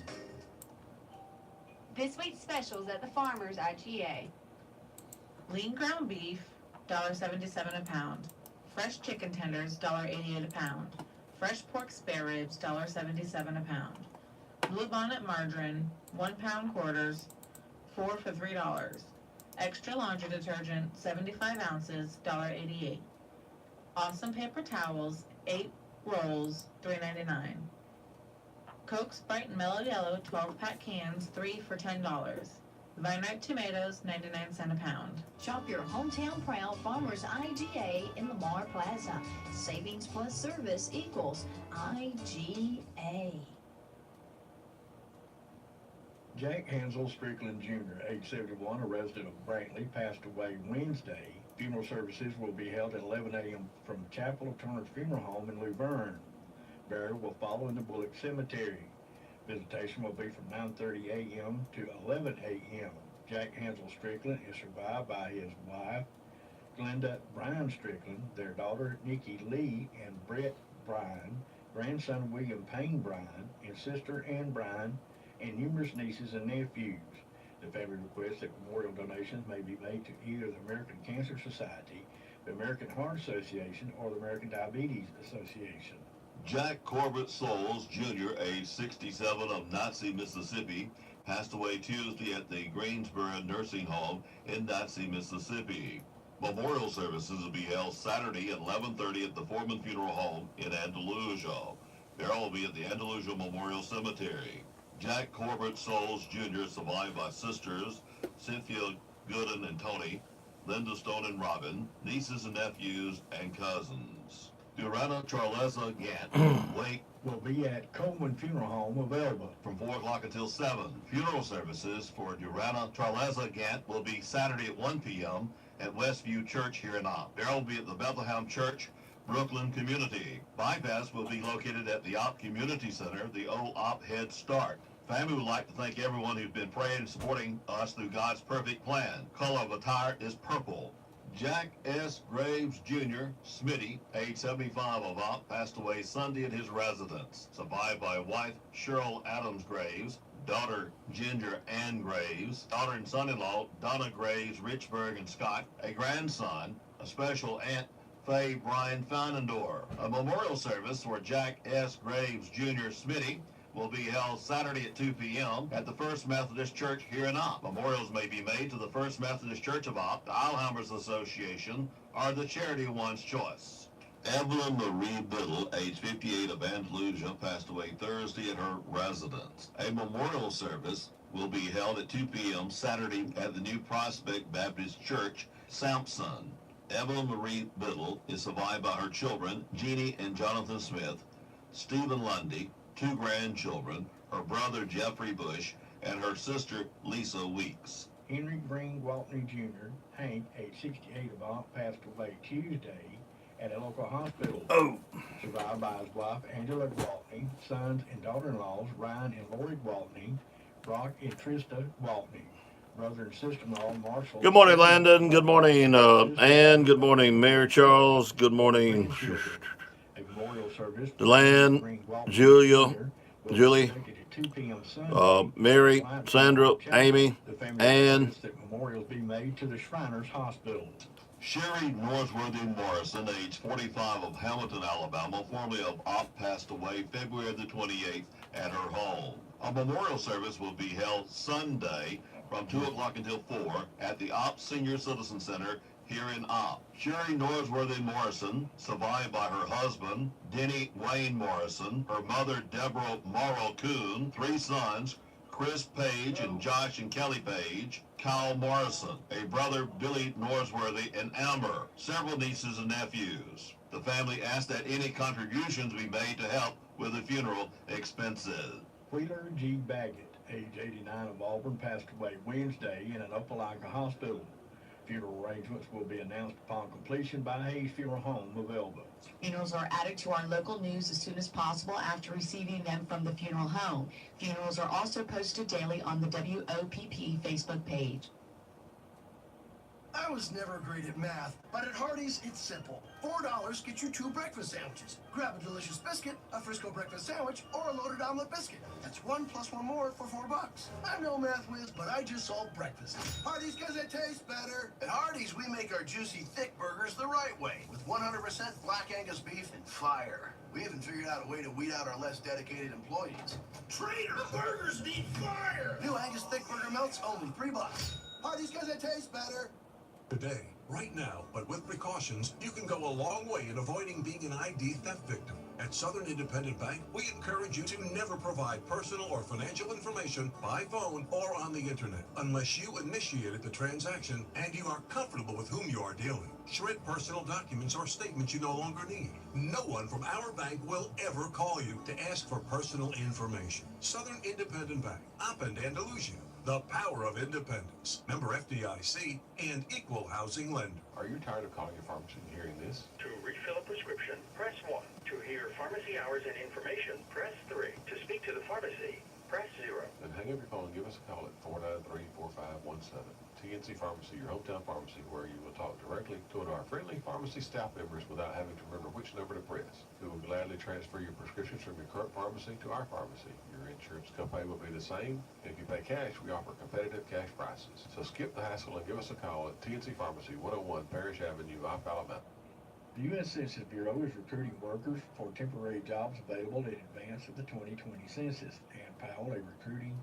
This week's specials at the Farmers IGA. Lean ground beef, $1.77 a pound. Fresh chicken tenders, $1.88 a pound. Fresh pork spare ribs, $1.77 a pound. Bluebonnet margarine, 1 pound quarters, 4 for $3. Extra laundry detergent, 75 ounces, $1.88. Awesome paper towels, 8 rolls, $3.99. Coke, Sprite, and Mellow Yellow 12-pack cans, 3 for $10. Vine ripe tomatoes, 99 cents a pound. Shop your hometown proud Farmers IGA in Lamar Plaza. Savings plus service equals IGA. Jack Hansel Strickland Jr., age 71, a resident of Brantley, passed away Wednesday. Funeral services will be held at 11 a.m. from Chapel of Turner's Funeral Home in Luverne. Burial will follow in the Bullock Cemetery. Visitation will be from 9:30 a.m. to 11 a.m. Jack Hansel Strickland is survived by his wife, Glenda Bryan Strickland, their daughter Nikki Lee and Brett Bryan, grandson William Payne Bryan, and sister Ann Bryan, and numerous nieces and nephews. The family requests that memorial donations may be made to either the American Cancer Society, the American Heart Association, or the American Diabetes Association. Jack Corbett Souls, Jr., age 67, of Nazi, Mississippi, passed away Tuesday at the Greensboro Nursing Home in Nazi, Mississippi. Memorial services will be held Saturday at 11:30 at the Foreman Funeral Home in Andalusia. Burial will be at the Andalusia Memorial Cemetery. Jack Corbett Souls, Jr., survived by sisters Cynthia Gooden and Tony, Linda Stone and Robin, nieces and nephews, and cousins. Durana Charleza Gant, wake will be at Coleman Funeral Home of Elba from 4 o'clock until 7. Funeral services for Durana Charleza Gant will be Saturday at 1 p.m. at Westview Church here in Opp. Burial will be at the Bethlehem Church, Brooklyn Community. Bypass will be located at the Opp Community Center, the old Opp Head Start. Family would like to thank everyone who's been praying and supporting us through God's perfect plan. Color of attire is purple. Jack S. Graves, Jr., Smitty, age 75 of Opp, passed away Sunday at his residence. Survived by wife Cheryl Adams Graves, daughter Ginger Ann Graves, daughter and son-in-law Donna Graves, Richburg and Scott, a grandson, a special aunt Faye Brian Feinendor. A memorial service for Jack S. Graves, Jr., Smitty, will be held Saturday at 2 p.m. at the First Methodist Church here in Opp. Memorials may be made to the First Methodist Church of Opp, the Alzheimer's Association, or the charity of one's choice. Evelyn Marie Biddle, age 58 of Andalusia, passed away Thursday at her residence. A memorial service will be held at 2 p.m. Saturday at the New Prospect Baptist Church, Sampson. Evelyn Marie Biddle is survived by her children, Jeannie and Jonathan Smith, Stephen Lundy, 2 grandchildren, her brother Jeffrey Bush, and her sister Lisa Weeks. Henry Green Waltney Jr., Hank, age 68 of Opp, passed away Tuesday at a local hospital. Survived by his wife Angela Waltney, sons and daughter-in-laws Ryan and Lori Waltney, Brock and Trista Waltney, brother and sister-in-law Marshall. Good morning, Landon. Good morning, Ann. Good morning, Mayor Charles. Good morning, Deland, Julia, Julie, Mary, Sandra, Amy, Ann. Memorials be made to the Shriners Hospital. Sherry Norsworthy Morrison, age 45 of Hamilton, Alabama, formerly of Opp, passed away February the 28th at her home. A memorial service will be held Sunday from 2 o'clock until 4 at the Opp Senior Citizen Center here in Opp. Sherry Norsworthy Morrison, survived by her husband, Denny Wayne Morrison, her mother, Deborah Morrow Coon, 3 sons, Chris Page and Josh and Kelly Page, Kyle Morrison, a brother, Billy Norsworthy, and Amber, several nieces and nephews. The family asked that any contributions be made to help with the funeral expenses. Wheeler G. Baggett, age 89 of Auburn, passed away Wednesday in an Opelika hospital. Funeral arrangements will be announced upon completion by Hayes Funeral Home of Elba. Funerals are added to our local news as soon as possible after receiving them from the funeral home. Funerals are also posted daily on the WOPP Facebook page. I was never great at math, but at Hardee's, it's simple. $4 get you 2 breakfast sandwiches. Grab a delicious biscuit, a Frisco breakfast sandwich, or a loaded omelet biscuit. That's 1 plus 1 more for $4. I'm no math whiz, but I just solved breakfast. Hardee's because it tastes better. At Hardee's, we make our juicy, thick burgers the right way, with 100% Black Angus beef and fire. We even figured out a way to weed out our less dedicated employees. Traitor, the burgers need fire! New Angus thick burger melts, only $3. Hardee's because it tastes better. Today, right now, but with precautions, you can go a long way in avoiding being an ID theft victim. At Southern Independent Bank, we encourage you to never provide personal or financial information by phone or on the internet unless you initiated the transaction and you are comfortable with whom you are dealing. Shred personal documents or statements you no longer need. No one from our bank will ever call you to ask for personal information. Southern Independent Bank, up in Andalusia. The power of independence. Member FDIC and equal housing lender. Are you tired of calling your pharmacy and hearing this? To refill a prescription, press 1. To hear pharmacy hours and information, press 3. To speak to the pharmacy, press 0. Then hang up your phone and give us a call at 493-4517. TNC Pharmacy, your hometown pharmacy, where you will talk directly to one of our friendly pharmacy staff members without having to remember which number to press. We will gladly transfer your prescriptions from your current pharmacy to our pharmacy. Your insurance copay will be the same. If you pay cash, we offer competitive cash prices. So skip the hassle and give us a call at TNC Pharmacy, 101 Parish Avenue, Opp, Alabama. The U.S. Census Bureau is recruiting workers for temporary jobs available in advance of the 2020 census. Ann Powell, a recruiting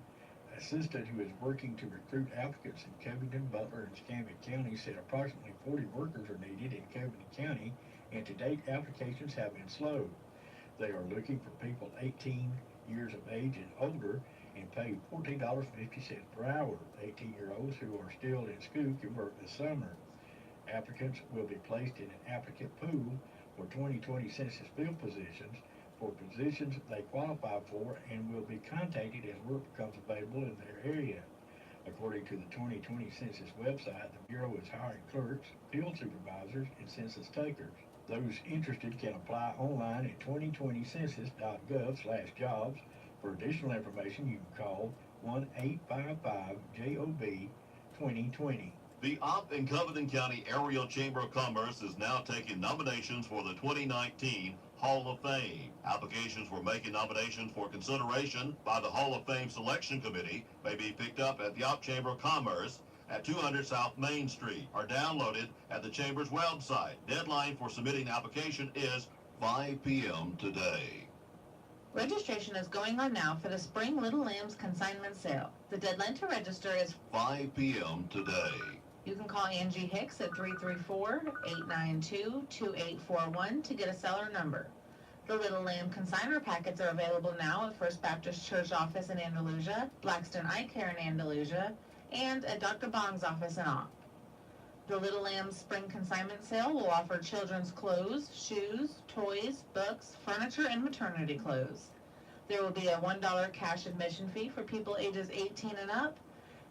assistant who is working to recruit applicants in Covington, Butler, and Escambia County, said approximately 40 workers are needed in Covington County, and to date applications have been slow. They are looking for people 18 years of age and older and pay $14.50 per hour. 18-year-olds who are still in school can work this summer. Applicants will be placed in an applicant pool for 2020 census field positions for positions they qualify for and will be contacted as work becomes available in their area. According to the 2020 census website, the Bureau is hiring clerks, field supervisors, and census takers. Those interested can apply online at 2020census.gov/jobs. For additional information, you can call 1-855-JOB-2020. The Opp and Covington County Area Chamber of Commerce is now taking nominations for the 2019 Hall of Fame. Applications for making nominations for consideration by the Hall of Fame Selection Committee may be picked up at the Opp Chamber of Commerce at 200 South Main Street or downloaded at the Chamber's website. Deadline for submitting application is 5 p.m. today. Registration is going on now for the Spring Little Lambs consignment sale. The deadline to register is 5 p.m. today. You can call Angie Hicks at 334-892-2841 to get a seller number. The Little Lamb consignor packets are available now at First Baptist Church office in Andalusia, Blackstone Eye Care in Andalusia, and at Dr. Bong's office in Opp. The Little Lamb Spring Consignment Sale will offer children's clothes, shoes, toys, books, furniture, and maternity clothes. There will be a $1 cash admission fee for people ages 18 and up,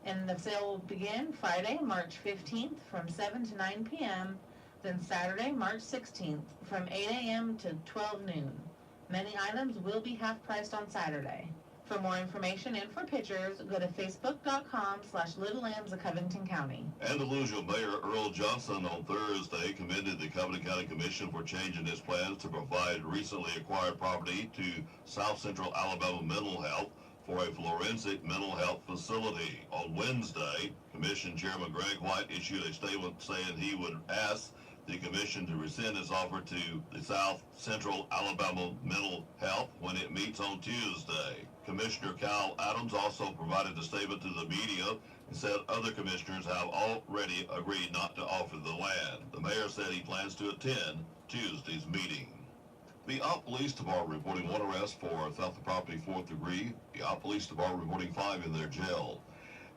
and the sale will begin Friday, March 15th from 7 to 9 p.m., then Saturday, March 16th from 8 a.m. to 12 noon. Many items will be half-priced on Saturday. For more information and for pictures, go to facebook.com/Little Lambs of Covington County. Andalusia Mayor Earl Johnson on Thursday commended the Covington County Commission for changing its plans to provide recently acquired property to South Central Alabama Mental Health for a forensic mental health facility. On Wednesday, Commission Chairman Greg White issued a statement saying he would ask the Commission to rescind its offer to the South Central Alabama Mental Health when it meets on Tuesday. Commissioner Kyle Adams also provided a statement to the media and said other commissioners have already agreed not to offer the land. The mayor said he plans to attend Tuesday's meeting. The Opp Police Department reporting 1 arrest for theft of property 4th degree. The Opp Police Department reporting 5 in their jail.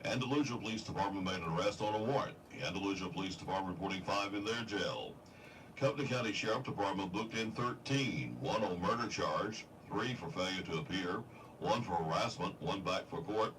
Andalusia Police Department made an arrest on a warrant. The Andalusia Police Department reporting 5 in their jail. Covington County Sheriff Department booked in 13, 1 on murder charge, 3 for failure to appear, 1 for harassment, 1 back for court,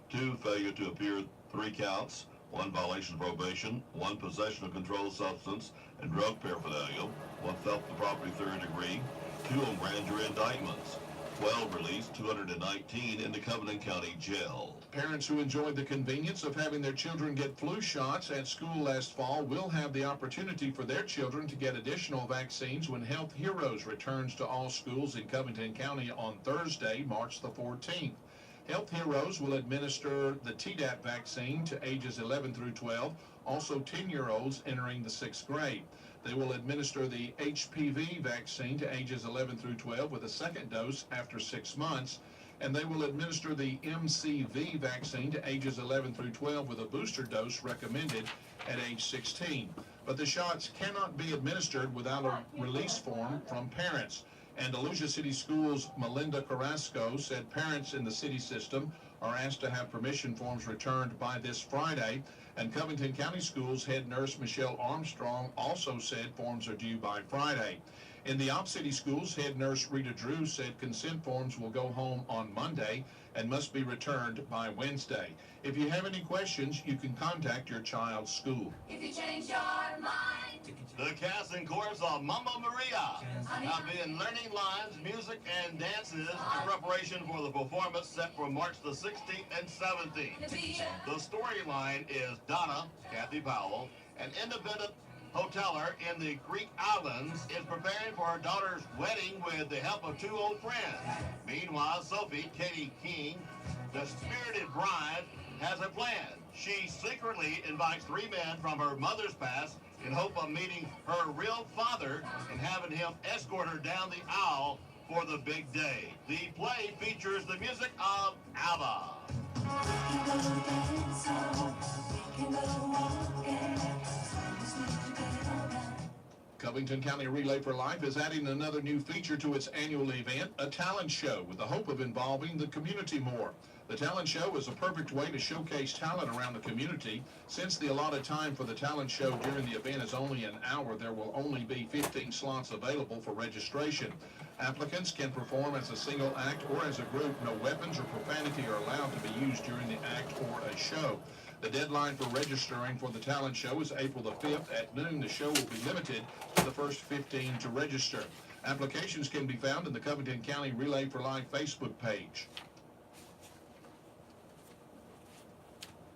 2 failure to appear, 3 counts, 1 violation of probation, 1 possession of controlled substance and drug paraphernalia, 1 theft of property 3rd degree, 2 on grand jury indictments, 12 released, 219 in the Covington County Jail. Parents who enjoyed the convenience of having their children get flu shots at school last fall will have the opportunity for their children to get additional vaccines when Health Heroes returns to all schools in Covington County on Thursday, March the 14th. Health Heroes will administer the Tdap vaccine to ages 11 through 12, also 10-year-olds entering the 6th grade. They will administer the HPV vaccine to ages 11 through 12 with a second dose after 6 months, and they will administer the MCV vaccine to ages 11 through 12 with a booster dose recommended at age 16. But the shots cannot be administered without a release form from parents. Andalusia City Schools' Melinda Carrasco said parents in the city system are asked to have permission forms returned by this Friday, and Covington County Schools head nurse Michelle Armstrong also said forms are due by Friday. In the Op City Schools, head nurse Rita Drew said consent forms will go home on Monday and must be returned by Wednesday. If you have any questions, you can contact your child's school. If you change your mind. The cast and chorus of Mamma Maria have been learning lines, music, and dances in preparation for the performance set for March the 16th and 17th. The storyline is Donna, Kathy Powell, an independent hoteler in the Greek Islands, is preparing for her daughter's wedding with the help of 2 old friends. Meanwhile, Sophie, Katie King, the spirited bride, has a plan. She secretly invites 3 men from her mother's past in hope of meeting her real father and having him escort her down the aisle for the big day. The play features the music of ABBA. Covington County Relay for Life is adding another new feature to its annual event, a talent show, with the hope of involving the community more. The talent show is a perfect way to showcase talent around the community. Since the allotted time for the talent show during the event is only an hour, there will only be 15 slots available for registration. Applicants can perform as a single act or as a group. No weapons or profanity are allowed to be used during the act or a show. The deadline for registering for the talent show is April the 5th at noon. The show will be limited to the first 15 to register. Applications can be found in the Covington County Relay for Life Facebook page.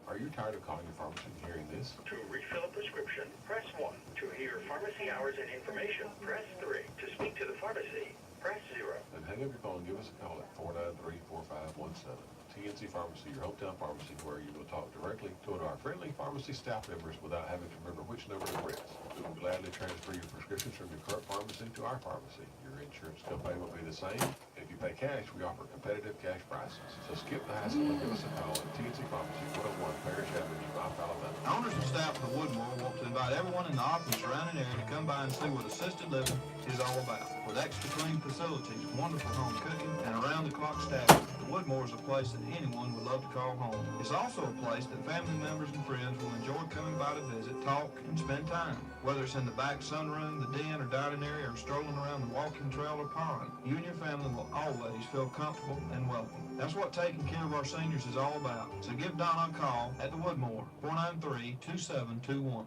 Are you tired of calling your pharmacy and hearing this? To refill a prescription, press 1. To hear pharmacy hours and information, press 3. To speak to the pharmacy, press 0. Then hang up your phone and give us a call at 493-4517. TNC Pharmacy, your hometown pharmacy, where you will talk directly to one of our friendly pharmacy staff members without having to remember which number to press. We will gladly transfer your prescriptions from your current pharmacy to our pharmacy. Your insurance copay will be the same, and if you pay cash, we offer competitive cash prices. So skip the hassle and give us a call at TNC Pharmacy, 101 Parish Avenue, Mount Alabama. Owners and staff of the Woodmore want to invite everyone in the Ogden surrounding area to come by and see what assisted living is all about. With extra clean facilities, wonderful home cooking, and around-the-clock staffing, the Woodmore is a place that anyone would love to call home. It's also a place that family members and friends will enjoy coming by to visit, talk, and spend time. Whether it's in the back sunroom, the den or dining area, or strolling around the walking trail or pond, you and your family will always feel comfortable and welcome. That's what taking care of our seniors is all about. So give Donna a call at the Woodmore, 493-2721.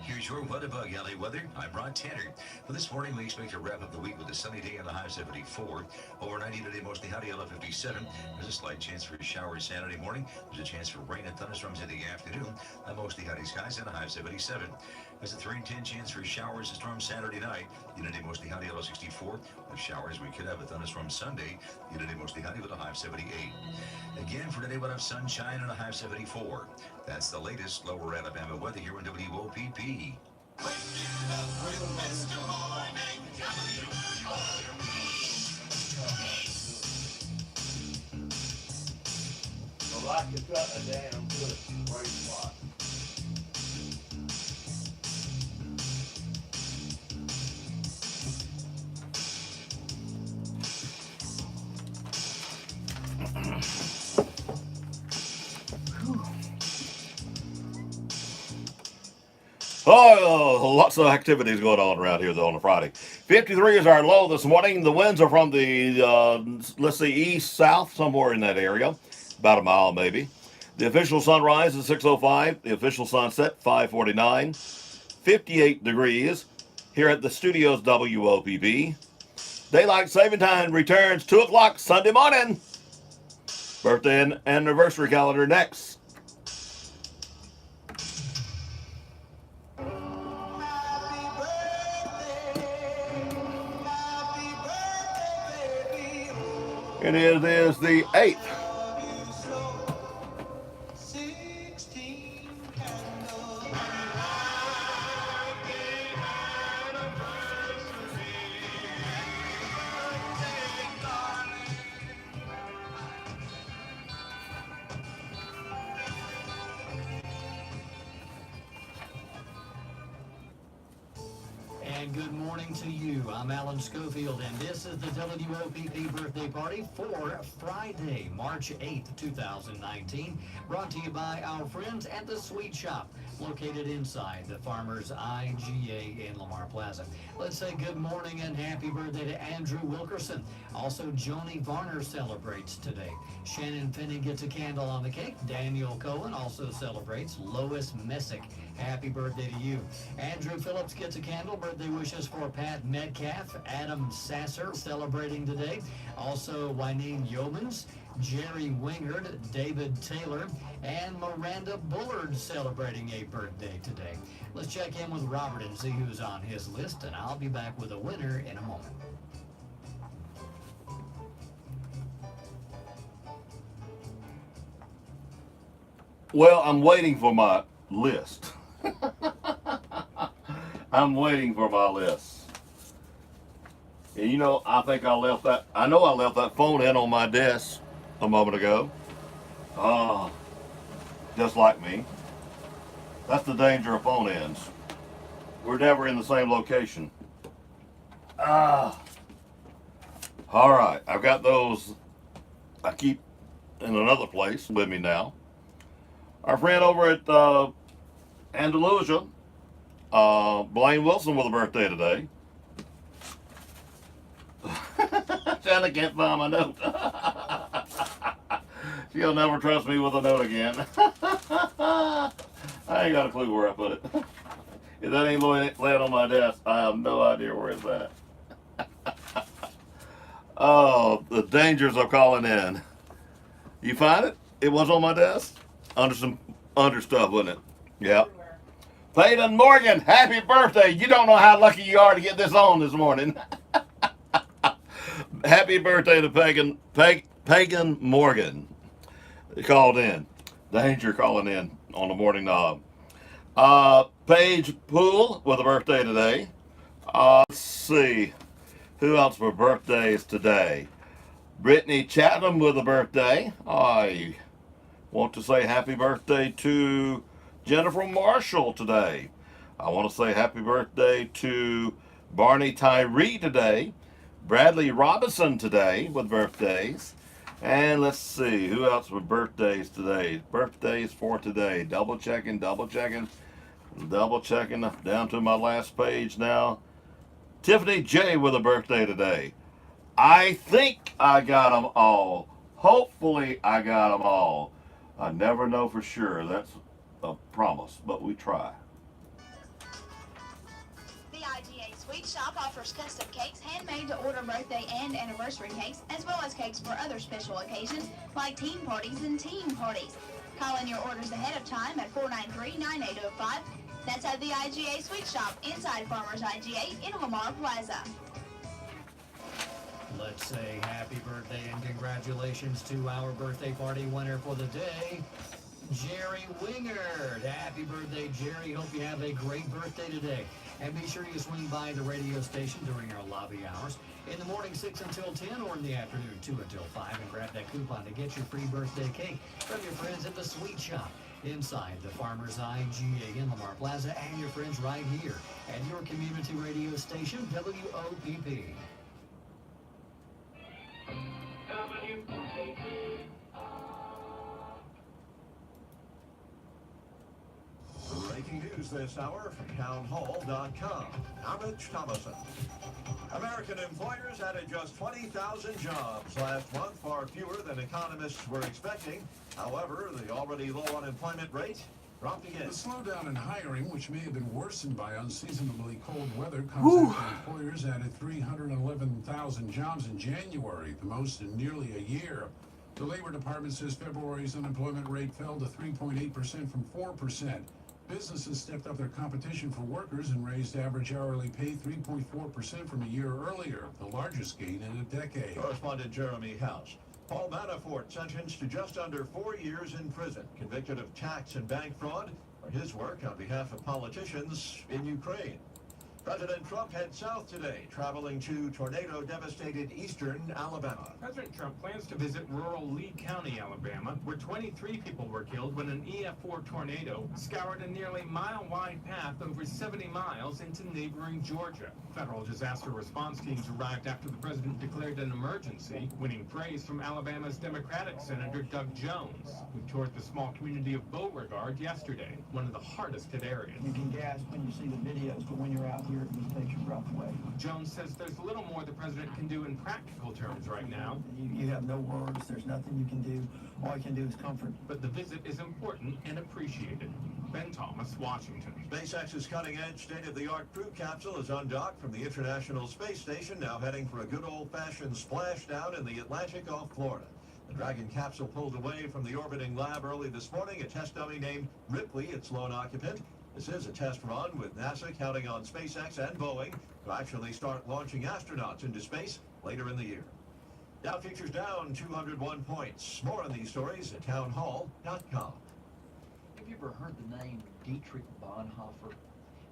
Here's your What-A-Bug LA weather. I'm Rod Tanner. For this morning, we expect to wrap up the week with a sunny day and a high of 74. Over 90 today, mostly howdy, low 57. There's a slight chance for showers Saturday morning. There's a chance for rain and thunderstorms in the afternoon. Mostly howdy skies and a high of 77. There's a 3 in 10 chance for showers and storms Saturday night. Unity mostly howdy, low 64. With showers, we could have a thunderstorm Sunday. Unity mostly howdy with a high of 78. Again, for today, we'll have sunshine and a high of 74. That's the latest lower Alabama weather here in WOPP. Well, I could cut a damn good great spot. Oh, lots of activities going on around here, though, on a Friday. 53 is our low this morning. The winds are from the, let's see, east-south, somewhere in that area. About a mile, maybe. The official sunrise is 6:05. The official sunset, 5:49. 58 degrees here at the studios, WOPP. Daylight saving time returns 2 o'clock Sunday morning. Birthday and anniversary calendar next. And it is the 8th. And good morning to you. I'm Alan Schofield, and this is the WOPP birthday party for Friday, March 8th, 2019, brought to you by our friends at the Sweet Shop, located inside the Farmers IGA in Lamar Plaza. Let's say good morning and happy birthday to Andrew Wilkerson. Also, Joni Varner celebrates today. Shannon Finney gets a candle on the cake. Daniel Cohen also celebrates. Lois Messick, happy birthday to you. Andrew Phillips gets a candle. Birthday wishes for Pat Metcalf, Adam Sasser celebrating today. Also, Wynene Yeomans, Jerry Wingard, David Taylor, and Miranda Bullard celebrating a birthday today. Let's check in with Robert and see who's on his list, and I'll be back with a winner in a moment. Well, I'm waiting for my list. I'm waiting for my list. And you know, I know I left that phone in on my desk a moment ago. Just like me. That's the danger of phone ends. We're never in the same location. All right, I've got those. I keep in another place with me now. Our friend over at Andalusia, Blaine Wilson, with a birthday today. Shanna can't find my note. She'll never trust me with a note again. I ain't got a clue where I put it. If that ain't laying on my desk, I have no idea where it's at. Oh, the dangers of calling in. You find it? It was on my desk? Under stuff, wasn't it? Yep. Peyton Morgan, happy birthday. You don't know how lucky you are to get this on this morning. Happy birthday to Pagan Morgan. He called in. Danger calling in on the morning knob. Paige Poole with a birthday today. Let's see. Who else for birthdays today? Brittany Chatham with a birthday. I want to say happy birthday to Jennifer Marshall today. I want to say happy birthday to Barney Tyree today. Bradley Robinson today with birthdays. And let's see, who else with birthdays today? Birthdays for today. Double checking down to my last page now. Tiffany J with a birthday today. I think I got them all. Hopefully I got them all. I never know for sure. That's a promise, but we try. The IGA Sweet Shop offers custom cakes handmade to order birthday and anniversary cakes, as well as cakes for other special occasions like teen parties and team parties. Call in your orders ahead of time at 493-9805. That's at the IGA Sweet Shop inside Farmers IGA in Lamar Plaza. Let's say happy birthday and congratulations to our birthday party winner for the day, Jerry Wingard. Happy birthday, Jerry. Hope you have a great birthday today. And be sure you swing by the radio station during our lobby hours. In the morning, 6 until 10, or in the afternoon, 2 until 5, and grab that coupon to get your free birthday cake from your friends at the Sweet Shop inside the Farmers IGA in Lamar Plaza, and your friends right here at your community radio station, WOPP. Breaking news this hour from townhall.com. I'm Rich Thomason. American employers added just 20,000 jobs last month, far fewer than economists were expecting. However, the already low unemployment rate dropped again. The slowdown in hiring, which may have been worsened by unseasonably cold weather, comes after employers added 311,000 jobs in January, the most in nearly a year. The Labor Department says February's unemployment rate fell to 3.8% from 4%. Businesses stepped up their competition for workers and raised average hourly pay 3.4% from a year earlier, the largest gain in a decade. Correspondent Jeremy House. Paul Manafort sentenced to just under 4 years in prison, convicted of tax and bank fraud for his work on behalf of politicians in Ukraine. President Trump heads south today, traveling to tornado-devastated eastern Alabama. President Trump plans to visit rural Lee County, Alabama, where 23 people were killed when an EF4 tornado scoured a nearly mile-wide path over 70 miles into neighboring Georgia. Federal disaster response teams arrived after the president declared an emergency, winning praise from Alabama's Democratic Senator Doug Jones, who toured the small community of Beauregard yesterday, one of the hardest hit areas. You can gasp when you see the videos, but when you're out here, it just takes your breath away. Jones says there's little more the president can do in practical terms right now. You have no words. There's nothing you can do. All you can do is comfort. But the visit is important and appreciated. Ben Thomas, Washington. SpaceX's cutting-edge, state-of-the-art crew capsule is undocked from the International Space Station, now heading for a good old-fashioned splashdown in the Atlantic off Florida. The Dragon capsule pulled away from the orbiting lab early this morning. A test dummy named Ripley, its lone occupant. This is a test run with NASA counting on SpaceX and Boeing to actually start launching astronauts into space later in the year. Dow futures down 201 points. More on these stories at townhall.com. Have you ever heard the name Dietrich Bonhoeffer?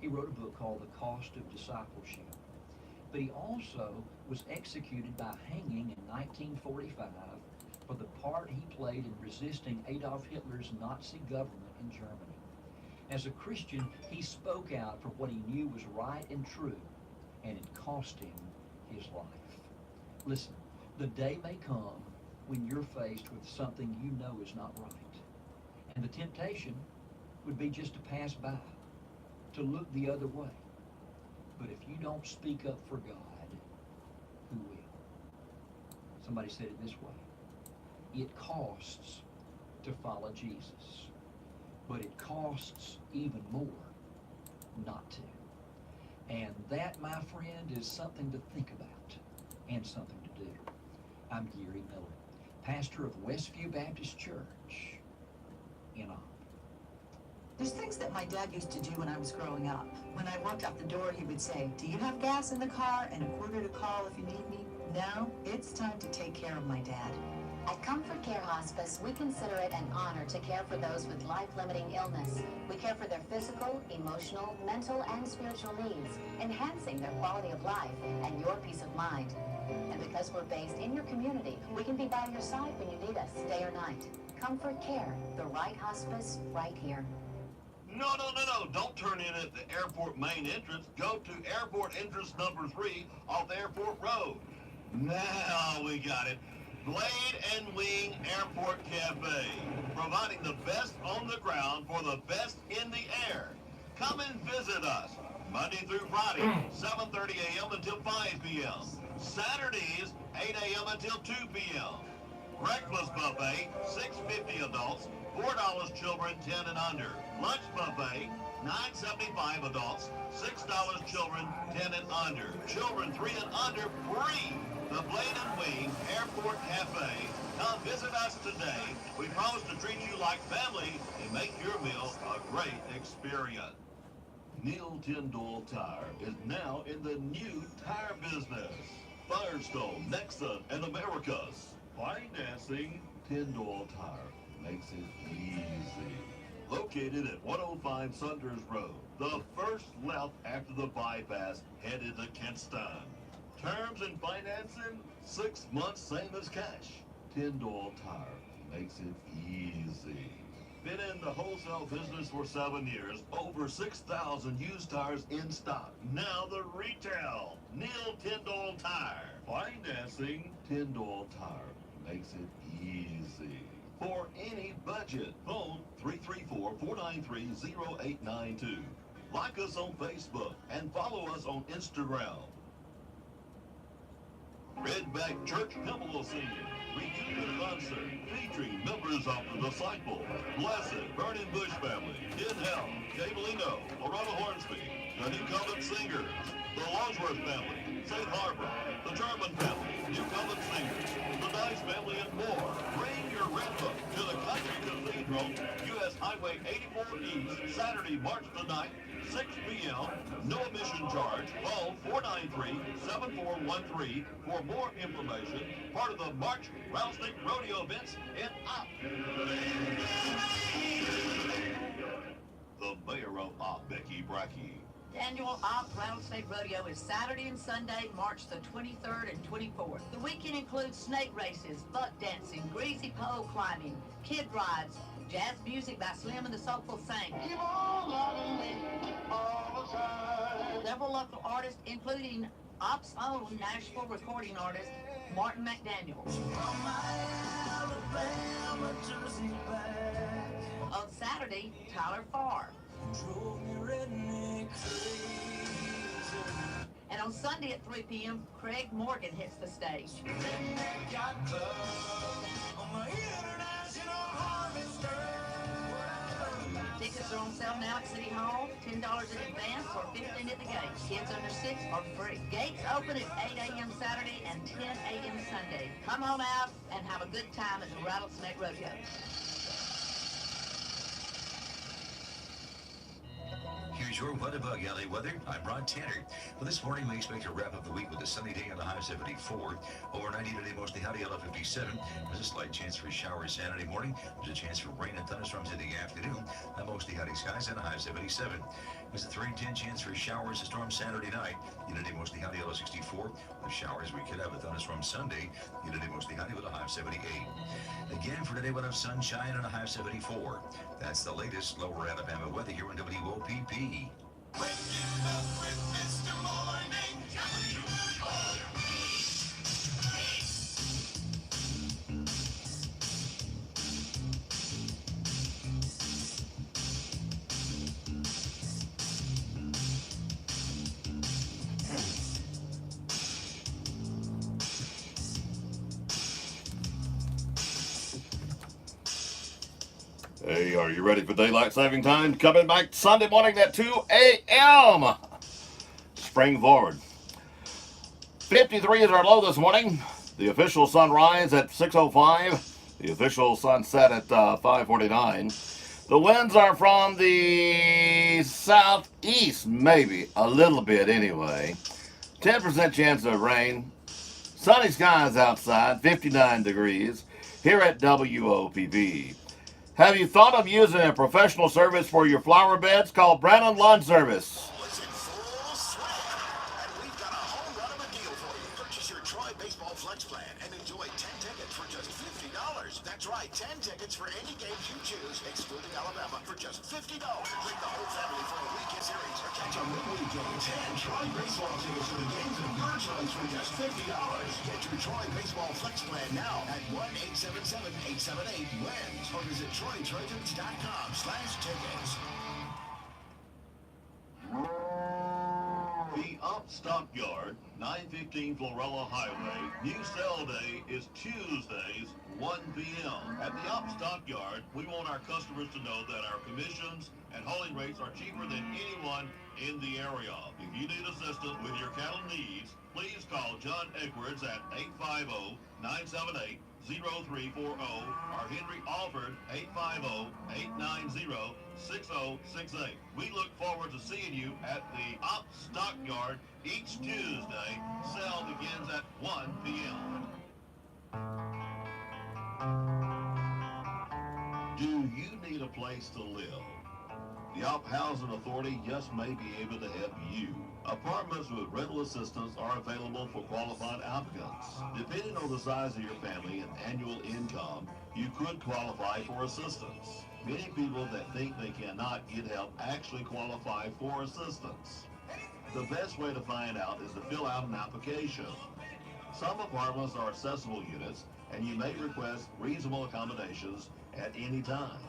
He wrote a book called The Cost of Discipleship. But he also was executed by hanging in 1945 for the part he played in resisting Adolf Hitler's Nazi government in Germany. As a Christian, he spoke out for what he knew was right and true, and it cost him his life. Listen, the day may come when you're faced with something you know is not right, and the temptation would be just to pass by, to look the other way. But if you don't speak up for God, who will? Somebody said it this way: it costs to follow Jesus. But it costs even more not to. And that, my friend, is something to think about and something to do. I'm Gary Miller, pastor of Westview Baptist Church in Auburn. There's things that my dad used to do when I was growing up. When I walked out the door, he would say, "Do you have gas in the car and a quarter to call if you need me?" Now, it's time to take care of my dad. At Comfort Care Hospice, we consider it an honor to care for those with life-limiting illness. We care for their physical, emotional, mental, and spiritual needs, enhancing their quality of life and your peace of mind. And because we're based in your community, we can be by your side when you need us, day or night. Comfort Care, the right hospice, right here. No. Don't turn in at the airport main entrance. Go to airport entrance number 3 off Airport Road. Now we got it. Blade and Wing Airport Cafe, providing the best on the ground for the best in the air. Come and visit us Monday through Friday, 7:30 a.m. until 5 p.m. Saturdays, 8 a.m. until 2 p.m. Breakfast buffet, $6.50 adults, $4 children 10 and under. Lunch buffet, $9.75 adults, $6 children 10 and under. Children 3 and under free. The Blade and Wing Airport Cafe. Come visit us today. We promise to treat you like family and make your meal a great experience. Neil Tyndall Tire is now in the new tire business. Firestone, Nexon, and Americas. Financing Tyndall Tire makes it easy. Located at 105 Saunders Road, the first left after the bypass headed to Kinston. Terms and financing, 6 months, same as cash. Tyndall Tire makes it easy. Been in the wholesale business for 7 years. Over 6,000 used tires in stock. Now the retail. Neil Tyndall Tire. Financing Tyndall Tire makes it easy. For any budget, phone 334-493-0892. Like us on Facebook and follow us on Instagram. Redback Church Temple will sing reunion concert featuring members of the Disciple, Blessed, Burning Bush family, In Hell, Gamelino, Loretta Hornsby, the New Covenant Singers, the Lonsworth family, Safe Harbor, the German family, Newcomen Singers, the Dice Family, and more. Bring your red book to the Country Cathedral, U.S. Highway 84 East, Saturday, March the 9th, 6 p.m. No admission charge. Call 493-7413 for more information. Part of the March Rattlesnake Rodeo events in Opp. The mayor of Opp, Becky Brackey. The annual Opp Rattlesnake Rodeo is Saturday and Sunday, March the 23rd and 24th. The weekend includes snake races, buck dancing, greasy pole climbing, kid rides, jazz music by Slim and the Soulful Saints. Keep on loving me all the time. Several local artists, including Opp's own Nashville recording artist, Martin McDaniel. On Saturday, Tyler Farr. And on Sunday at 3 p.m., Craig Morgan hits the stage. Tickets are on sale now at City Hall, $10 in advance or $15 at the gate. Kids under 6 are free. Gates open at 8 a.m. Saturday and 10 a.m. Sunday. Come on out and have a good time at the Rattlesnake Rodeo. Here's your What-A-Bug Alley weather. I'm Rod Tanner. Well, this morning we expect to wrap up the week with a sunny day on the high 74. Over 90 today, mostly howdy, low 57. There's a slight chance for showers Saturday morning. There's a chance for rain and thunderstorms in the afternoon. Mostly howdy skies and a high 77. There's a 3 in 10 chance for showers and storms Saturday night. Today, mostly howdy, low 64. With showers, we could have a thunderstorm Sunday. Today, mostly howdy with a high 78. Again, for today, we'll have sunshine and a high 74. That's the latest Lower Alabama weather here on WOPP. Hey, are you ready for daylight saving time? Coming back Sunday morning at 2 a.m. Spring forward. 53 is our low this morning. The official sunrise at 6:05. The official sunset at 5:49. The winds are from the southeast, maybe a little bit anyway. 10% chance of rain. Sunny skies outside, 59 degrees. Here at WOPP. Have you thought of using a professional service for your flower beds? Call Brandon Lawn Service. It's in full swing, and we've got a home run of a deal for you. Purchase your Troy Baseball Flex Plan and enjoy 10 tickets for just $50. That's right, 10 tickets for any games you choose, excluding Alabama, for just $50. Bring the whole family for a weekend series or catch a midweek game. 10 Troy Baseball tickets for the games of your choice for just $50. Get your Troy Baseball Flex Plan now at 1-877-878-WINS or visit TroyTrojans.com/tickets. The Opp Stockyard, 915 Florella Highway. New sale day is Tuesdays, 1 p.m. At the Opp Stockyard, we want our customers to know that our commissions and hauling rates are cheaper than anyone in the area. If you need assistance with your cattle needs, please call John Edwards at 850-978-0340 or Henry Alford 850-890-6068. We look forward to seeing you at the Opp Stockyard each Tuesday. Sale begins at 1 p.m. Do you need a place to live? The Opp Housing Authority just may be able to help you. Apartments with rental assistance are available for qualified applicants. Depending on the size of your family and annual income, you could qualify for assistance. Many people that think they cannot get help actually qualify for assistance. The best way to find out is to fill out an application. Some apartments are accessible units, and you may request reasonable accommodations at any time.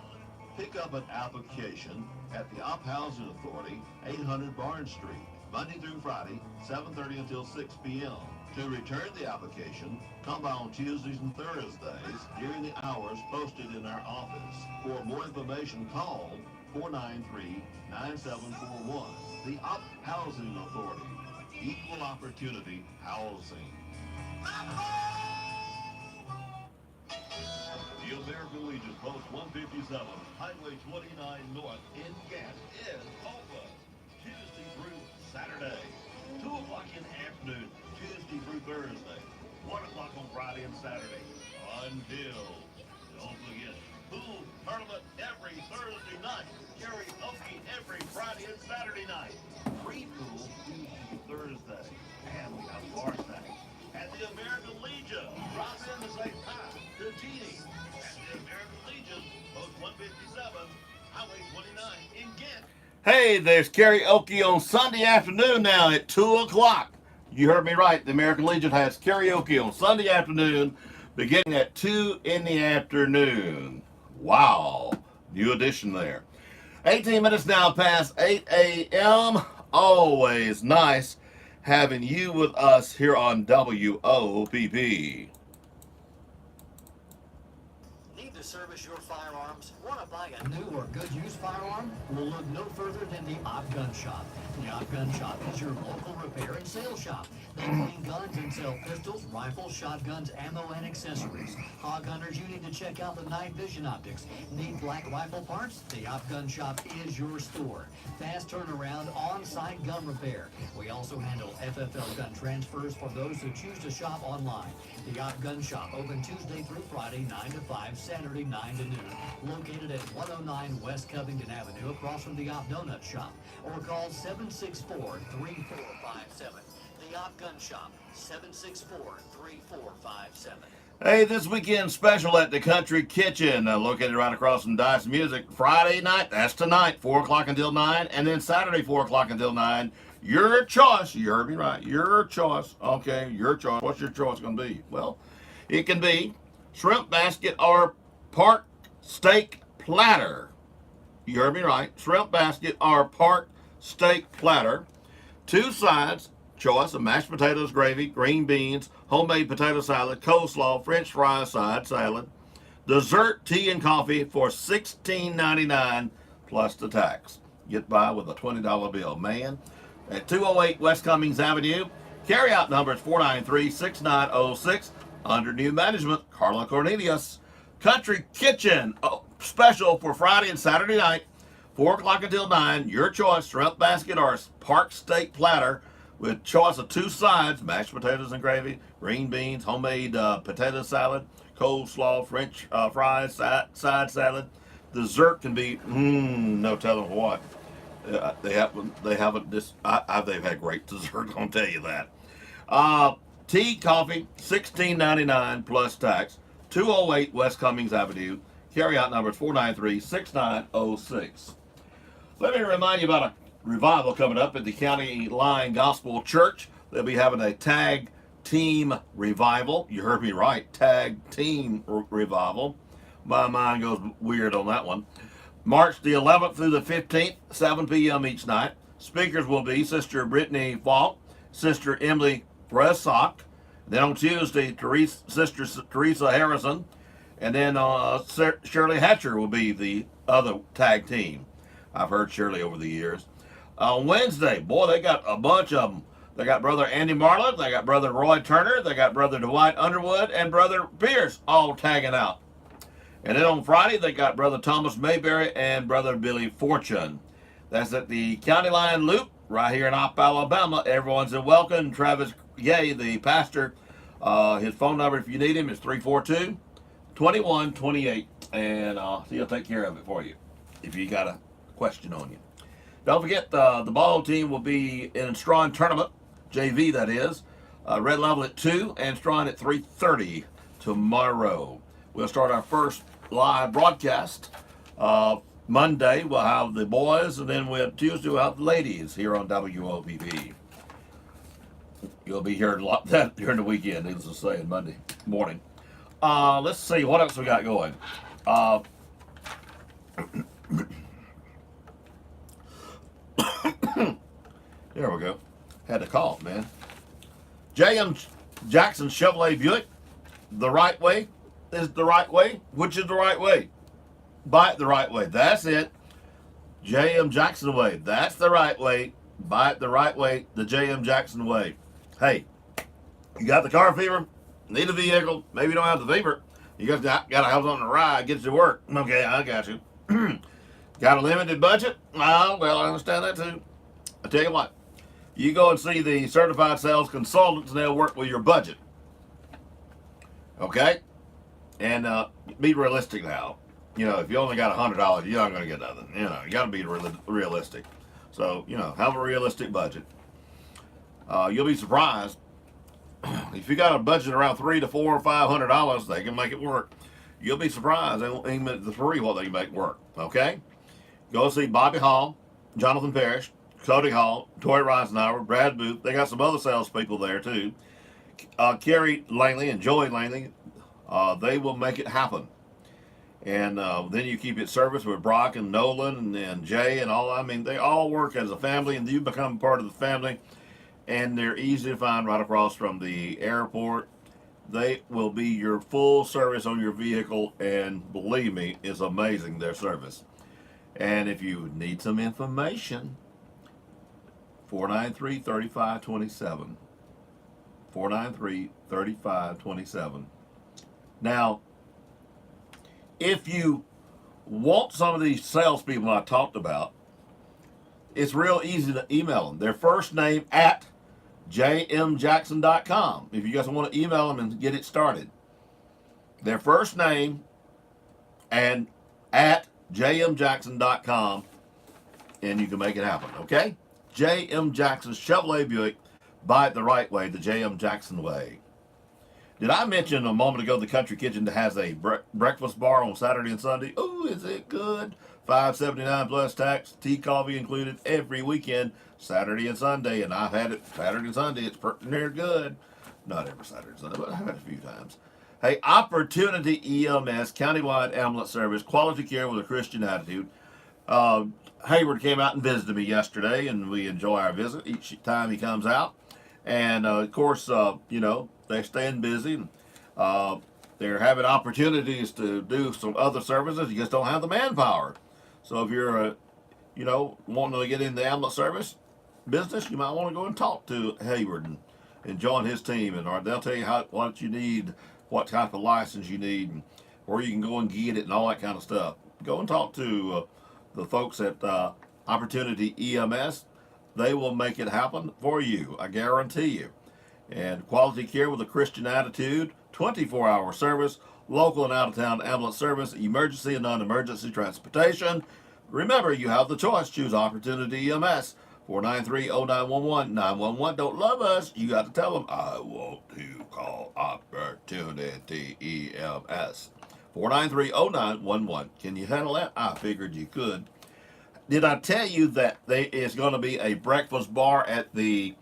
Pick up an application at the Opp Housing Authority, 800 Barnes Street, Monday through Friday, 7:30 until 6 p.m. To return the application, come by on Tuesdays and Thursdays during the hours posted in our office. For more information, call 493-9741. The Opp Housing Authority. Equal opportunity housing. The American Legion Post 157, Highway 29 North in Gant is open Tuesday through Saturday, 2 o'clock in the afternoon, Tuesday through Thursday, 1 o'clock on Friday and Saturday, until, don't forget, pool tournament every Thursday night, karaoke every Friday and Saturday night, free pool Tuesday to Thursday, and we have bar stacks at the American Legion. Drop in to say hi to Jeannie at the American Legion, Post 157, Highway 29 in Ghent. Hey, there's karaoke on Sunday afternoon now at 2 o'clock. You heard me right. The American Legion has karaoke on Sunday afternoon beginning at 2 in the afternoon. Wow. New addition there. 18 minutes now past 8 a.m. Always nice having you with us here on WOPP. Need to service your firearms? Want to buy a new or good used firearm? Well, look no further than the Op Gun Shop. The Op Gun Shop is your local repair and sales shop. They clean guns and sell pistols, rifles, shotguns, ammo, and accessories. Hog hunters, you need to check out the night vision optics. Need black rifle parts? The Op Gun Shop is your store. Fast turnaround, on-site gun repair. We also handle FFL gun transfers for those who choose to shop online. The Op Gun Shop, open Tuesday through Friday, 9 to 5, Saturday, 9 to noon. Located at 109 West Covington Avenue, across from the Op Donut Shop. Or call 764-3457. The Op Gun Shop, 764-3457. Hey, this weekend special at the Country Kitchen, located right across from Dice Music. Friday night, that's tonight, 4 o'clock until 9. And then Saturday, 4 o'clock until 9. Your choice. You heard me right. Your choice. Okay, your choice. What's your choice going to be? Well, it can be shrimp basket or pork steak platter. You heard me right. Shrimp basket or pork steak platter. 2 sides. Choice of mashed potatoes, gravy, green beans, homemade potato salad, coleslaw, french fries, side salad. Dessert, tea, and coffee for $16.99 plus the tax. Get by with a $20 bill. Man, at 208 West Cummings Avenue. Carryout number is 493-6906. Under new management, Carla Cornelius. Country Kitchen special for Friday and Saturday night, 4 o'clock until 9. Your choice, shrimp basket or pork steak platter with choice of 2 sides, mashed potatoes and gravy, green beans, homemade potato salad, coleslaw, french fries, side salad. Dessert can be, no telling what. They've had great dessert, I'll tell you that. Tea, coffee, $16.99 plus tax. 208 West Cummings Avenue. Carryout number is 493-6906. Let me remind you about a revival coming up at the County Line Gospel Church. They'll be having a tag team revival. You heard me right, tag team revival. My mind goes weird on that one. March the 11th through the 15th, 7 p.m. each night. Speakers will be Sister Brittany Falk, Sister Emily Bresock. Then on Tuesday, Sister Teresa Harrison. And then Shirley Hatcher will be the other tag team. I've heard Shirley over the years. On Wednesday, boy, they got a bunch of them. They got Brother Andy Marlin, they got Brother Roy Turner, they got Brother Dwight Underwood, and Brother Pierce all tagging out. And then on Friday, they got Brother Thomas Mayberry and Brother Billy Fortune. That's at the County Line Loop right here in Opp, Alabama. Everyone's welcome. Travis Gay, the pastor, his phone number, if you need him, is 342-2128. And he'll take care of it for you if you got a question on you. Don't forget, the ball team will be in Strawn Tournament, JV that is. Red Level at 2 and Strawn at 3:30 tomorrow. We'll start our first live broadcast. Monday, we'll have the boys, and then Tuesday, we'll have the ladies here on WOPP. You'll be hearing a lot of that during the weekend, needless to say, and Monday morning. Let's see, what else we got going? There we go. Had to cough, man. J.M. Jackson Chevrolet Buick. The right way is the right way. Which is the right way? Buy it the right way. That's it. J.M. Jackson way. That's the right way. Buy it the right way, the J.M. Jackson way. Hey, you got the car fever? Need a vehicle? Maybe you don't have the fever. You got to have something to ride, get you to work. Okay, I got you. Got a limited budget? Oh, well, I understand that too. I tell you what, you go and see the certified sales consultants, and they'll work with your budget. Okay? And be realistic now. You know, if you only got $100, you're not going to get nothing. You know, you got to be realistic. So, you know, have a realistic budget. You'll be surprised. If you got a budget around $300 to $400 or $500, they can make it work. You'll be surprised, even at the three, what they can make work. Okay? Go see Bobby Hall, Jonathan Parrish, Cody Hall, Tori Reisenauer, Brad Booth. They got some other salespeople there too. Kerry Langley and Joey Langley. They will make it happen. And then you keep it service with Brock and Nolan and Jay and all. I mean, they all work as a family, and you become part of the family. And they're easy to find right across from the airport. They will be your full service on your vehicle, and believe me, it's amazing, their service. And if you need some information, 493-3527. 493-3527. Now, if you want some of these salespeople I talked about, it's real easy to email them. Their first name at jmjackson.com. If you guys want to email them and get it started. Their first name and at jmjackson.com, and you can make it happen, okay? J.M. Jackson's Chevrolet Buick. Buy it the right way, the J.M. Jackson way. Did I mention a moment ago the Country Kitchen has a breakfast bar on Saturday and Sunday? Oh, is it good? $5.79 plus tax, tea, coffee included every weekend, Saturday and Sunday. And I've had it Saturday and Sunday. It's pretty near good. Not every Saturday and Sunday, but I've had it a few times. Hey, Opportunity EMS, countywide ambulance service, quality care with a Christian attitude. Hayward came out and visited me yesterday, and we enjoy our visit each time he comes out. And, of course, you know, they're staying busy. They're having opportunities to do some other services. You just don't have the manpower. So if you're, you know, wanting to get in the ambulance service business, you might want to go and talk to Hayward and join his team. And or they'll tell you what you need, what type of license you need, and where you can go and get it and all that kind of stuff. Go and talk to the folks at Opportunity EMS. They will make it happen for you, I guarantee you. And quality care with a Christian attitude, 24-hour service, local and out-of-town ambulance service, emergency and non-emergency transportation. Remember, you have the choice. Choose Opportunity EMS. 493-0911. 911 don't love us. You got to tell them, I want to call Opportunity EMS. 493-0911. Can you handle that? I figured you could. Did I tell you that there is going to be a breakfast bar at the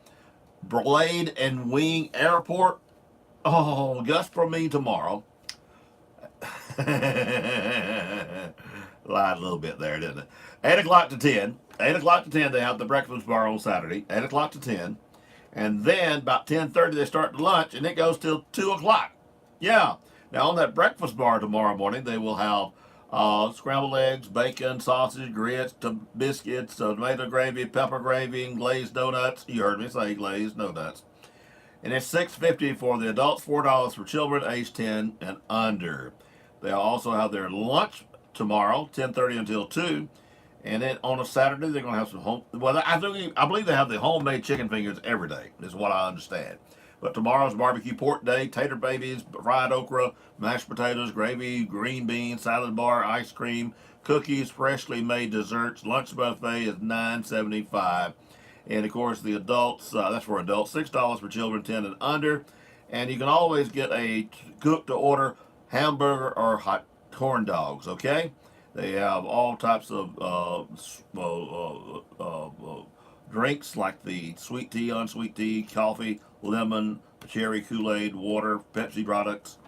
Blade and Wing Airport? Oh, just for me tomorrow. Lied a little bit there, didn't it? 8 o'clock to 10. 8 o'clock to 10, they have the breakfast bar on Saturday. 8 o'clock to 10. And then about 10:30, they start the lunch, and it goes till 2 o'clock. Yeah. Now, on that breakfast bar tomorrow morning, they will have scrambled eggs, bacon, sausage, grits, biscuits, tomato gravy, pepper gravy, and glazed donuts. You heard me say glazed donuts. And it's $6.50 for the adults, $4 for children aged 10 and under. They'll also have their lunch tomorrow, 10:30 until 2. And then on a Saturday, they're going to have some home. Well, I believe they have the homemade chicken fingers every day, is what I understand. But tomorrow's barbecue pork day, tater babies, fried okra, mashed potatoes, gravy, green beans, salad bar, ice cream, cookies, freshly made desserts. Lunch buffet is $9.75. And of course, the adults, that's for adults, $6 for children 10 and under. And you can always get a cook to order hamburger or hot corn dogs, okay? They have all types of drinks like the sweet tea, unsweet tea, coffee, lemon, cherry Kool-Aid, water, Pepsi products.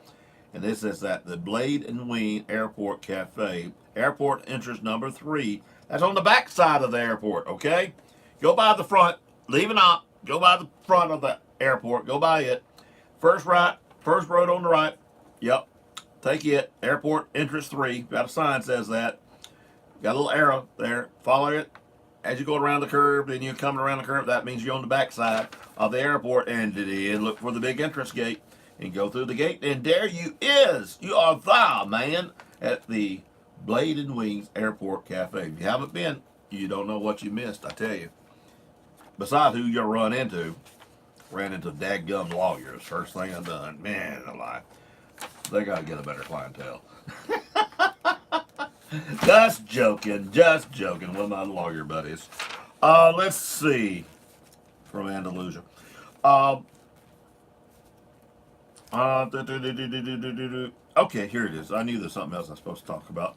And this is at the Blade and Wing Airport Cafe. Airport entrance number 3. That's on the back side of the airport, okay? Go by the front, leave it out, go by the front of the airport, go by it. First right, first road on the right. Yep, take it. Airport entrance 3. Got a sign that says that. Got a little arrow there. Follow it. as you go around the curve, and you're coming around the curve, that means you're on the backside of the airport, and then look for the big entrance gate, and go through the gate, and there you is. You are the man at the Blade and Wings Airport Cafe. If you haven't been, you don't know what you missed, I tell you. Besides who you'll run into, ran into dadgum lawyers. First thing I done, man alive. They got to get a better clientele. Just joking with my lawyer buddies. Let's see. From Andalusia. Okay, here it is. I knew there's something else I was supposed to talk about,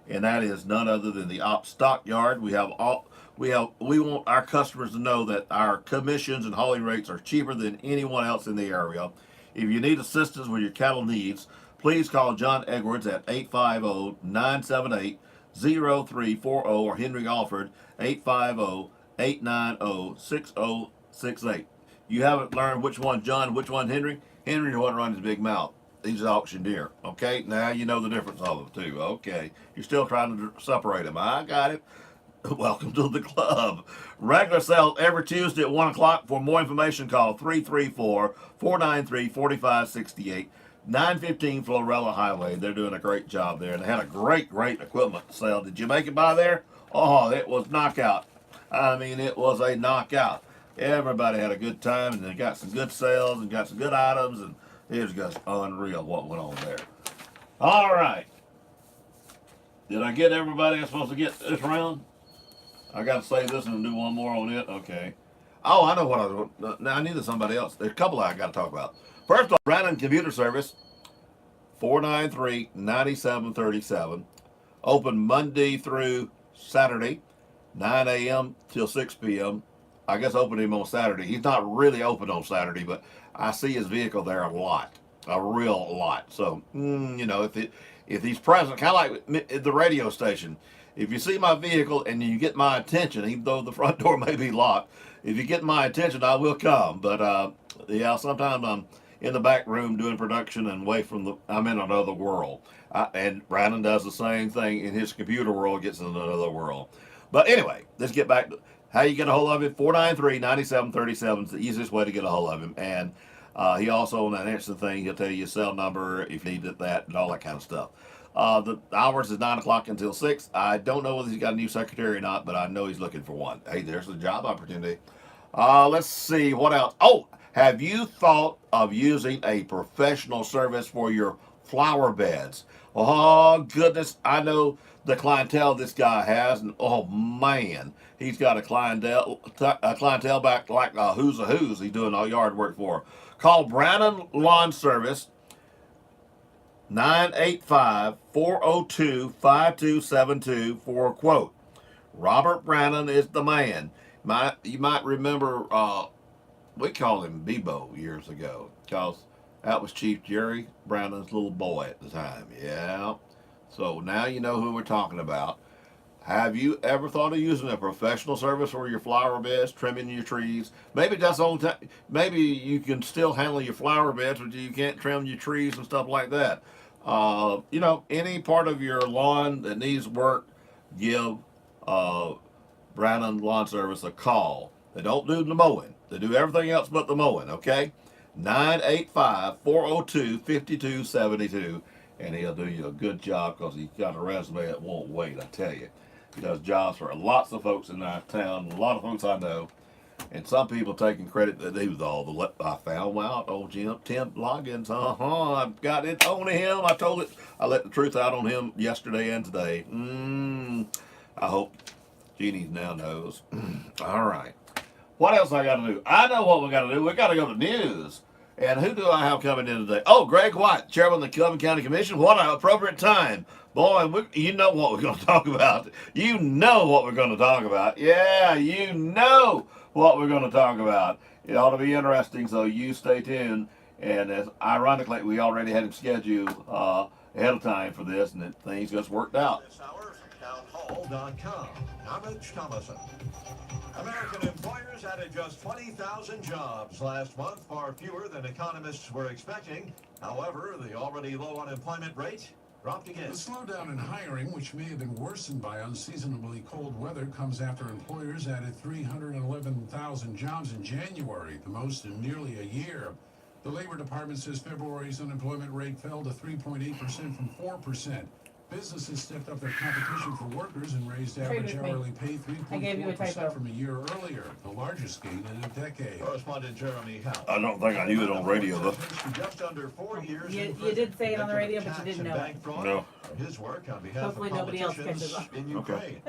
and that is none other than the op stockyard. We want our customers to know that our commissions and hauling rates are cheaper than anyone else in the area. If you need assistance with your cattle needs, please call John Edwards at 850-978-0340 or Henry Alford 850-890-6068. You haven't learned which one John, which one Henry? Henry's the one running his big mouth. He's an auctioneer. Okay, now you know the difference of them too. Okay, you're still trying to separate them. I got it. Welcome to the club. Regular sales every Tuesday at 1 o'clock. For more information, call 334-493-4568. 915 Florella Highway. They're doing a great job there. And they had a great equipment sale. Did you make it by there? Oh, it was knockout. I mean, it was a knockout. Everybody had a good time, and they got some good sales and got some good items, and it was just unreal what went on there. All right. Did I get everybody I'm supposed to get this round? I got to say this and do one more on it. Okay. Oh, I know what I was. Now I needed somebody else. There's a couple I got to talk about. First off, Brandon Computer Service, 493-9737. Open Monday through Saturday, 9 a.m. till 6 p.m. I guess open him on Saturday. He's not really open on Saturday, but I see his vehicle there a lot, a real lot. So, you know, if he's present, kind of like the radio station. If you see my vehicle and you get my attention, even though the front door may be locked, if you get my attention, I will come. But yeah, sometimes I'm in the back room doing production and I'm in another world. And Brandon does the same thing in his computer world, gets in another world. But anyway, let's get back to how you get a hold of him. 493-9737 is the easiest way to get a hold of him. And he also, on that instant thing, he'll tell you your cell number if you need that and all that kind of stuff. The hours is 9 o'clock until 6. I don't know whether he's got a new secretary or not, but I know he's looking for one. Hey, there's a job opportunity. Let's see, what else? Oh, have you thought of using a professional service for your flower beds? Oh, goodness, I know the clientele this guy has, and oh, man, he's got a clientele back like who's a who's he's doing all yard work for. Call Brandon Lawn Service, 985-402-5272 for a quote. Robert Brandon is the man. You might remember, we called him Bebo years ago because that was Chief Jerry Brandon's little boy at the time. Yeah. So now you know who we're talking about. Have you ever thought of using a professional service for your flower beds, trimming your trees? Maybe that's all. Maybe you can still handle your flower beds, but you can't trim your trees and stuff like that. You know, any part of your lawn that needs work, give Brandon Lawn Service a call. They don't do the mowing. They do everything else but the mowing, okay? 985-402-5272, and he'll do you a good job because he's got a resume that won't wait, I tell you. He does jobs for lots of folks in our town, a lot of folks I know, and some people taking credit that he was all the I found out, old Tim Loggins, I've got it on him. I let the truth out on him yesterday and today. I hope Jeannie now knows. All right. What else I got to do? I know what we got to do. We got to go to news. And who do I have coming in today? Oh, Greg White, Chairman of the Cleveland County Commission. What an appropriate time. Boy, you know what we're going to talk about. You know what we're going to talk about. Yeah, you know what we're going to talk about. It ought to be interesting, so you stay tuned. And as ironically, we already had him scheduled ahead of time for this, and things just worked out. This hour from townhall.com. I'm Rich Thomason. American employers added just 20,000 jobs last month, far fewer than economists were expecting. However, the already low unemployment rate dropped again. The slowdown in hiring, which may have been worsened by unseasonably cold weather, comes after employers added 311,000 jobs in January, the most in nearly a year. The Labor Department says February's unemployment rate fell to 3.8% from 4%. Businesses stepped up their competition for workers and raised average hourly pay 3.4% from a year earlier, the largest gain in a decade. Correspondent Jeremy House. I don't think I knew it on radio, though. Just under 4 years You did say it on the radio, but you didn't know it. No. His work on behalf Hopefully of nobody else politicians catches up. in Ukraine.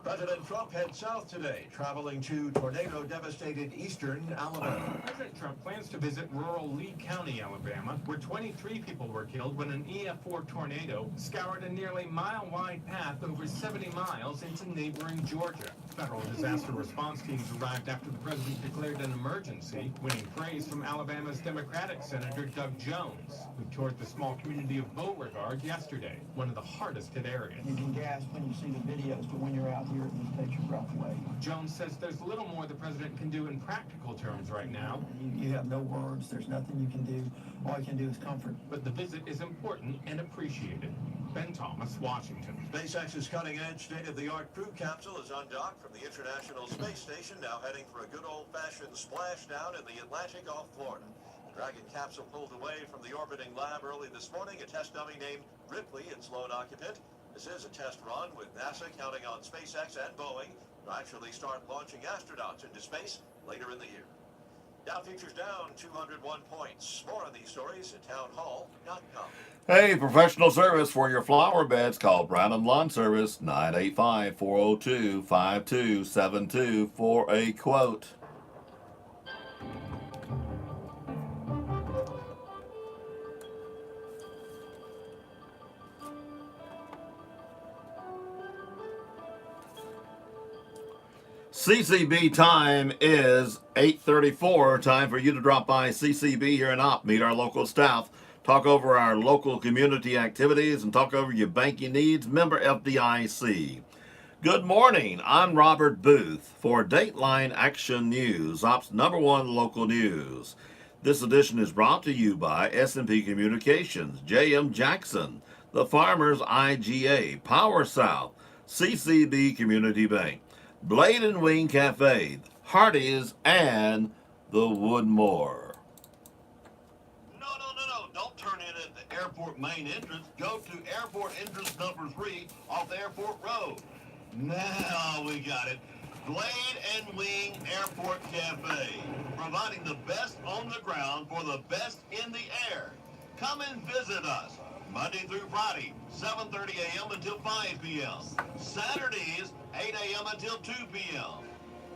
President Trump heads south today, traveling to tornado-devastated eastern Alabama. President Trump plans to visit rural Lee County, Alabama, where 23 people were killed when an EF4 tornado scoured a nearly mile-wide path over 70 miles into neighboring Georgia. Federal disaster response teams arrived after the president declared an emergency, winning praise from Alabama's Democratic Senator Doug Jones, who toured the small community of Beauregard yesterday, one of the hardest hit areas. You can gasp when you see the videos, but when you're out here, it just takes your breath away. Jones says there's little more the president can do in practical terms right now. You have no words. There's nothing you can do. All you can do is comfort. But the visit is important and appreciated. Ben Thomas, Washington. SpaceX's cutting-edge, state-of-the-art crew capsule is undocked from the International Space Station, now heading for a good old-fashioned splashdown in the Atlantic off Florida. The Dragon capsule pulled away from the orbiting lab early this morning. A test dummy named Ripley, its lone occupant. This is a test run with NASA counting on SpaceX and Boeing to actually start launching astronauts into space later in the year. Dow futures down 201 points. More on these stories at townhall.com. Hey, professional service for your flower beds. Call Brown & Lawn Service, 985-402-5272 for a quote. CCB time is 8:34. Time for you to drop by CCB here in Opp. Meet our local staff. Talk over our local community activities and talk over your banking needs. Member FDIC. Good morning. I'm Robert Booth for Dateline Action News, Opp's #1 local news. This edition is brought to you by S&P Communications, J.M. Jackson, the Farmers IGA, Power South, CCB Community Bank, Blade and Wing Cafe, Hardee's, and the Woodmore. Don't turn in at the airport main entrance. Go to airport entrance number 3 off Airport Road. Now we got it. Blade and Wing Airport Cafe, providing the best on the ground for the best in the air. Come and visit us Monday through Friday, 7:30 a.m. until 5 p.m. Saturdays, 8 a.m. until 2 p.m.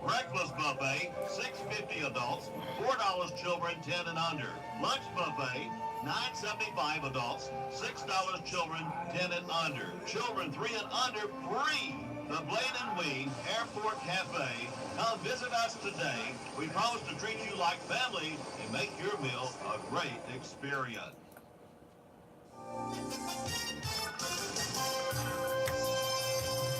Breakfast buffet, $6.50 adults, $4 children 10 and under. Lunch buffet, $9.75 adults, $6 children 10 and under. Children 3 and under free. The Blade and Wing Airport Cafe. Come visit us today. We promise to treat you like family and make your meal a great experience.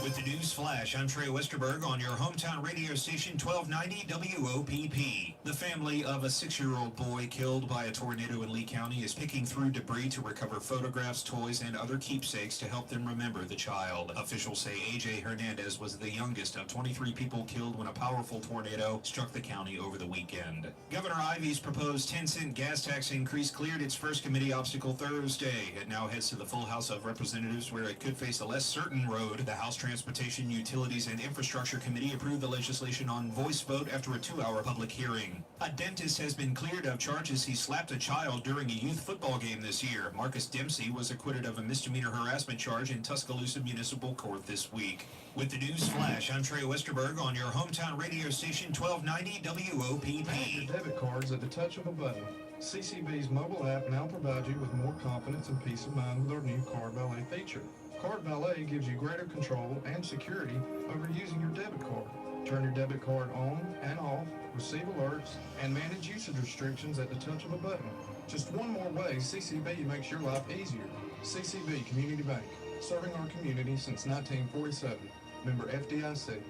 With the news flash, I'm Trey Westerberg on your hometown radio station 1290 WOPP. The family of a 6-year-old boy killed by a tornado in Lee County is picking through debris to recover photographs, toys, and other keepsakes to help them remember the child. Officials say AJ Hernandez was the youngest of 23 people killed when a powerful tornado struck the county over the weekend. Governor Ivey's proposed 10-cent gas tax increase cleared its first committee obstacle Thursday. It now heads to the full House of Representatives, where it could face a less certain road. The House Transportation, Utilities, and Infrastructure Committee approved the legislation on voice vote after a 2-hour public hearing. A dentist has been cleared of charges he slapped a child during a youth football game this year. Marcus Dempsey was acquitted of a misdemeanor harassment charge in Tuscaloosa Municipal Court this week. With the news flash, I'm Trey Westerberg on your hometown radio station 1290 WOPP. Manage your debit cards at the touch of a button. CCB's mobile app now provides you with more confidence and peace of mind with our new Card Valet feature. Card Valet gives you greater control and security over using your debit card. Turn your debit card on and off, receive alerts, and manage usage restrictions at the touch of a button. Just one more way CCB makes your life easier. CCB Community Bank, serving our community since 1947. Member FDIC.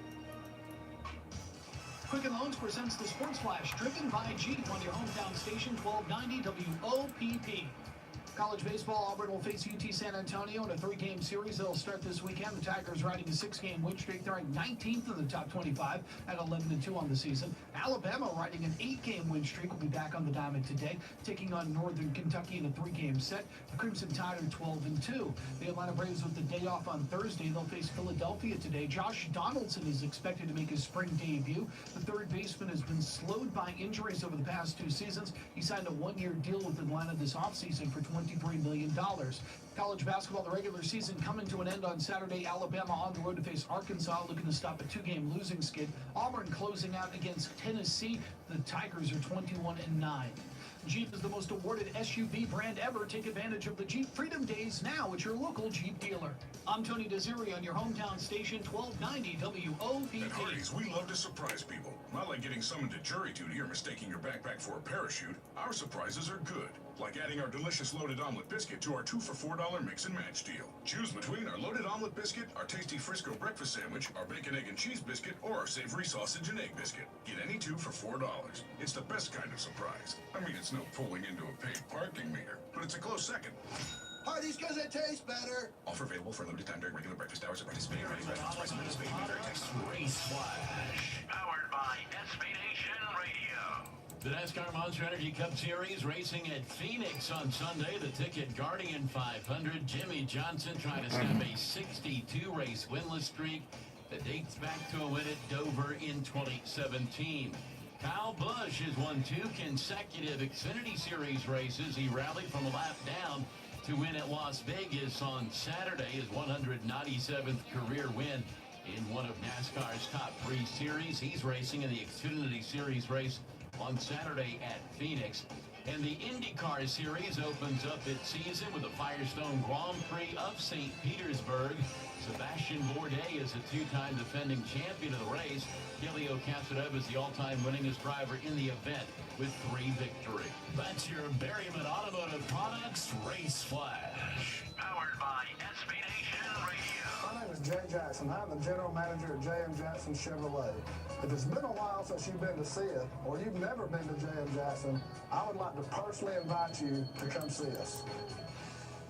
Quicken Loans presents the Sports Flash, driven by Jeep on your hometown station 1290 WOPP. College baseball, Auburn will face UT San Antonio in a 3-game series. They'll start this weekend. The Tigers riding a 6-game win streak. They're ranked 19th in the top 25 at 11-2 on the season. Alabama riding an 8-game win streak will be back on the diamond today, taking on Northern Kentucky in a 3-game set. The Crimson Tide are 12-2. The Atlanta Braves with the day off on Thursday. They'll face Philadelphia today. Josh Donaldson is expected to make his spring debut. The third baseman has been slowed by injuries over the past 2 seasons. He signed a 1-year deal with Atlanta this offseason for $23 million. College basketball, the regular season coming to an end on Saturday. Alabama on the road to face Arkansas, looking to stop a 2-game losing skid. Auburn closing out against Tennessee. The Tigers are 21-9. Jeep is the most awarded SUV brand ever. Take advantage of the Jeep Freedom Days now at your local Jeep dealer. I'm Tony Desiri on your hometown station, 1290 WOPP. At Hardee's, we love to surprise people. Not like getting summoned to jury duty or mistaking your backpack for a parachute. Our surprises are good, like adding our delicious loaded omelet biscuit to our 2 for $4 mix and match deal. Choose between our loaded omelet biscuit, our tasty Frisco breakfast sandwich, our bacon, egg, and cheese biscuit, or our savory sausage and egg biscuit. Get any 2 for $4. It's the best kind of surprise. I mean, it's no pulling into a paid parking meter, but it's a close second. Hardee's because it tastes better. Offer available for a limited time during regular breakfast hours at participating restaurants. Price and participating in very Texas. Race Flash. Powered by SB Nation Radio. The NASCAR Monster Energy Cup Series racing at Phoenix on Sunday. The Ticket Guardian 500. Jimmy Johnson trying to snap a 62-race winless streak that dates back to a win at Dover in 2017. Kyle Busch has won 2 consecutive Xfinity Series races. He rallied from a lap down to win at Las Vegas on Saturday, his 197th career win in one of NASCAR's top 3 series. He's racing in the Xfinity Series race on Saturday at Phoenix. And the IndyCar Series opens up its season with the Firestone Grand Prix of St. Petersburg. Sebastian Bourdais is a 2-time defending champion of the race. Helio Castroneves is the all-time winningest driver in the event with 3 victories. That's your Berryman Automotive Products Race Flash. Powered by SB Nation Radio. My name is Jay Jackson. I'm the general manager at J.M. Jackson Chevrolet. If it's been a while since you've been to see it, or you've never been to J.M. Jackson, I would like to personally invite you to come see us.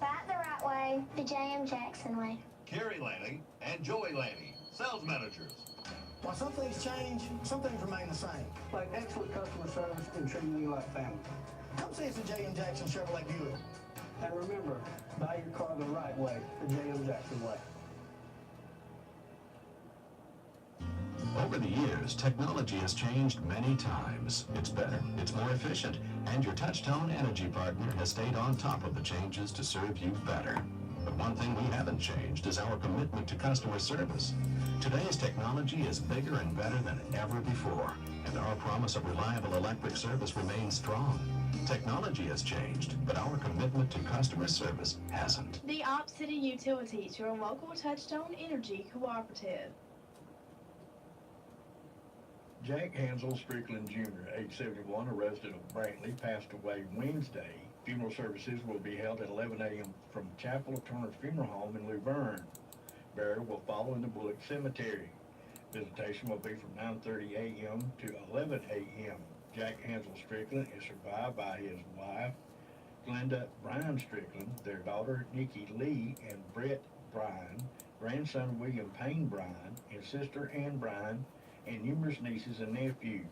Right the right way, the J.M. Jackson way. Kerry Lanning and Joey Lanning, sales managers. While some things change, some things remain the same. Like excellent customer service and treating you like family. Come see us at J.M. Jackson Chevrolet Buick. And remember, buy your car the right way, the J.M. Jackson way. Over the years, technology has changed many times. It's better, it's more efficient, and your Touchtone Energy partner has stayed on top of the changes to serve you better. But one thing we haven't changed is our commitment to customer service. Today's technology is bigger and better than ever before, and our promise of reliable electric service remains strong. Technology has changed, but our commitment to customer service hasn't. The Op City Utilities, your local Touchtone Energy cooperative. Jack Hansel Strickland Jr., age 71, a resident of Brantley, passed away Wednesday. Funeral services will be held at 11 a.m. from Chapel of Turner Funeral Home in Luverne. Burial will follow in the Bullock Cemetery. Visitation will be from 9:30 a.m. to 11 a.m. Jack Hansel Strickland is survived by his wife, Glenda Bryan Strickland, their daughter Nikki Lee and Brett Bryan, grandson William Payne Bryan, and sister Ann Bryan, and numerous nieces and nephews.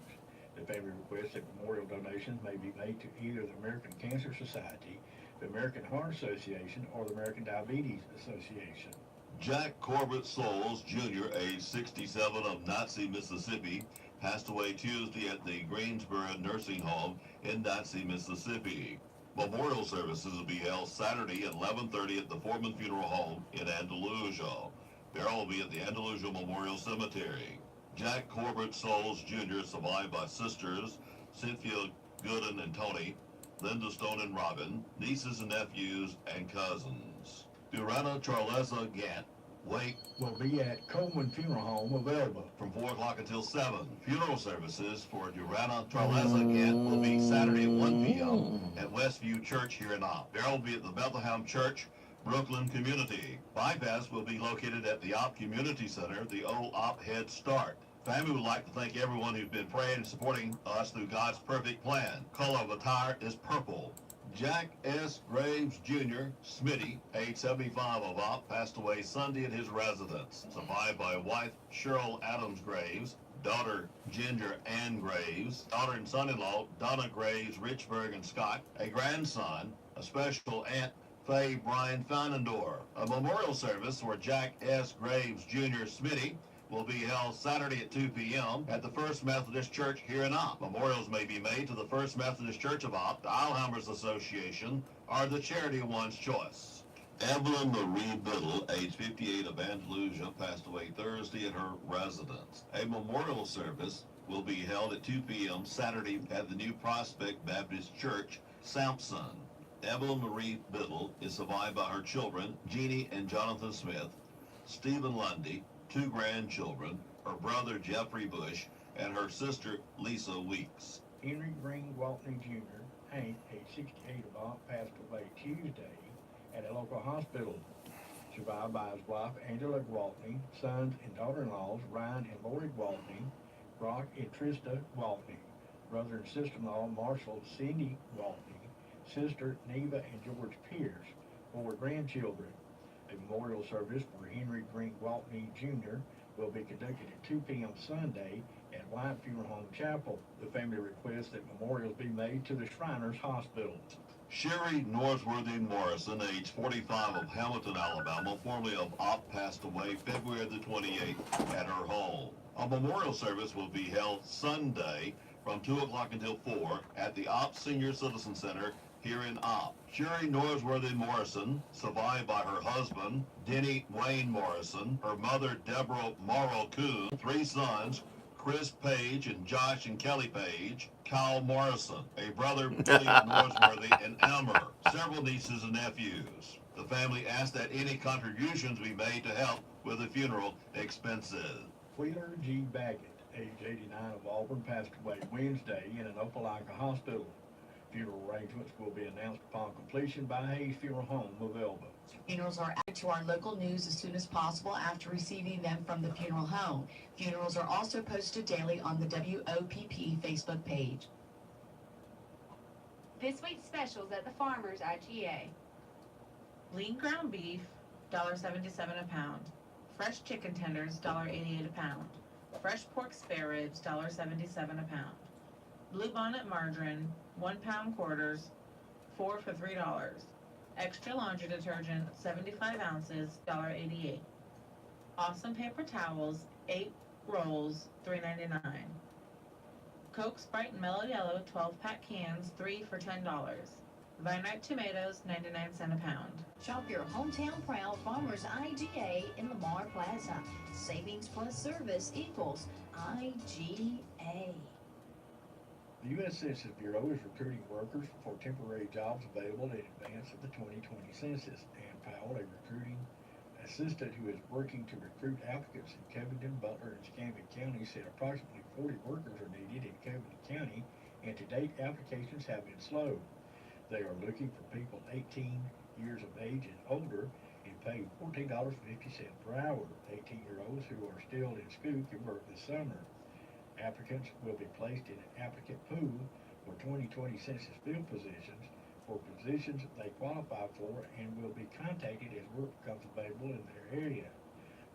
The family requests that memorial donations may be made to either the American Cancer Society, the American Heart Association, or the American Diabetes Association. Jack Corbett Souls, Jr., age 67, of Nazi, Mississippi, passed away Tuesday at the Greensboro Nursing Home in Nazi, Mississippi. Memorial services will be held Saturday at 11:30 at the Foreman Funeral Home in Andalusia. Burial will be at the Andalusia Memorial Cemetery. Jack Corbett Souls, Jr., survived by sisters Cynthia Gooden and Tony, Linda Stone and Robin, nieces and nephews, and cousins. Durana Charlesa Gant wake will be at Coleman Funeral Home of Elba from 4 o'clock until 7. Funeral services for Durana Charlesa Gant will be Saturday at 1 p.m. at Westview Church here in Opp. Burial will be at the Bethlehem Church, Brooklyn Community. Bypass will be located at the Opp Community Center, the old Opp Head Start. Family would like to thank everyone who's been praying and supporting us through God's perfect plan. Color of attire is purple. Jack S. Graves Jr., Smitty, age 75 of Opp, passed away Sunday at his residence. Survived by wife Cheryl Adams Graves, daughter Ginger Ann Graves, daughter and son-in-law Donna Graves, Richburg and Scott, a grandson, a special aunt Faye Brian Feinendor. A memorial service for Jack S. Graves Jr. Smitty will be held Saturday at 2 p.m. at the First Methodist Church here in Opp. Memorials may be made to the First Methodist Church of Opp, the Alzheimer's Association, or the charity of one's choice. Evelyn Marie Biddle, age 58 of Andalusia, passed away Thursday at her residence. A memorial service will be held at 2 p.m. Saturday at the New Prospect Baptist Church, Sampson. Evelyn Marie Biddle is survived by her children, Jeannie and Jonathan Smith, Stephen Lundy, 2 grandchildren, her brother Jeffrey Bush, and her sister Lisa Weeks. Henry Green Gwaltney Jr., Hank, age 68 of Opp, passed away Tuesday at a local hospital. Survived by his wife Angela Gwaltney, sons and daughter-in-laws Ryan and Lori Gwaltney, Brock and Trista Gwaltney, brother and sister-in-law Marshall Cindy Gwaltney, sister Neva and George Pierce, 4 grandchildren. A memorial service for Henry Green Gwaltney Jr. will be conducted at 2 p.m. Sunday at White Funeral Home Chapel. The family requests that memorials be made to the Shriners Hospital. Sherry Norsworthy Morrison, age 45 of Hamilton, Alabama, formerly of Opp, passed away February the 28th at her home. A memorial service will be held Sunday from 2 o'clock until 4 at the Opp Senior Citizen Center here in Opp. Sherry Norsworthy Morrison, survived by her husband, Denny Wayne Morrison, her mother, Deborah Morrow Coon, 3 sons, Chris Page and Josh and Kelly Page, Kyle Morrison, a brother, Billy Norsworthy, and Elmer, several nieces and nephews. The family asked that any contributions be made to help with the funeral expenses. Wheeler G. Baggett, age 89 of Auburn, passed away Wednesday in an Opelika hospital. Funeral arrangements will be announced upon completion by Hayes Funeral Home of Elba. Funerals are added to our local news as soon as possible after receiving them from the funeral home. Funerals are also posted daily on the WOPP Facebook page. This week's specials at the Farmers IGA. Lean ground beef, $1.77 a pound. Fresh chicken tenders, $1.88 a pound. Fresh pork spare ribs, $1.77 a pound. Blue bonnet margarine, 1 pound quarters, 4 for $3. Extra laundry detergent, 75 ounces, $1.88. Awesome paper towels, 8 rolls, $3.99. Coke, Sprite, and Mellow Yellow 12-pack cans, 3 for $10. Vinite tomatoes, 99 cents a pound. Shop your hometown proud Farmers IGA in Lamar Plaza. Savings plus service equals IGA. The U.S. Census Bureau is recruiting workers for temporary jobs available in advance of the 2020 census. Ann Powell, a recruiting assistant who is working to recruit applicants in Covington, Butler, and Escambia County, said approximately 40 workers are needed in Covington County, and to date applications have been slow. They are looking for people 18 years of age and older and pay $14.50 per hour. 18-year-olds who are still in school can work this summer. Applicants will be placed in an applicant pool for 2020 Census Bureau positions for positions they qualify for and will be contacted as work becomes available in their area.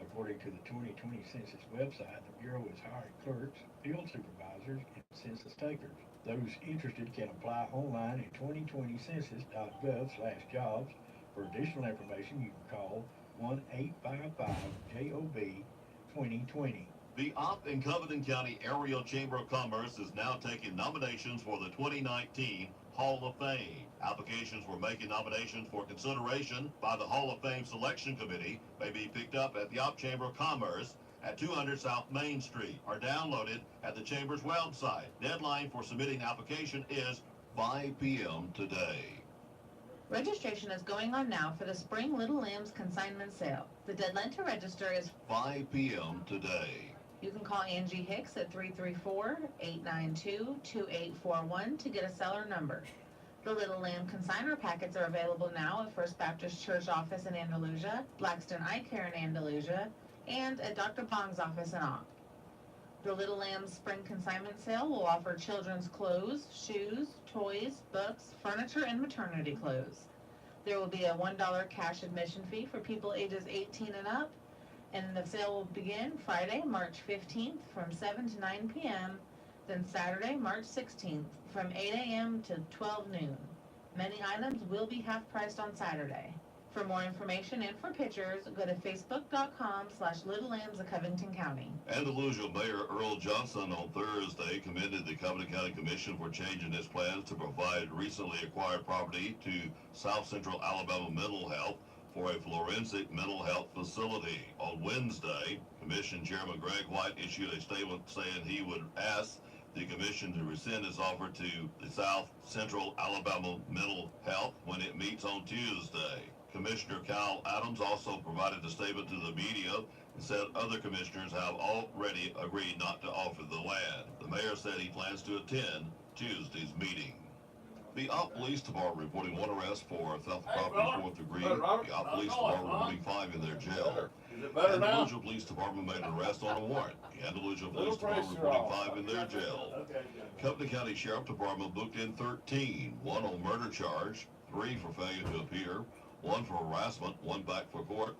According to the 2020 Census website, the Bureau is hiring clerks, field supervisors, and census takers. Those interested can apply online at 2020census.gov/jobs. For additional information, you can call 1-855-JOB-2020. The Opp and Covington County Area Chamber of Commerce is now taking nominations for the 2019 Hall of Fame. Applications for making nominations for consideration by the Hall of Fame Selection Committee may be picked up at the Opp Chamber of Commerce at 200 South Main Street or downloaded at the Chamber's website. Deadline for submitting application is 5 p.m. today. Registration is going on now for the Spring Little Lambs consignment sale. The deadline to register is 5 p.m. today. You can call Angie Hicks at 334-892-2841 to get a seller number. The Little Lamb consignor packets are available now at First Baptist Church office in Andalusia, Blackstone Eye Care in Andalusia, and at Dr. Bong's office in Opp. The Little Lambs Spring Consignment Sale will offer children's clothes, shoes, toys, books, furniture, and maternity clothes. There will be a $1 cash admission fee for people ages 18 and up, and the sale will begin Friday, March 15th from 7 to 9 p.m., then Saturday, March 16th from 8 a.m. to 12 noon. Many items will be half-priced on Saturday. For more information and for pictures, go to facebook.com/Little Lambs of Covington County. Andalusia Mayor Earl Johnson on Thursday commended the Covington County Commission for changing its plans to provide recently acquired property to South Central Alabama Mental Health for a forensic mental health facility. On Wednesday, Commission Chairman Greg White issued a statement saying he would ask the Commission to rescind its offer to the South Central Alabama Mental Health when it meets on Tuesday. Commissioner Kyle Adams also provided a statement to the media and said other commissioners have already agreed not to offer the land. The mayor said he plans to attend Tuesday's meeting. The Opp Police Department reporting one arrest for theft of property fourth degree. The Opp Police Department reporting 5 in their jail. The Andalusia Police Department made an arrest on a warrant. The Andalusia Police Department reporting 5 in their jail. Covington County Sheriff Department booked in 13, 1 on murder charge, 3 for failure to appear, 1 for harassment, 1 back for court,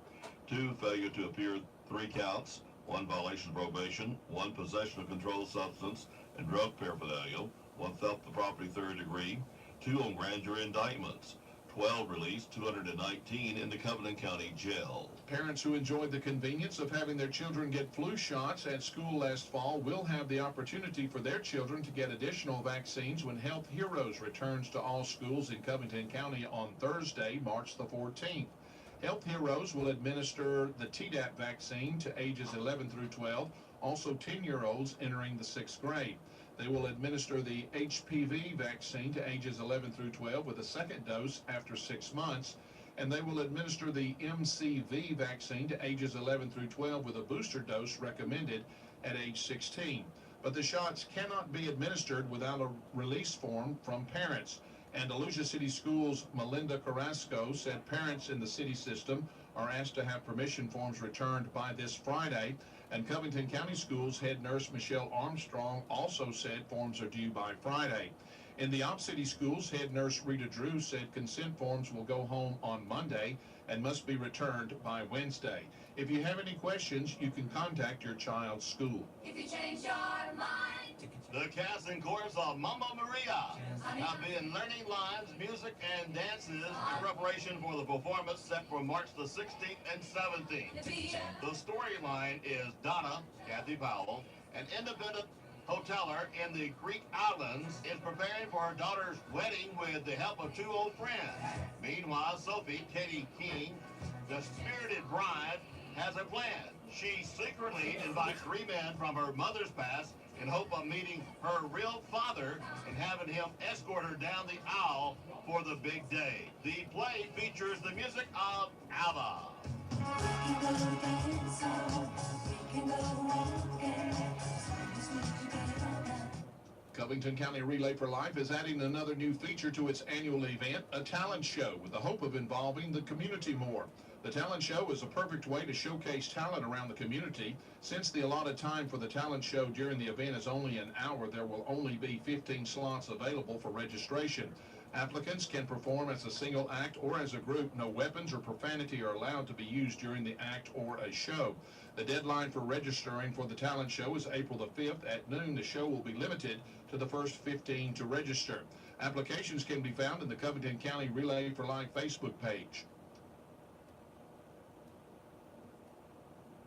2 failure to appear, 3 counts, 1 violation of probation, 1 possession of controlled substance and drug paraphernalia, 1 theft of property 3rd degree, 2 on grand jury indictments, 12 released, 219 in the Covington County Jail. Parents who enjoyed the convenience of having their children get flu shots at school last fall will have the opportunity for their children to get additional vaccines when Health Heroes returns to all schools in Covington County on Thursday, March the 14th. Health Heroes will administer the Tdap vaccine to ages 11 through 12, also 10-year-olds entering the 6th grade. They will administer the HPV vaccine to ages 11 through 12 with a second dose after 6 months, and they will administer the MCV vaccine to ages 11 through 12 with a booster dose recommended at age 16. But the shots cannot be administered without a release form from parents. Andalusia City Schools' Melinda Carrasco said parents in the city system are asked to have permission forms returned by this Friday. And Covington County Schools head nurse Michelle Armstrong also said forms are due by Friday. In the Opp City Schools, head nurse Rita Drew said consent forms will go home on Monday and must be returned by Wednesday. If you have any questions, you can contact your child's school. If you change your mind. The cast and chorus of Mamma Maria have been learning lines, music, and dances in preparation for the performance set for March the 16th and 17th. The storyline is Donna, Kathy Powell, an independent hoteler in the Greek islands, is preparing for her daughter's wedding with the help of 2 old friends. Meanwhile, Sophie, Katie King, the spirited bride, has a plan. She secretly invites 3 men from her mother's past in hope of meeting her real father and having him escort her down the aisle for the big day. The play features the music of ABBA. Covington County Relay for Life is adding another new feature to its annual event, a talent show, with the hope of involving the community more. The talent show is a perfect way to showcase talent around the community. Since the allotted time for the talent show during the event is only an hour, there will only be 15 slots available for registration. Applicants can perform as a single act or as a group. No weapons or profanity are allowed to be used during the act or a show. The deadline for registering for the talent show is April the 5th at noon. The show will be limited to the first 15 to register. Applications can be found in the Covington County Relay for Life Facebook page.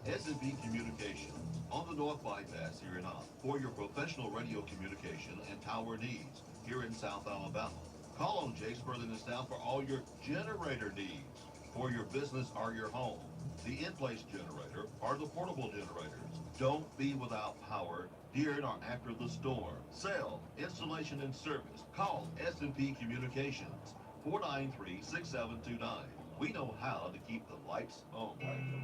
S&P Communications on the North Bypass here in Opp for your professional radio communication and tower needs here in South Alabama. Call on Jay Spurling now for all your generator needs for your business or your home. The in-place generator or the portable generators. Don't be without power during or after the storm. Sale, installation, and service. Call S&P Communications 493-6729. We know how to keep the lights on.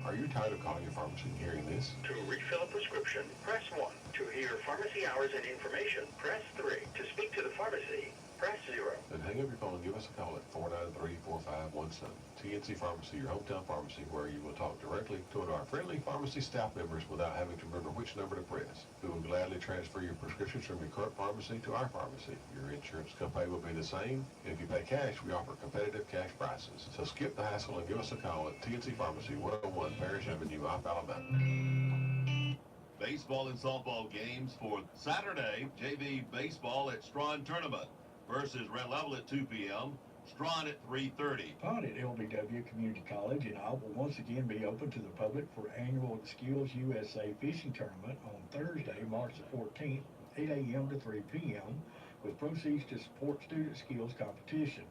Are you tired of calling your pharmacy and hearing this? To refill a prescription, press 1. To hear pharmacy hours and information, press 3. To speak to the pharmacy, press 0. Then hang up your phone and give us a call at 493-4517. TNC Pharmacy, your hometown pharmacy, where you will talk directly to our friendly pharmacy staff members without having to remember which number to press. We will gladly transfer your prescriptions from your current pharmacy to our pharmacy. Your insurance copay will be the same, and if you pay cash, we offer competitive cash prices. So skip the hassle and give us a call at TNC Pharmacy, 101 Parish Avenue, Opp, Alabama. Baseball and softball games for Saturday. JV baseball at Strawn Tournament versus Red Level at 2 p.m. Strawn at 3:30. Pond at LBW Community College in Opp will once again be open to the public for annual Skills USA Fishing Tournament on Thursday, March the 14th, 8 a.m. to 3 p.m. with proceeds to support student skills competition.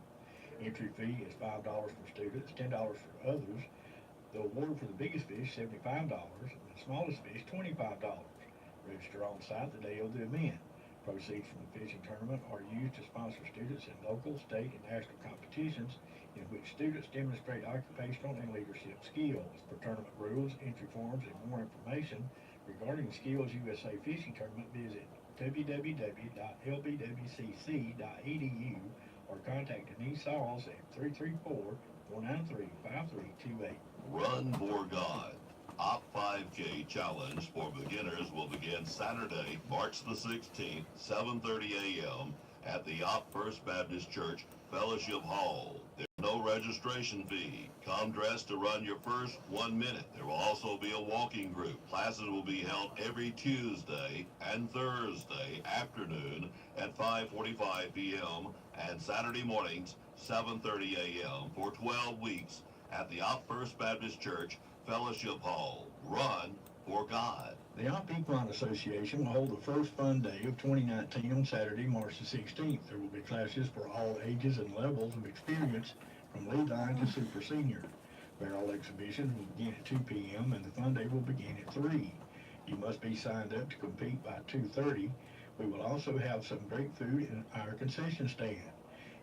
Entry fee is $5 for students, $10 for others. The award for the biggest fish, $75, and the smallest fish, $25. Register on site the day of the event. Proceeds from the fishing tournament are used to sponsor students in local, state, and national competitions in which students demonstrate occupational and leadership skills. For tournament rules, entry forms, and more information regarding the Skills USA Fishing Tournament, visit www.lbwcc.edu or contact Denise Sauls at 334-493-5328. Run for God. Op 5K Challenge for beginners will begin Saturday, March the 16th, 7:30 a.m. at the Op First Baptist Church Fellowship Hall. There's no registration fee. Come dressed to run your first 1 minute. There will also be a walking group. Classes will be held every Tuesday and Thursday afternoon at 5:45 p.m. and Saturday mornings, 7:30 a.m. for 12 weeks at the Op First Baptist Church Fellowship Hall. Run for God. The Opp Equine Association will hold the first fun day of 2019 on Saturday, March the 16th. There will be classes for all ages and levels of experience from lead line to super senior. Barrel exhibitions will begin at 2 p.m. and the fun day will begin at 3. You must be signed up to compete by 2:30. We will also have some great food in our concession stand.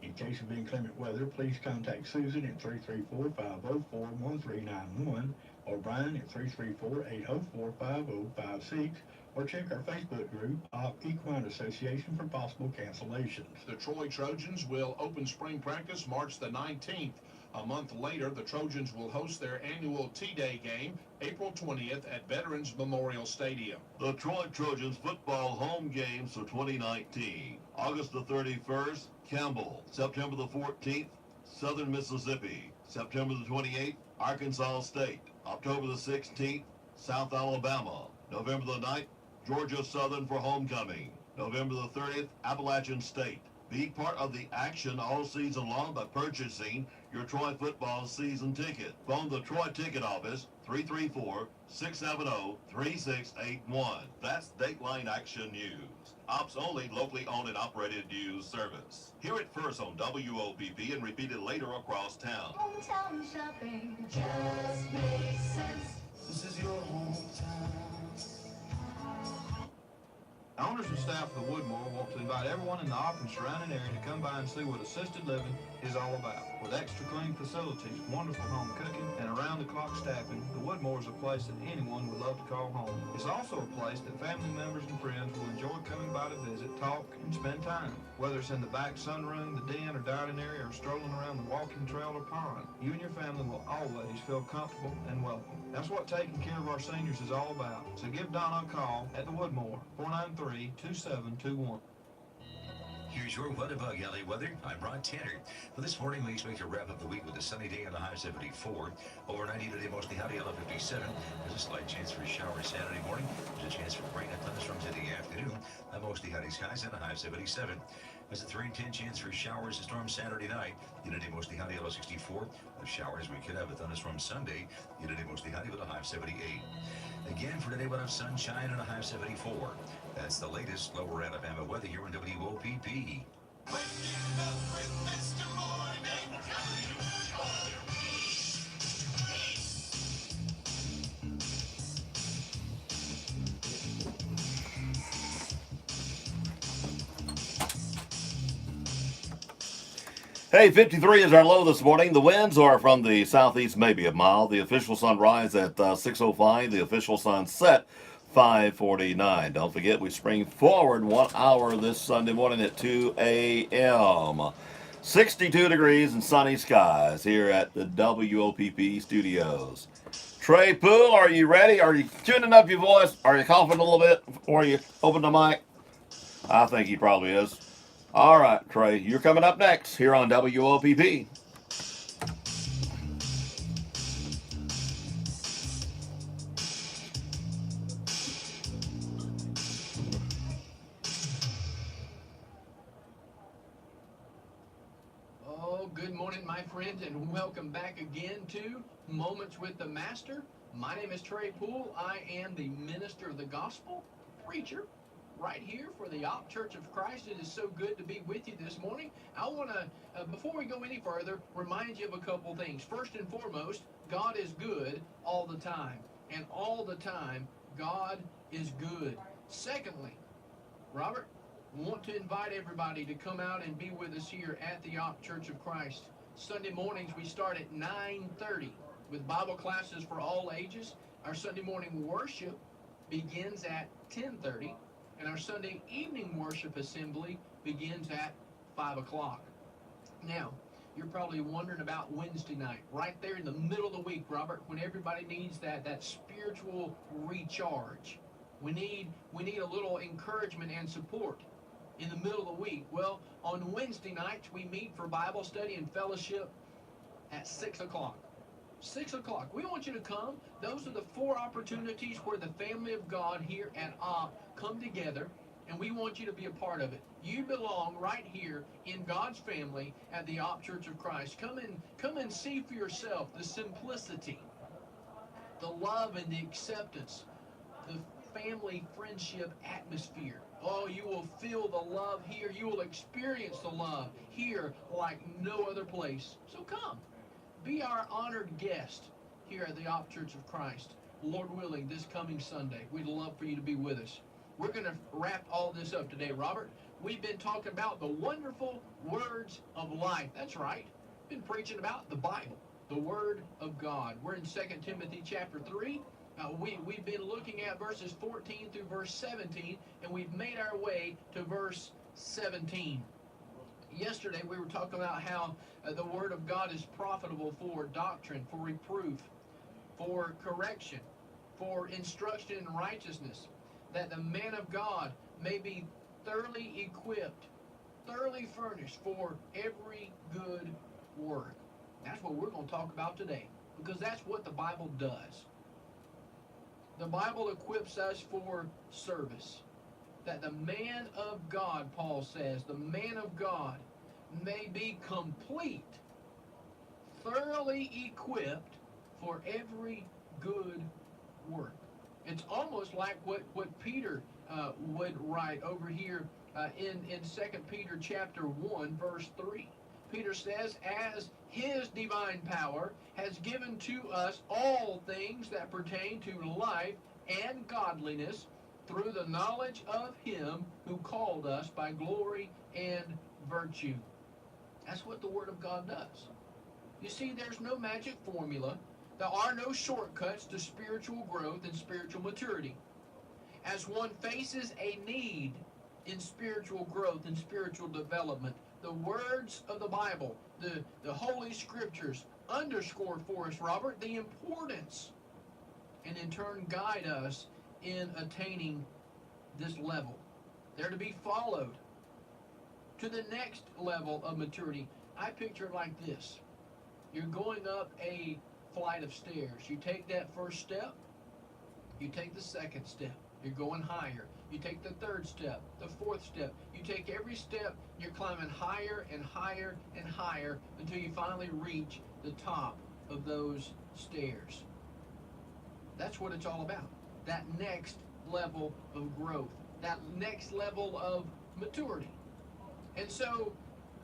In case of inclement weather, please contact Susan at 334-504-1391 or Brian at 334-804-5056 or check our Facebook group, Opp Equine Association, for possible cancellations. The Troy Trojans will open spring practice March the 19th. A month later, the Trojans will host their annual T-Day game April 20th at Veterans Memorial Stadium. The Troy Trojans football home games for 2019. August the 31st, Campbell. September the 14th, Southern Mississippi. September the 28th, Arkansas State. October the 16th, South Alabama. November the 9th, Georgia Southern for homecoming. November the 30th, Appalachian State. Be part of the action all season long by purchasing your Troy football season ticket. Phone the Troy Ticket Office, 334-670-3681. That's Dateline Action News. Ops only, locally owned and operated news service. Hear it first on WOPP and repeat it later across town. Hometown shopping just makes sense. This is your hometown. Owners and staff of the Woodmore want to invite everyone in the Opp and surrounding area to come by and see what assisted living is all about. With extra clean facilities, wonderful home cooking, and around-the-clock staffing, the Woodmore is a place that anyone would love to call home. It's also a place that family members and friends will enjoy coming by to visit, talk, and spend time. Whether it's in the back sunroom, the den or dining area, or strolling around the walking trail or pond, you and your family will always feel comfortable and welcome. That's what taking care of our seniors is all about. So give Donna a call at the Woodmore, 493-2721. Here's your Weather-Bug Alley weather. I'm Rod Tanner. For this morning, we expect to wrap up the week with a sunny day and a high 74. Over 90 today, mostly cloudy, low 57. There's a slight chance for a shower Saturday morning. There's a chance for rain and thunderstorms in the afternoon. Mostly cloudy skies and a high 77. There's a 3 in 10 chance for showers and storms Saturday night. Today, mostly cloudy, low 64. With showers, we could have a thunderstorm Sunday. Today, mostly cloudy with a high 78. Again, for today, we'll have sunshine and a high 74. That's the latest Lower Alabama weather here on WOPP. Hey, 53 is our low this morning. The winds are from the southeast, maybe a mile. The official sunrise at 6:05. The official sunset 549. Don't forget, we spring forward 1 hour this Sunday morning at 2 a.m. 62 degrees and sunny skies here at the WOPP studios. Trey Poole, are you ready? Are you tuning up your voice? Are you coughing a little bit before you open the mic? I think he probably is. All right, Trey, you're coming up next here on WOPP. Oh, good morning, my friends, and welcome back again to Moments with the Master. My name is Trey Poole. I am the minister of the gospel, preacher, right here for the Opp Church of Christ. It is so good to be with you this morning. I want to, before we go any further, remind you of a couple things. First and foremost, God is good all the time, and all the time, God is good. Secondly, Robert, want to invite everybody to come out and be with us here at the Opp Church of Christ. Sunday mornings we start at 9:30 with Bible classes for all ages. Our Sunday morning worship begins at 10:30, and our Sunday evening worship assembly begins at 5 o'clock. Now, you're probably wondering about Wednesday night, right there in the middle of the week, Robert, when everybody needs that spiritual recharge. We need a little encouragement and support in the middle of the week. Well, on Wednesday nights, we meet for Bible study and fellowship at 6 o'clock. 6 o'clock. We want you to come. Those are the 4 opportunities where the family of God here at Opp come together, and we want you to be a part of it. You belong right here in God's family at the Opp Church of Christ. Come and see for yourself the simplicity, the love and the acceptance, the family friendship atmosphere. Oh, you will feel the love here. You will experience the love here like no other place. So come. Be our honored guest here at the Opp Church of Christ. Lord willing, this coming Sunday. We'd love for you to be with us. We're going to wrap all this up today, Robert. We've been talking about the wonderful words of life. That's right. Been preaching about the Bible, the Word of God. We're in 2 Timothy chapter 3. We've been looking at verses 14 through verse 17, and we've made our way to verse 17. Yesterday we were talking about how the Word of God is profitable for doctrine, for reproof, for correction, for instruction in righteousness, that the man of God may be thoroughly equipped, thoroughly furnished for every good work. That's what we're going to talk about today, because that's what the Bible does. The Bible equips us for service. That the man of God, Paul says, the man of God may be complete, thoroughly equipped for every good work. It's almost like what Peter would write over here in 2 Peter chapter 1, verse 3. Peter says, as his divine power has given to us all things that pertain to life and godliness through the knowledge of him who called us by glory and virtue. That's what the Word of God does. You see, there's no magic formula. There are no shortcuts to spiritual growth and spiritual maturity. As one faces a need in spiritual growth and spiritual development, the words of the Bible, the Holy Scriptures, underscore for us, Robert, the importance, and in turn guide us in attaining this level. They're to be followed to the next level of maturity. I picture it like this. You're going up a flight of stairs. You take that first step, you take the second step. You're going higher. You take the third step, the fourth step. You take every step, you're climbing higher and higher and higher until you finally reach the top of those stairs. That's what it's all about. That next level of growth. That next level of maturity. And so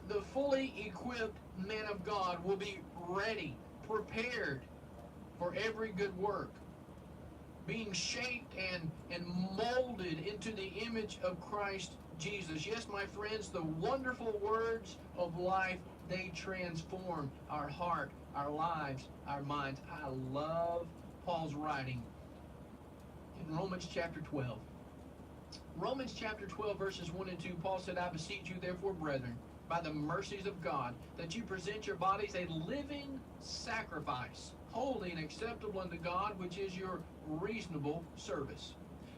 the fully equipped man of God will be ready, prepared for every good work, being shaped and molded into the image of Christ Jesus. Yes, my friends, the wonderful words of life, they transform our heart, our lives, our minds. I love Paul's writing in Romans chapter 12. Romans chapter 12, verses 1 and 2, Paul said, I beseech you, therefore, brethren, by the mercies of God, that you present your bodies a living sacrifice, holy and acceptable unto God, which is your reasonable service.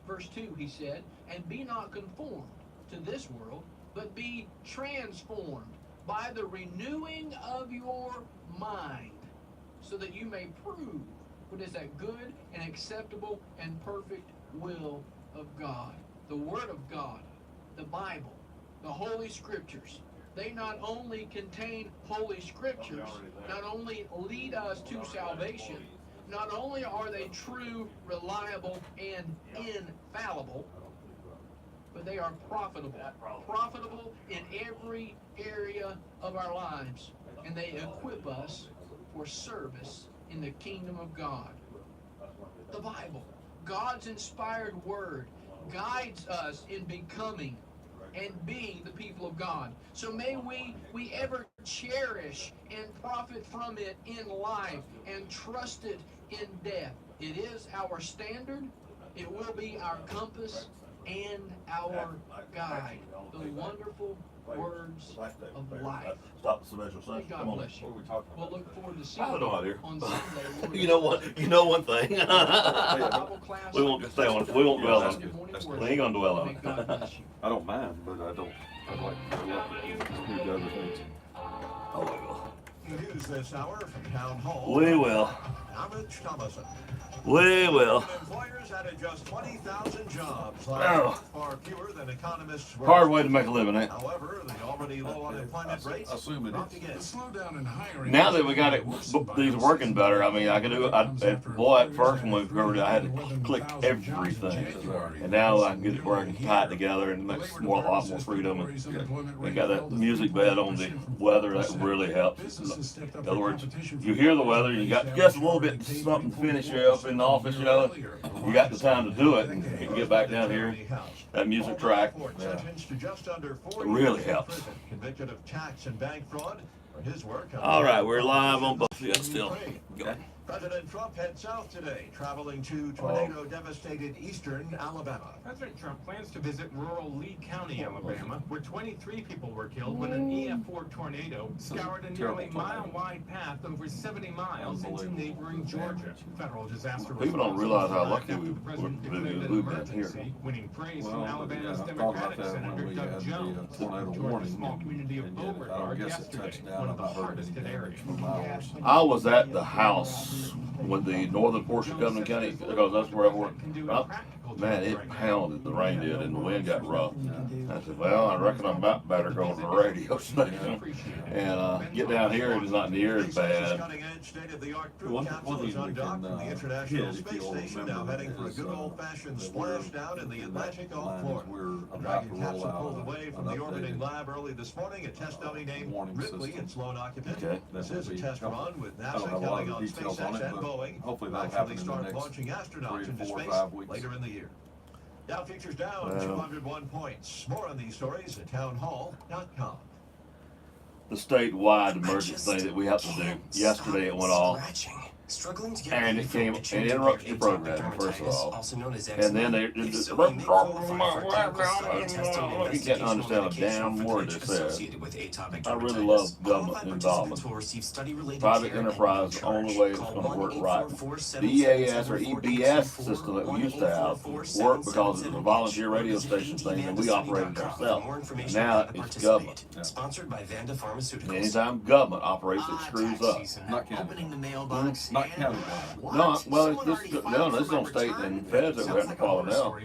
Verse 2, he said, and be not conformed to this world, but be transformed by the renewing of your mind, so that you may prove what is that good and acceptable and perfect will of God. The Word of God, the Bible, the Holy Scriptures, they not only contain Holy Scriptures, not only lead us to salvation, not only are they true, reliable, and infallible, but they are profitable. Profitable in every area of our lives. And they equip us for service in the kingdom of God. The Bible, God's inspired Word, guides us in becoming and being the people of God. So may we ever cherish and profit from it in life and trust it in death. It is our standard. It will be our compass and our guide. The wonderful words of life. Stop the special session. God Come on. bless you. We'll look forward to seeing I have no idea. on Sunday. Lord You know what? You know one thing. We won't stay on it. We won't dwell on it. We ain't gonna dwell on it. I don't mind, but I don't. I'd like to hear the other things. Oh, News this hour from Town Hall. we will. I'm Rich Thomason. We will. Employers added just 20,000 jobs, Oh. far fewer than economists were. Hard way to make a living, eh? However, the already low unemployment rates dropped again. Slowdown in hiring. Now that we got it, these working better. I mean, I can do. Boy, at first when we covered it, I had to click everything, and now I can get it working tight together, and it makes a lot more freedom. And we got that music bed on the weather that really helps. In other words, you hear the weather, you got just a little bit something to finish you up in the office, you know. You got the time to do it, and you can get back down here. That music track, it really helps. Convicted of tax and bank fraud for his work. All right, we're live on both. Yeah, still. Go. President Trump heads south today, traveling to tornado-devastated eastern Alabama. President Trump plans to visit rural Lee County, Alabama, where 23 people were killed when an EF4 tornado scoured a nearly mile-wide path over 70 miles into neighboring Georgia. Federal disaster People don't realize how lucky response we've been here. winning praise from Alabama's Democratic Senator Doug Jones. Georgia's small community of Beauregard yesterday, one of the hardest hit areas. I was at the house when the northern portion of Cumberland County, because that's where I work. Man, it pounded, the rain did, and the wind got rough. I said, well, I reckon I'm about better going to the radio station. And get down here, it's not near as bad. One thing we can hit, if you'll remember, is splashdown in the Atlantic off Florida. we're A about Dragon to capsule roll pulled out away from the orbiting lab early this morning. A test dummy named Ripley and sloan occupant. Okay. This is a test run with I don't NASA have a lot counting of on details on SpaceX it, and but Boeing hopefully to that'll actually happen in the start next launching 3 astronauts to into 4 or space 5 weeks. later in the year. Dow futures down 201 points. More on these stories at townhall.com. The statewide emergency that we have to do. Yesterday it went off. And it came and interrupted your programming, first of all. And then they just, you can't understand a damn word they said. I really love government involvement. Private enterprise is the only way it's going to work right. The EAS or EBS system that we used to have worked because it was a volunteer radio station thing and we operated ourselves. Now it's government. And anytime government operates, it screws up. Not county. Opening the mailbox. Not county. No, well, this is on state and feds that we're having to follow now.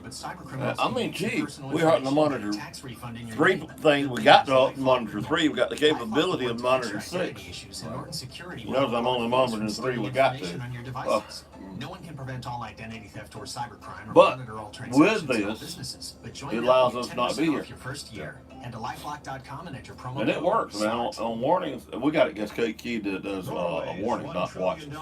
I mean, gee, we're having to monitor 3 things. We got to monitor 3. We got the capability of monitoring 6. You notice I'm only monitoring 3 we got to. No one can prevent all identity theft or cybercrime or But monitor all with transactions of all this, businesses. But it allows us not to be here. Your first year. and to LifeLock.com and enter promo And it code works. Now, SMART. on warnings, we got it against KQ that does warnings, not watches.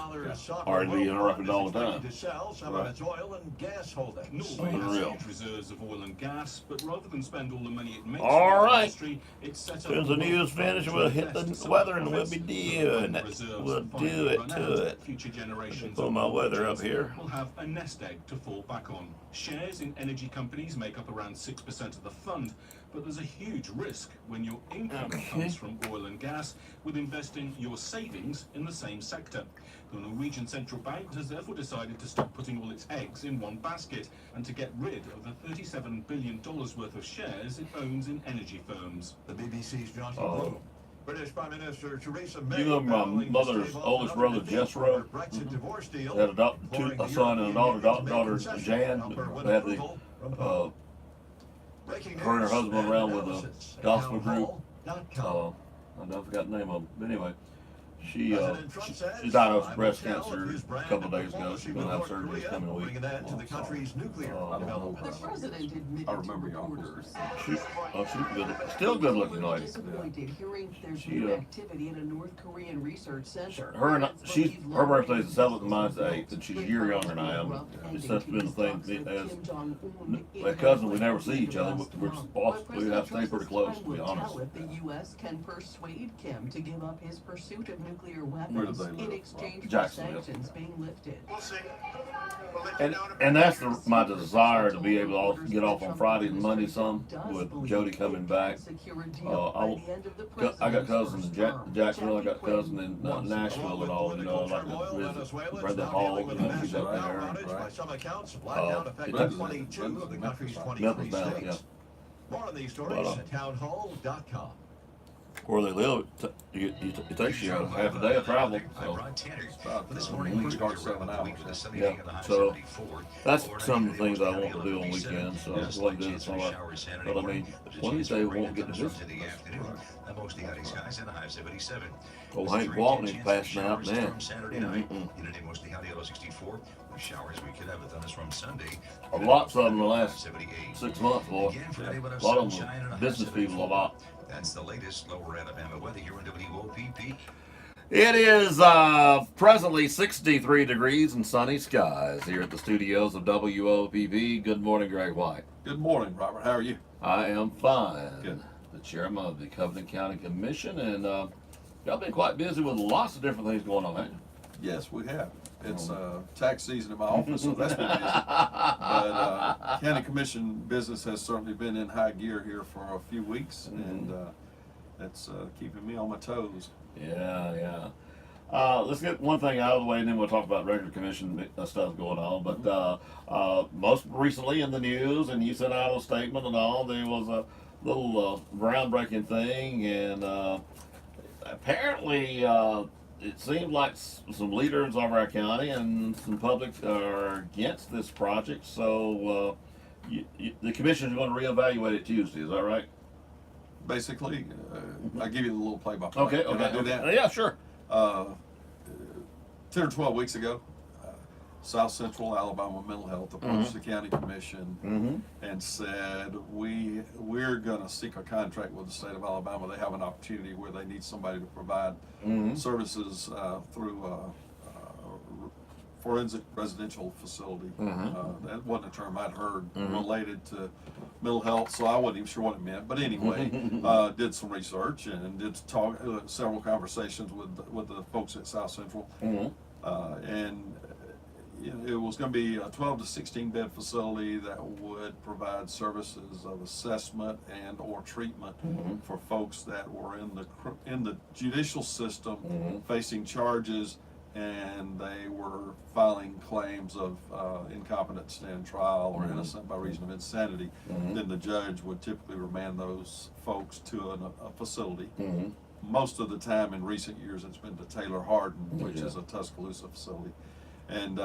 Or it'd be interrupted all the time. To sell some of its oil and gas holdings. Unreal. Norway has huge reserves of oil and gas, but rather than spend all the money it makes All in the right. industry, it's set As up soon as the news finishes, we'll hit the weather and we'll be doing it. We'll do it to it. Future generations Pull my weather up here. will have a nest egg to fall back on. Shares in energy companies make up around 6% of the fund, but there's a huge risk when your income comes from oil and gas with investing your savings in the same sector. The Norwegian central bank has therefore decided to stop putting all its eggs in one basket and to get rid of the $37 billion worth of shares it owns in energy firms. The BBC's Jonathan Bloom. British Prime Minister Theresa May. You know my mother's oldest brother, Jethro, had a son and a daughter Jan. They had her and her husband went around with a gospel group. I forgot the name of them. But anyway, she diagnosed with breast cancer a couple of days ago. She's going to have surgery this coming week. The president admitted I remember to y'all. reporters. She's good, still good looking lady. Disappointed hearing there's new activity at a North Korean research center. Her birthday's the 7th and mine's the 8th, and she's a year younger than I am. It's such been the thing as my cousin, we never see each other. We have to stay pretty close, to be honest. The U.S. can persuade Kim to give up his pursuit of nuclear Where do weapons they live? in exchange for Jacksonville. sanctions being lifted. And that's my desire to be able to get off on Friday and Monday some with Jody coming back. I got cousins in Jacksonville. I got cousins in Nashville and all. You know, I'd like to visit Brenda Hall. You know, she's up there. Memphis Valley, yeah. More on these stories at townhall.com. Where they live, it takes you half a day of travel. So. This morning we start 7 hours. Yeah, so that's some of the things I want to do on weekends. So what I do is but I mean, Wednesday won't get to visit. Mostly cloudy skies and a high of 77. Oh, Hank Walton's passing out now. Saturday night. Unity mostly cloudy, low 64. With showers, we could have a thunderstorm Sunday. Lots of them in the last 6 months, boy. A lot of them business people a lot. That's the latest lower Alabama weather here in WOPP. It is presently 63 degrees and sunny skies here at the studios of WOPP. Good morning, Greg White. Good morning, Robert. How are you? I am fine. Good. The chairman of the Covenant County Commission, and y'all been quite busy with lots of different things going on, haven't you? Yes, we have. It's tax season in my office, so that's been busy. But county commission business has certainly been in high gear here for a few weeks, and that's keeping me on my toes. Yeah. Let's get one thing out of the way, and then we'll talk about regular commission stuff going on. But most recently in the news, and you sent out a statement and all, there was a little groundbreaking thing, and apparently it seems like some leaders of our county and some public are against this project. So the commission is going to reevaluate it Tuesday. Is that right? Basically, I'll give you a little play-by-play. Okay. Can I do that? Yeah, sure. 10 or 12 weeks ago, South Central Alabama Mental Health approached the county commission and said, we're going to seek a contract with the state of Alabama. They have an opportunity where they need somebody to provide services through forensic residential facility. That wasn't a term I'd heard related to mental health, so I wasn't even sure what it meant. But anyway, did some research and did talk several conversations with the folks at South Central, and it was going to be a 12 to 16 bed facility that would provide services of assessment and or treatment for folks that were in the judicial system facing charges, and they were filing claims of incompetence to stand trial or innocent by reason of insanity. Then the judge would typically remand those folks to a facility. Most of the time in recent years it's been to Taylor Hardin, which is a Tuscaloosa facility. And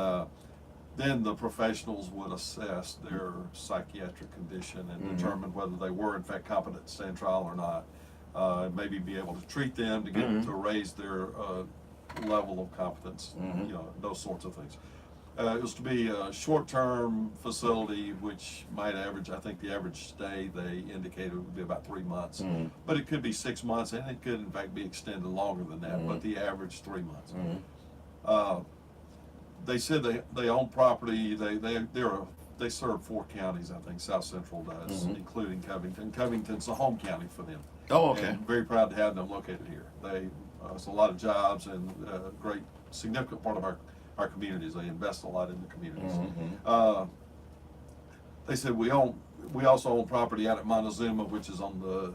then the professionals would assess their psychiatric condition and determine whether they were in fact competent to stand trial or not. Maybe be able to treat them to get them to raise their level of competence, those sorts of things. It was to be a short-term facility, which might average, I think the average stay they indicated would be about 3 months. But it could be 6 months, and it could in fact be extended longer than that, but the average 3 months. They said they own property, they serve 4 counties, I think, South Central does, including Covington. Covington's a home county for them. Oh, okay. And very proud to have them located here. It's a lot of jobs and a great, significant part of our communities. They invest a lot in the communities. They said we also own property out at Montezuma, which is on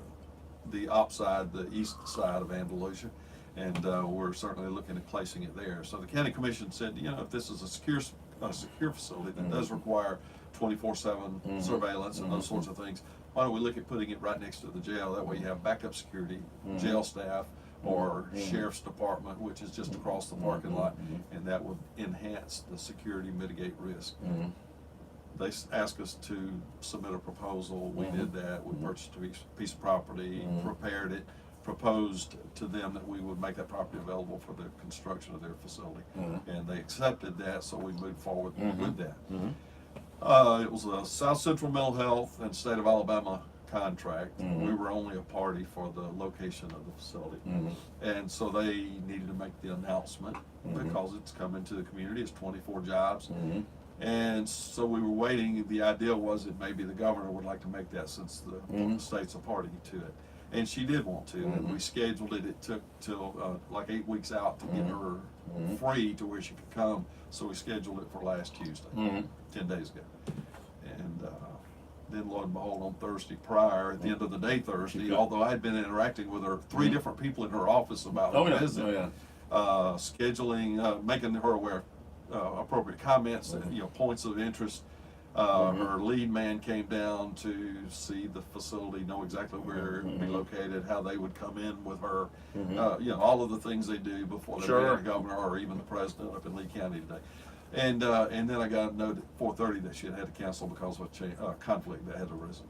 the upside, the east side of Andalusia, and we're certainly looking at placing it there. So the county commission said, you know, if this is a secure facility that does require 24/7 surveillance and those sorts of things, why don't we look at putting it right next to the jail? That way you have backup security, jail staff, or sheriff's department, which is just across the parking lot, and that would enhance the security, mitigate risk. They asked us to submit a proposal. We did that. We purchased a piece of property, prepared it, proposed to them that we would make that property available for the construction of their facility, and they accepted that, so we moved forward with that. It was a South Central Mental Health and State of Alabama contract. We were only a party for the location of the facility, and so they needed to make the announcement because it's coming to the community. It's 24 jobs, and so we were waiting. The idea was that maybe the governor would like to make that, since the state's a party to it, and she did want to, and we scheduled it. It took till like 8 weeks out to get her free to where she could come, so we scheduled it for last Tuesday, 10 days ago, and then lo and behold, on Thursday prior, at the end of the day Thursday, although I had been interacting with her, 3 different people in her office about the visit, scheduling, making her aware of appropriate comments, you know, points of interest. Her lead man came down to see the facility, know exactly where it would be located, how they would come in with her, you know, all of the things they do before they meet the governor or even the president up in Lee County today. And then I got a note at 4:30 that she had to cancel because of a conflict that had arisen.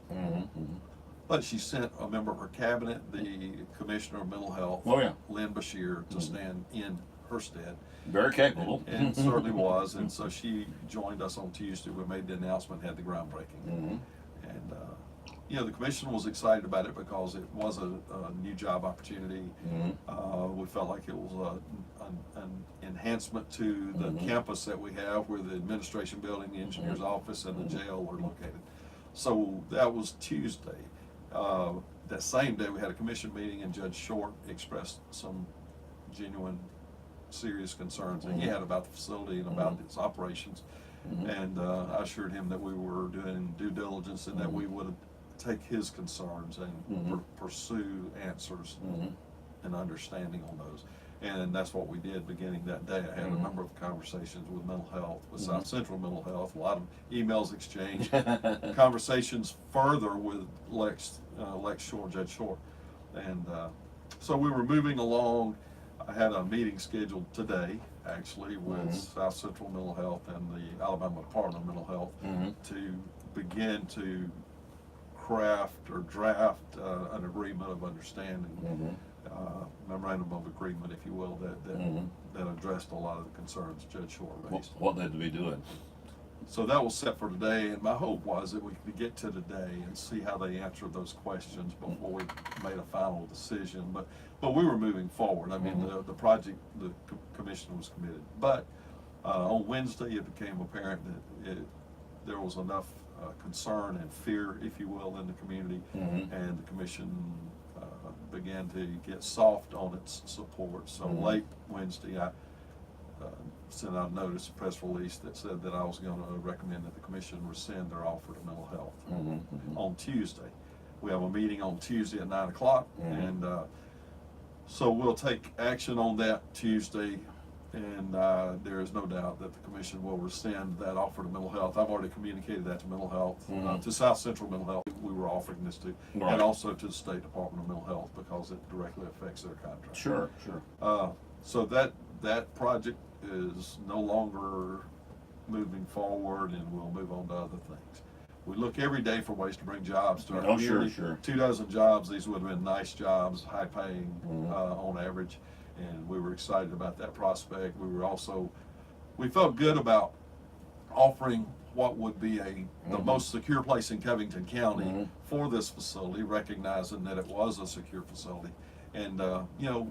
But she sent a member of her cabinet, the commissioner of mental health, Lynn Bashir, to stand in her stead. Very capable. And certainly was. And so she joined us on Tuesday. We made the announcement, had the groundbreaking. And, you know, the commission was excited about it because it was a new job opportunity. We felt like it was an enhancement to the campus that we have, where the administration building, the engineer's office, and the jail were located. So that was Tuesday. That same day we had a commission meeting, and Judge Short expressed some genuine, serious concerns that he had about the facility and about its operations. And I assured him that we were doing due diligence and that we would take his concerns and pursue answers and understanding on those. And that's what we did beginning that day. I had a number of conversations with mental health, with South Central Mental Health, a lot of emails exchanged, conversations further with Lex Shore, Judge Shore. And so we were moving along. I had a meeting scheduled today, actually, with South Central Mental Health and the Alabama Department of Mental Health to begin to craft or draft an agreement of understanding, memorandum of agreement, if you will, that addressed a lot of the concerns Judge Shore raised. What they'd be doing. So that was set for today, and my hope was that we could get to today and see how they answered those questions before we made a final decision. But we were moving forward. I mean, the project, the commission was committed. But on Wednesday, it became apparent that there was enough concern and fear, if you will, in the community, and the commission began to get soft on its support. So late Wednesday, I sent out a notice, a press release that said that I was going to recommend that the commission rescind their offer to mental health on Tuesday. We have a meeting on Tuesday at 9 o'clock, and so we'll take action on that Tuesday, and there is no doubt that the commission will rescind that offer to mental health. I've already communicated that to mental health, to South Central Mental Health, we were offering this to, and also to the State Department of Mental Health, because it directly affects their contract. Sure. So that project is no longer moving forward, and we'll move on to other things. We look every day for ways to bring jobs to our community. Sure. 24 jobs. These would have been nice jobs, high paying on average, and we were excited about that prospect. We felt good about offering what would be the most secure place in Covington County for this facility, recognizing that it was a secure facility. And, you know,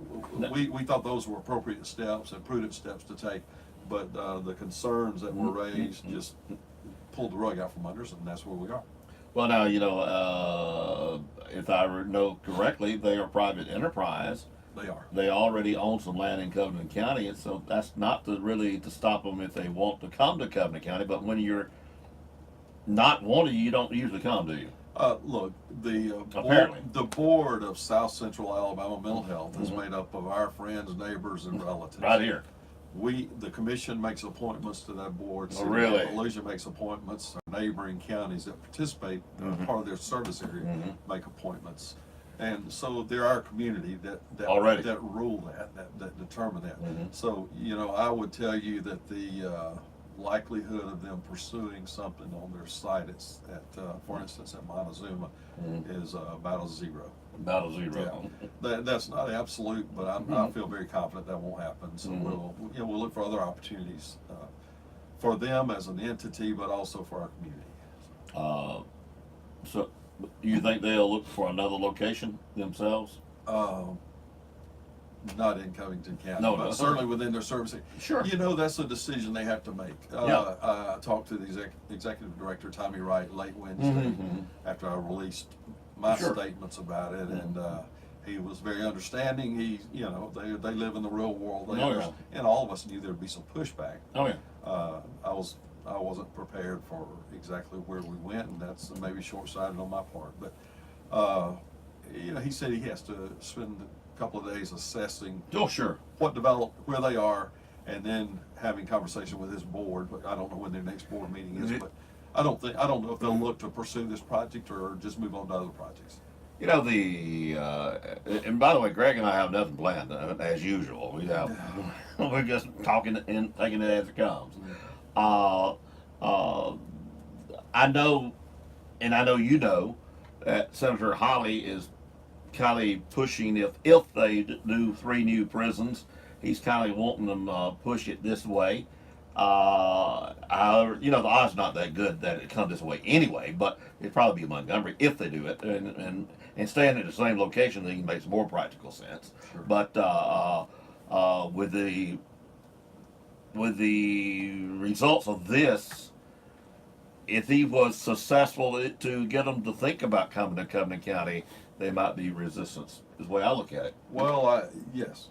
we thought those were appropriate steps and prudent steps to take, but the concerns that were raised just pulled the rug out from under us, and that's where we are. Well, now, you know, if I know correctly, they are private enterprise. They are. They already own some land in Covington County, and so that's not really to stop them if they want to come to Covington County. But when you're not wanting, you don't usually come, do you? Look, the Apparently. the board of South Central Alabama Mental Health is made up of our friends, neighbors, and relatives. Right here. The commission makes appointments to that board. Oh, really? Volusia makes appointments. Our neighboring counties that participate, part of their service area, make appointments. And so there are community that rule that determine that. So, you know, I would tell you that the likelihood of them pursuing something on their site for instance, at Montezuma is about a zero. About a zero. Yeah. That's not absolute, but I feel very confident that won't happen. So we'll look for other opportunities for them as an entity, but also for our community. So you think they'll look for another location themselves? Not in Covington County, No, but certainly within their service area. Sure. You know, that's a decision they have to make. I talked to the executive director, Tommy Wright, late Wednesday after I released my statements about it, and he was very understanding. You know, they live in the real world, and all of us knew there'd be some pushback. Oh yeah. I wasn't prepared for exactly where we went, and that's maybe short-sighted on my part. But you know, he said he has to spend a couple of days assessing what developed, where they are, and then having conversation with his board. But I don't know when their next board meeting is. But I don't know if they'll look to pursue this project or just move on to other projects. You know, and by the way, Greg and I have nothing planned as usual. We're just talking and taking it as it comes. I know, and I know you know, that Senator Holly is kind of pushing if they do 3 new prisons, he's kind of wanting them push it this way. You know, the odds not that good that it come this way anyway, but it'd probably be Montgomery if they do it, and staying at the same location, then it makes more practical sense. Sure. But with the results of this, if he was successful to get them to think about coming to Covington County, they might be resistance, is the way I look at it. Well, yes.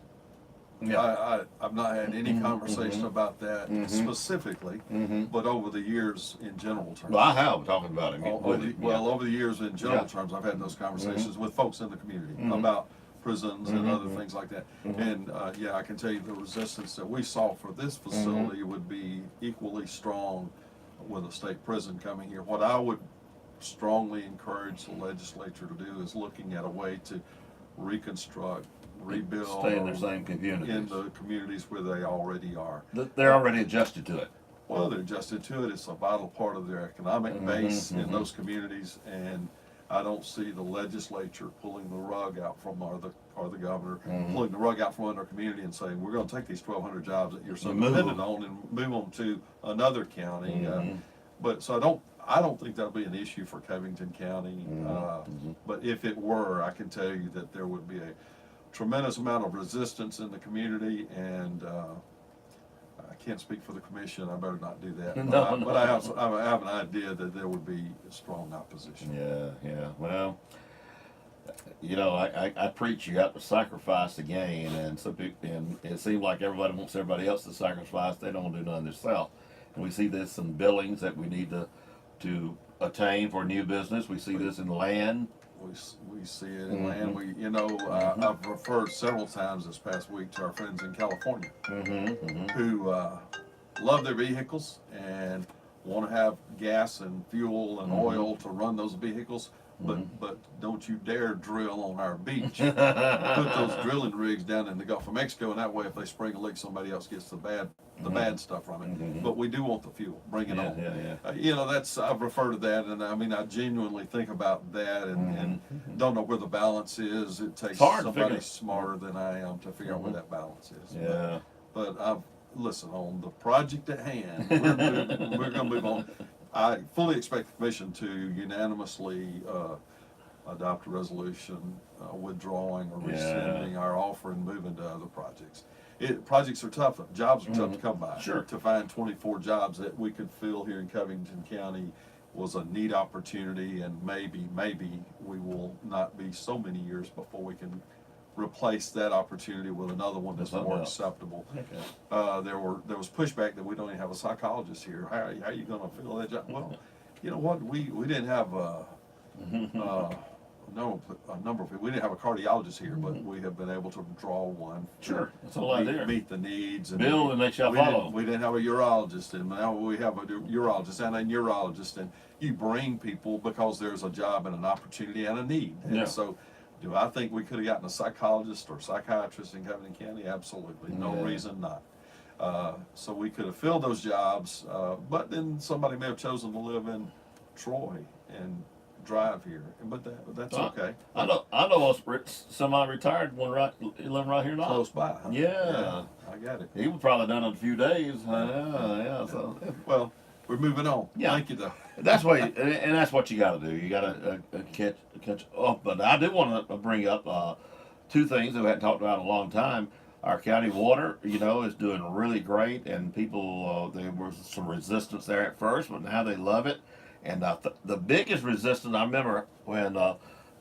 Yeah. I've not had any conversation about that specifically, but over the years in general terms. Well, I have talking about it. Over the years in general terms, I've had those conversations with folks in the community about prisons and other things like that. And yeah, I can tell you the resistance that we saw for this facility would be equally strong with a state prison coming here. What I would strongly encourage the legislature to do is looking at a way to reconstruct, rebuild, stay in their same communities, in the communities where they already are. They're already adjusted to it. Well, they're adjusted to it. It's a vital part of their economic base in those communities, and I don't see the legislature pulling the rug out from or the governor pulling the rug out from under our community and saying, we're going to take these 1,200 jobs that you're so dependent on and move them to another county. But so I don't think that'll be an issue for Covington County. But if it were, I can tell you that there would be a tremendous amount of resistance in the community, and I can't speak for the commission. I better not do that. But I have an idea that there would be a strong opposition. Yeah. Well, you know, I preach you have to sacrifice to gain, and it seems like everybody wants everybody else to sacrifice. They don't do nothing themselves. And we see this in billings that we need to attain for new business. We see this in land. We see it in land. I've referred several times this past week to our friends in California who love their vehicles and want to have gas and fuel and oil to run those vehicles. But don't you dare drill on our beach. Put those drilling rigs down in the Gulf of Mexico, and that way if they spring a leak, somebody else gets the bad stuff from it. But we do want the fuel. Bring it on. I've referred to that, and I mean, I genuinely think about that and don't know where the balance is. It takes somebody smarter than I am to figure out where that balance is. Yeah. But listen, on the project at hand, we're going to move on. I fully expect the commission to unanimously adopt a resolution withdrawing or rescinding our offer and moving to other projects. Projects are tough. Jobs are tough to come by. Sure. To find 24 jobs that we could fill here in Covington County was a neat opportunity, and maybe we will not be so many years before we can replace that opportunity with another one that's more acceptable. Okay. There was pushback that we don't even have a psychologist here. How are you going to fill that job? Well, you know what? We didn't have a number of people. We didn't have a cardiologist here, but we have been able to draw one. Sure, that's all I do. Meet the needs. And Bill and make sure I follow. We didn't have a urologist, and now we have a urologist and a neurologist, and you bring people because there's a job and an opportunity and a need. And so, do I think we could have gotten a psychologist or psychiatrist in Covington County? Absolutely, no reason not. So we could have filled those jobs, but then somebody may have chosen to live in Troy and drive here, but that's okay. I know a semi-retired one living right here now. Close by. Huh? Yeah, I got it. He was probably done in a few days. So well, we're moving on. Yeah. Thank you though. That's what, and that's what you got to do. You got to catch up. But I do want to bring up two things that we hadn't talked about in a long time. Our county water, is doing really great, and people there was some resistance there at first, but now they love it. And the biggest resistance, I remember when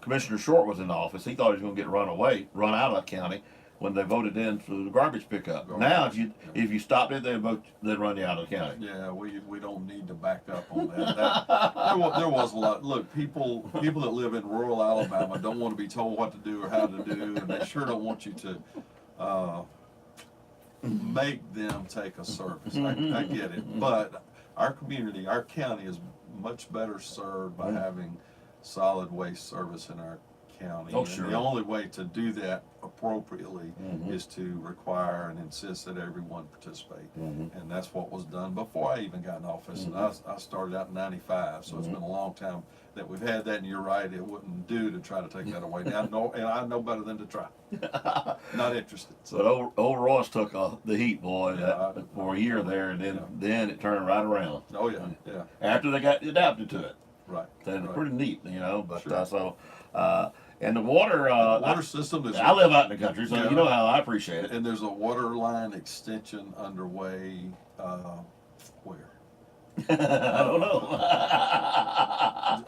Commissioner Short was in office, he thought he was going to get run out of the county when they voted in for the garbage pickup. Now, if you stopped it, they'd run you out of the county. Yeah, we don't need to back up on that. There was a lot. Look, people that live in rural Alabama don't want to be told what to do or how to do, and they sure don't want you to make them take a service. I get it, but our community, our county is much better served by having solid waste service in our county. Oh, and sure. the only way to do that appropriately is to require and insist that everyone participate. And that's what was done before I even got in office. And I started out in '95, so it's been a long time that we've had that, and you're right, it wouldn't do to try to take that away. Now, I know better than to try. Not interested. But old Ross took the heat, boy, for a year there, and then it turned right around. Oh, yeah. After they got adapted to it. Right. That's pretty neat, but Sure. And the water system is. I live out in the country, so you know how I appreciate it. And there's a water line extension underway. Where? I don't know.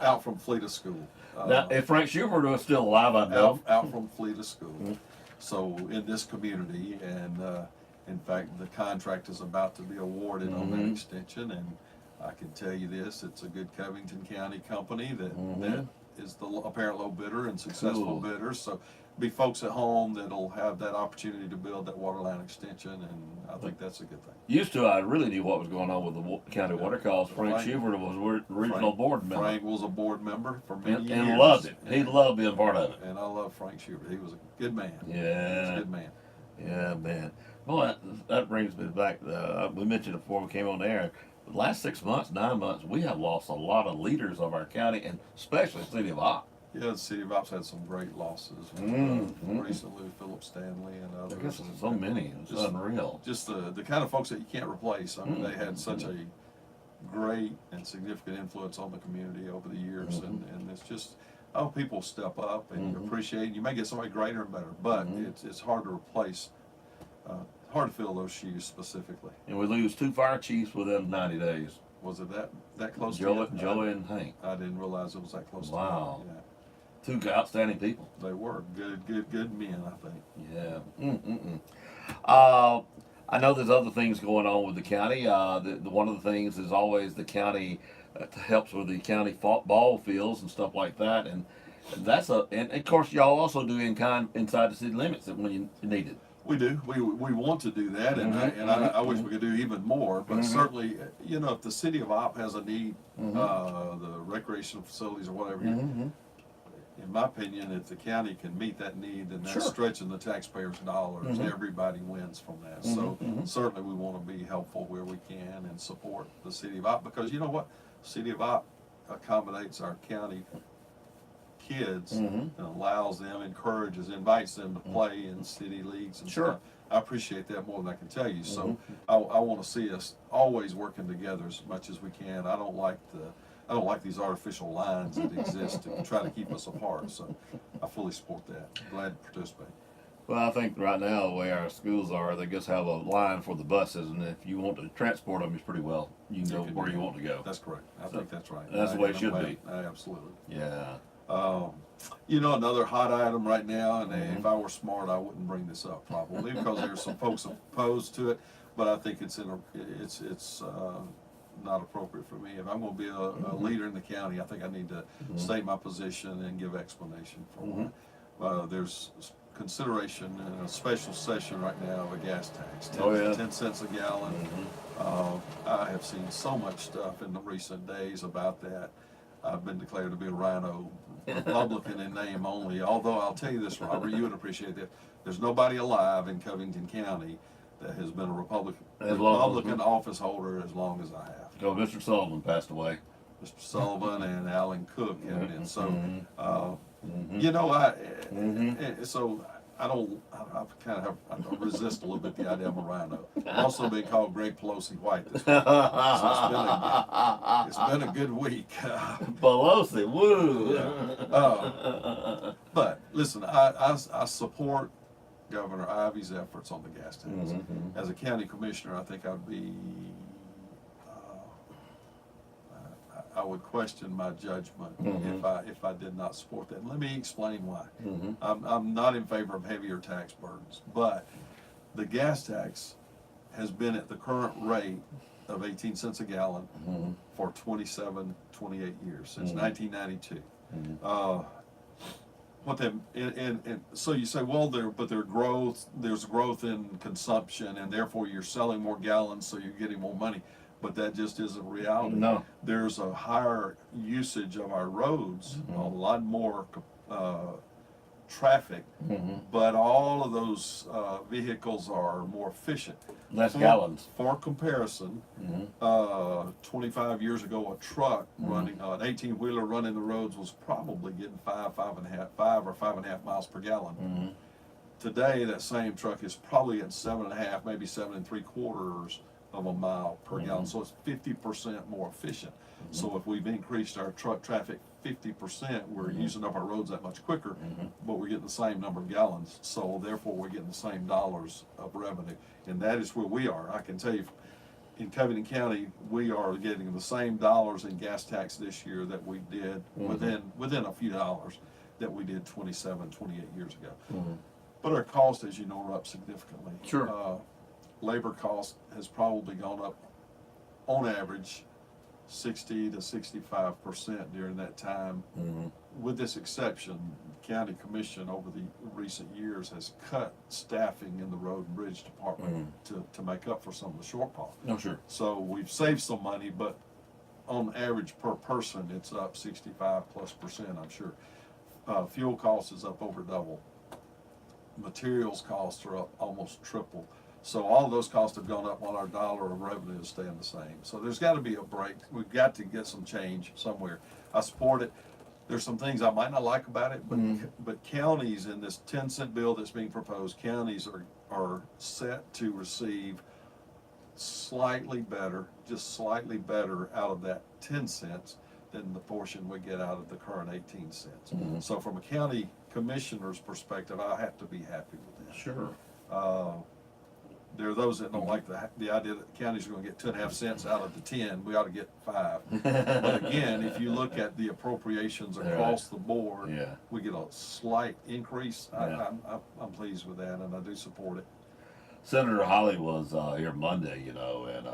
Out from Fleta School. Now, if Frank Schubert was still alive, I'd know. Out from Fleta School. So in this community, and in fact, the contract is about to be awarded on that extension. And I can tell you this: it's a good Covington County company that is the apparent low bidder and successful bidder. So be folks at home that'll have that opportunity to build that water line extension, and I think that's a good thing. Used to, I really knew what was going on with the county water calls. Frank Schubert was regional board member. Frank was a board member for many years. And loved it. He loved being part of it. And I love Frank Schubert. He was a good man. Yeah. He was a good man. Yeah, man. Well, that brings me back. We mentioned it before we came on the air. The last 6 months, 9 months, we have lost a lot of leaders of our county, and especially the city of Opp. Yeah, the city of Opp's had some great losses. Recently, Philip Stanley and others. I guess there's so many. It's unreal. Just the kind of folks that you can't replace. I mean, they had such a great and significant influence on the community over the years, and it's just, people step up and you appreciate. You may get somebody greater and better, but it's hard to replace. Hard to fill those shoes specifically. And we lose 2 fire chiefs within 90 days. Was it that close? Joey and Hank. I didn't realize it was that close. Wow. To me. 2 outstanding people. They were good men, I think. Yeah. I know there's other things going on with the county. One of the things is always the county helps with the county ball fields and stuff like that, and and of course y'all also do in kind inside the city limits when you need it. We do. We want to do that, and I wish we could do even more. But certainly, if the city of Opp has a need, the recreational facilities or whatever, in my opinion, if the county can meet that need, then that's stretching the taxpayers' dollars. Everybody wins from that. So certainly, we want to be helpful where we can and support the city of Opp, because you know what, the city of Opp accommodates our county kids and allows them, encourages, invites them to play in city leagues and stuff. I appreciate that more than I can tell you. So I want to see us always working together as much as we can. I don't like these artificial lines that exist to try to keep us apart. So I fully support that. Glad to participate. Well, I think right now the way our schools are, they just have a line for the buses, and if you want to transport them, it's pretty well you can go where you want to go. That's correct. I think that's right. That's the way it should be. Absolutely. Yeah. You know, another hot item right now, and if I were smart, I wouldn't bring this up probably because there's some folks opposed to it, but I think it's not appropriate for me. If I'm going to be a leader in the county, I think I need to state my position and give explanation for why. There's consideration in a special session right now of a gas tax, 10 cents a gallon. I have seen so much stuff in the recent days about that. I've been declared to be a rhino Republican in name only, although I'll tell you this, Robert, you would appreciate this. There's nobody alive in Covington County that has been a Republican office holder as long as I have. So Mr. Sullivan passed away. Mr. Sullivan and Alan Cook, and so you know, so I kind of resist a little bit the idea of a rhino. I've also been called Greg Pelosi White this week. So it's been a good week. Pelosi, woo! But listen, I support Governor Ivey's efforts on the gas tax. As a county commissioner, I think I'd be I would question my judgment if I did not support that. And let me explain why. I'm not in favor of heavier tax burdens, but the gas tax has been at the current rate of 18 cents a gallon for 27, 28 years, since 1992. And so you say, well, there's growth in consumption, and therefore you're selling more gallons, so you're getting more money. But that just isn't reality. No. There's a higher usage of our roads, a lot more traffic, but all of those vehicles are more efficient. Less gallons. For comparison, 25 years ago, a truck running, an 18-wheeler running the roads was probably getting 5 or 5.5 miles per gallon. Today, that same truck is probably at 7.5, maybe 7 3/4 of a mile per gallon, so it's 50% more efficient. So if we've increased our truck traffic 50%, we're using up our roads that much quicker, but we're getting the same number of gallons, so therefore we're getting the same dollars of revenue. And that is where we are. I can tell you, in Covington County, we are getting the same dollars in gas tax this year that we did within a few dollars that we did 27, 28 years ago. But our costs, as you know, are up significantly. Sure. Labor cost has probably gone up, on average, 60 to 65% during that time. With this exception, the county commission over the recent years has cut staffing in the road and bridge department to make up for some of the shortfall. No, sure. So we've saved some money, but on average per person, it's up 65+%, I'm sure. Fuel cost is up over double. Materials costs are up almost triple. So all of those costs have gone up while our dollar of revenue is staying the same. So there's got to be a break. We've got to get some change somewhere. I support it. There's some things I might not like about it, but counties in this 10-cent bill that's being proposed, counties are set to receive slightly better, just slightly better out of that 10 cents than the portion we get out of the current 18 cents. So from a county commissioner's perspective, I have to be happy with that. Sure. There are those that don't like the idea that the counties are going to get 2.5 cents out of the 10. We ought to get 5. But again, if you look at the appropriations across the board, we get a slight increase. I'm pleased with that, and I do support it. Senator Holly was here Monday, you know, and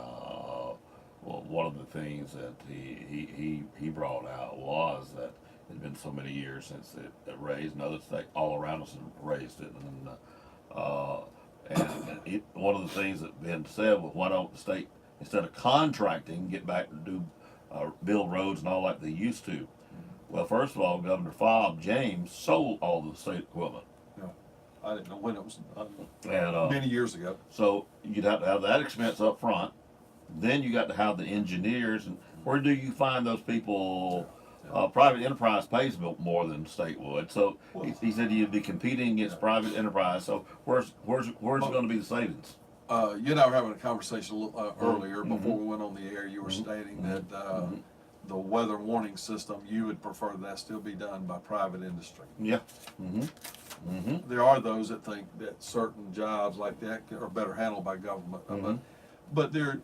well, one of the things that he brought out was that it's been so many years since it raised, and other states all around us have raised it, and one of the things that been said was, why don't the state, instead of contracting, get back and do build roads and all like they used to? Well, first of all, Governor Fobb James sold all the state equipment. I didn't know when it was done. Many years ago. So you'd have to have that expense up front. Then you got to have the engineers, and where do you find those people Private enterprise pays more than state would. So he said you'd be competing against private enterprise. So where's going to be the savings? You and I were having a conversation a little, earlier before we went on the air. You were stating that the weather warning system, you would prefer that still be done by private industry. Yeah. There are those that think that certain jobs like that are better handled by government. But there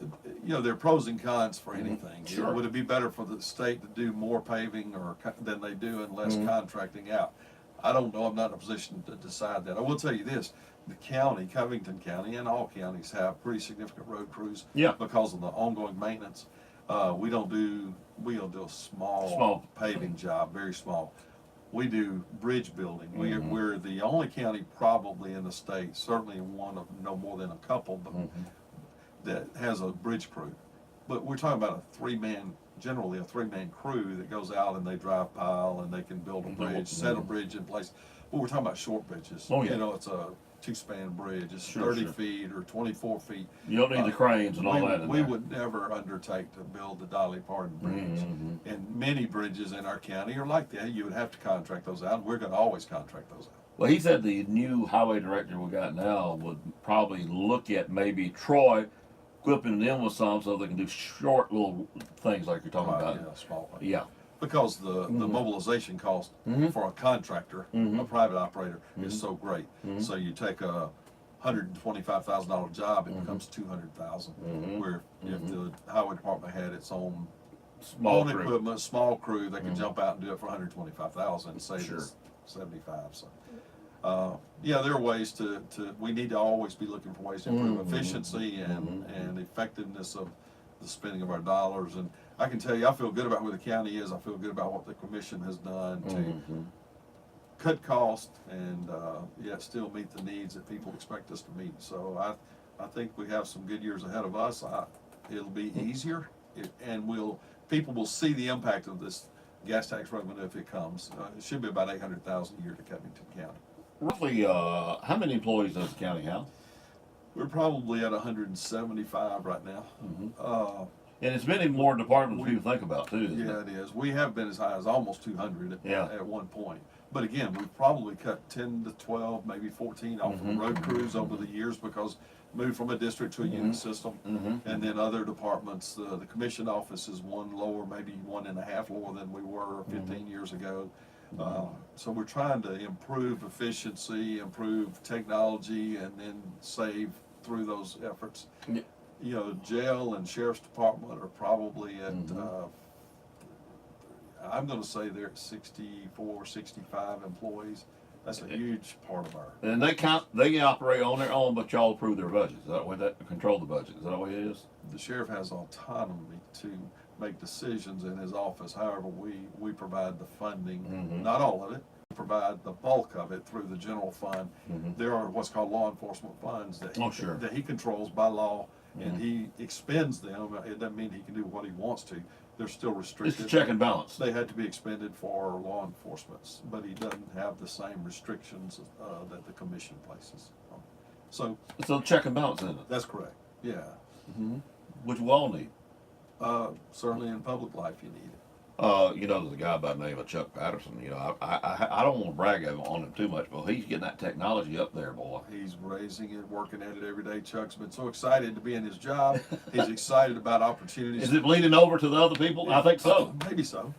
are pros and cons for anything. Sure. Would it be better for the state to do more paving than they do and less contracting out? I don't know. I'm not in a position to decide that. I will tell you this. The county, Covington County, and all counties have pretty significant road crews because of the ongoing maintenance. We don't do a small paving job, very small. We do bridge building. We're the only county probably in the state, certainly one of no more than a couple, but that has a bridge crew. But we're talking about generally a three-man crew that goes out and they drive pile and they can build a bridge, set a bridge in place. But we're talking about short bridges. It's a two-span bridge. It's 30 feet or 24 feet. You don't need the cranes and all that. We would never undertake to build the Dolly Parton Bridge. And many bridges in our county are like that. You would have to contract those out. We're going to always contract those out. Well, he said the new highway director we got now would probably look at maybe Troy equipping them with some so they can do short little things like you're talking about. Yeah, small ones. Yeah. Because the mobilization cost for a contractor, a private operator, is so great. So you take a $125,000 job, it becomes $200,000. Where if the highway department had its own equipment, small crew, they could jump out and do it for $125,000 and save us $75,000. So, there are ways we need to always be looking for ways to improve efficiency and effectiveness of the spending of our dollars. And I can tell you, I feel good about where the county is. I feel good about what the commission has done to cut costs and yet still meet the needs that people expect us to meet. So I think we have some good years ahead of us. It'll be easier, and people will see the impact of this gas tax revenue if it comes. It should be about $800,000 a year to Covington County. Roughly, how many employees does the county have? We're probably at 175 right now. And it's many more departments than people think about, too. It is. We have been as high as almost 200 at one point. But again, we've probably cut 10 to 12, maybe 14 off of road crews over the years because moved from a district to a unit system. And then other departments, the commission office is one lower, maybe 1.5 lower than we were 15 years ago. So we're trying to improve efficiency, improve technology, and then save through those efforts. Jail and sheriff's department are probably at, I'm going to say they're at 64, 65 employees. That's a huge part of our. And they operate on their own, but y'all approve their budget. Is that the way that control the budget? Is that the way it is? The sheriff has autonomy to make decisions in his office. However, we provide the funding, not all of it. We provide the bulk of it through the general fund. There are what's called law enforcement funds that he controls by law, and he expends them. It doesn't mean he can do what he wants to. They're still restricted. It's a check and balance. They had to be expended for law enforcement, but he doesn't have the same restrictions that the commission places. So it's a check and balance, isn't it? That's correct. Yeah. Which we all need. Certainly in public life, you need it. There's a guy by the name of Chuck Patterson. I don't want to brag on him too much, but he's getting that technology up there, boy. He's raising it, working at it every day. Chuck's been so excited to be in his job. He's excited about opportunities. Is it bleeding over to the other people? I think so. Maybe so.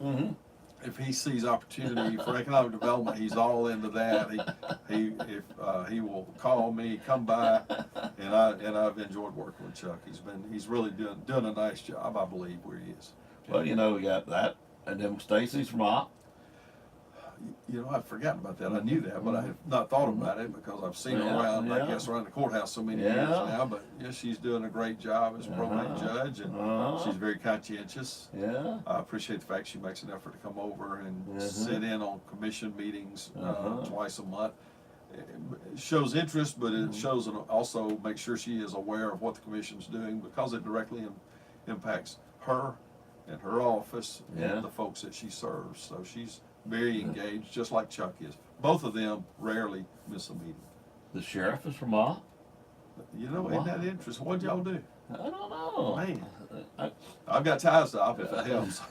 If he sees opportunity for economic development, he's all into that. He will call me, come by, and I've enjoyed working with Chuck. He's really doing a nice job, I believe, where he is. Well, we got that. And then Stacy's from Opp. I've forgotten about that. I knew that, but I have not thought about it because I've seen her around, I guess, around the courthouse so many years now. But she's doing a great job as probate judge, and she's very conscientious. I appreciate the fact she makes an effort to come over and sit in on commission meetings twice a month. It shows interest, but it shows also make sure she is aware of what the commission's doing because it directly impacts her and her office and the folks that she serves. So she's very engaged, just like Chuck is. Both of them rarely miss a meeting. The sheriff is from Opp? Isn't that interesting? What'd y'all do? I don't know. Man, I've got ties to Opp if that helps.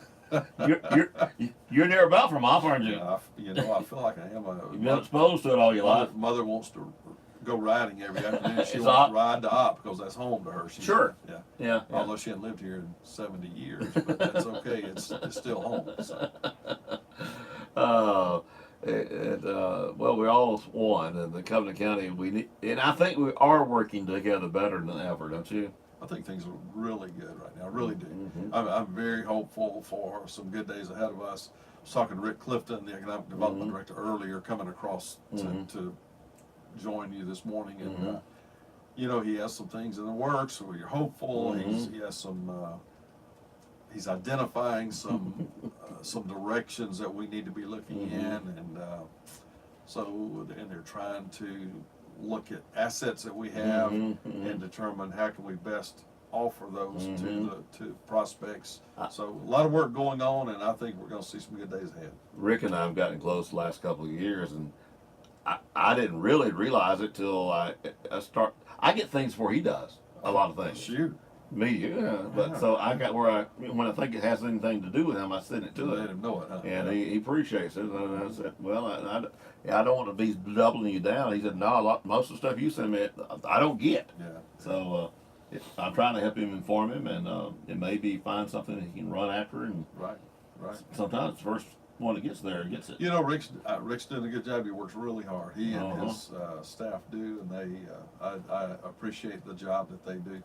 You're near about from off, aren't you? Yeah, I feel like I am. You've been exposed to it all your life. Mother wants to go riding every afternoon. She It's wants Opp. to ride to Opp because that's home to her. Sure. Yeah. Yeah. Although she hasn't lived here in 70 years, but that's okay. It's still home. So. Well, we're all one in the Covenant County. We need, and I think we are working together better than ever, don't you? I think things are really good right now. I really do. I'm very hopeful for some good days ahead of us. I was talking to Rick Clifton, the Economic Development Director, earlier, coming across to join you this morning. And, he has some things in the works, so we're hopeful. He has some, he's identifying some directions that we need to be looking in. And and they're trying to look at assets that we have and determine how can we best offer those to prospects. So a lot of work going on, and I think we're going to see some good days ahead. Rick and I have gotten close the last couple of years, and I didn't really realize it till I get things before he does. A lot of things. Shoot. Me, yeah. But so I got where when I think it has anything to do with him, I send it to him. Let him know it, huh? And he appreciates it. And I said, well, I don't want to be doubling you down. He said, no, most of the stuff you send me, I don't get. Yeah. So I'm trying to help him, inform him, and maybe find something he can run after. And right. Sometimes the first one that gets there gets it. Rick's doing a good job. He works really hard. He and his staff do, and I appreciate the job that they do.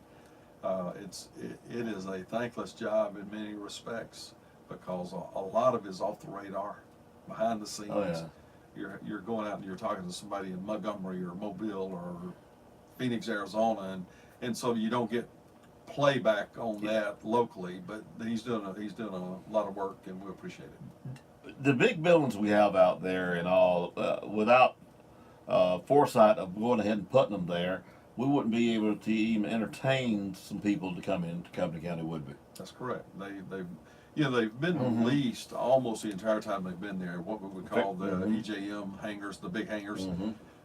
It is a thankless job in many respects because a lot of it is off the radar, behind the scenes. Oh, yeah. You're going out and you're talking to somebody in Montgomery or Mobile or Phoenix, Arizona, and so you don't get playback on that locally. But he's doing a lot of work, and we appreciate it. The big buildings we have out there and all, without foresight of going ahead and putting them there, we wouldn't be able to even entertain some people to come into Covenant County, would we? That's correct. They've been leased almost the entire time they've been there. What we would call the EJM hangars, the big hangars.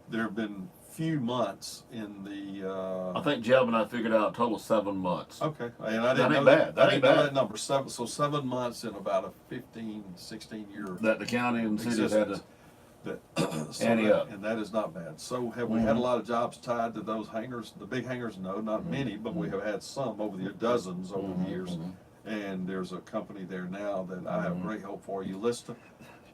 There have been few months in the. I think Jeb and I figured out a total of 7 months. Okay, and I didn't that know ain't that. bad. I didn't know that number. So 7 months in about a 15, 16 year. That the county and cities had to. And that is not bad. So have we had a lot of jobs tied to those hangars? The big hangars, no, not many, but we have had some over the dozens over the years. And there's a company there now that I have great hope for, Ulista,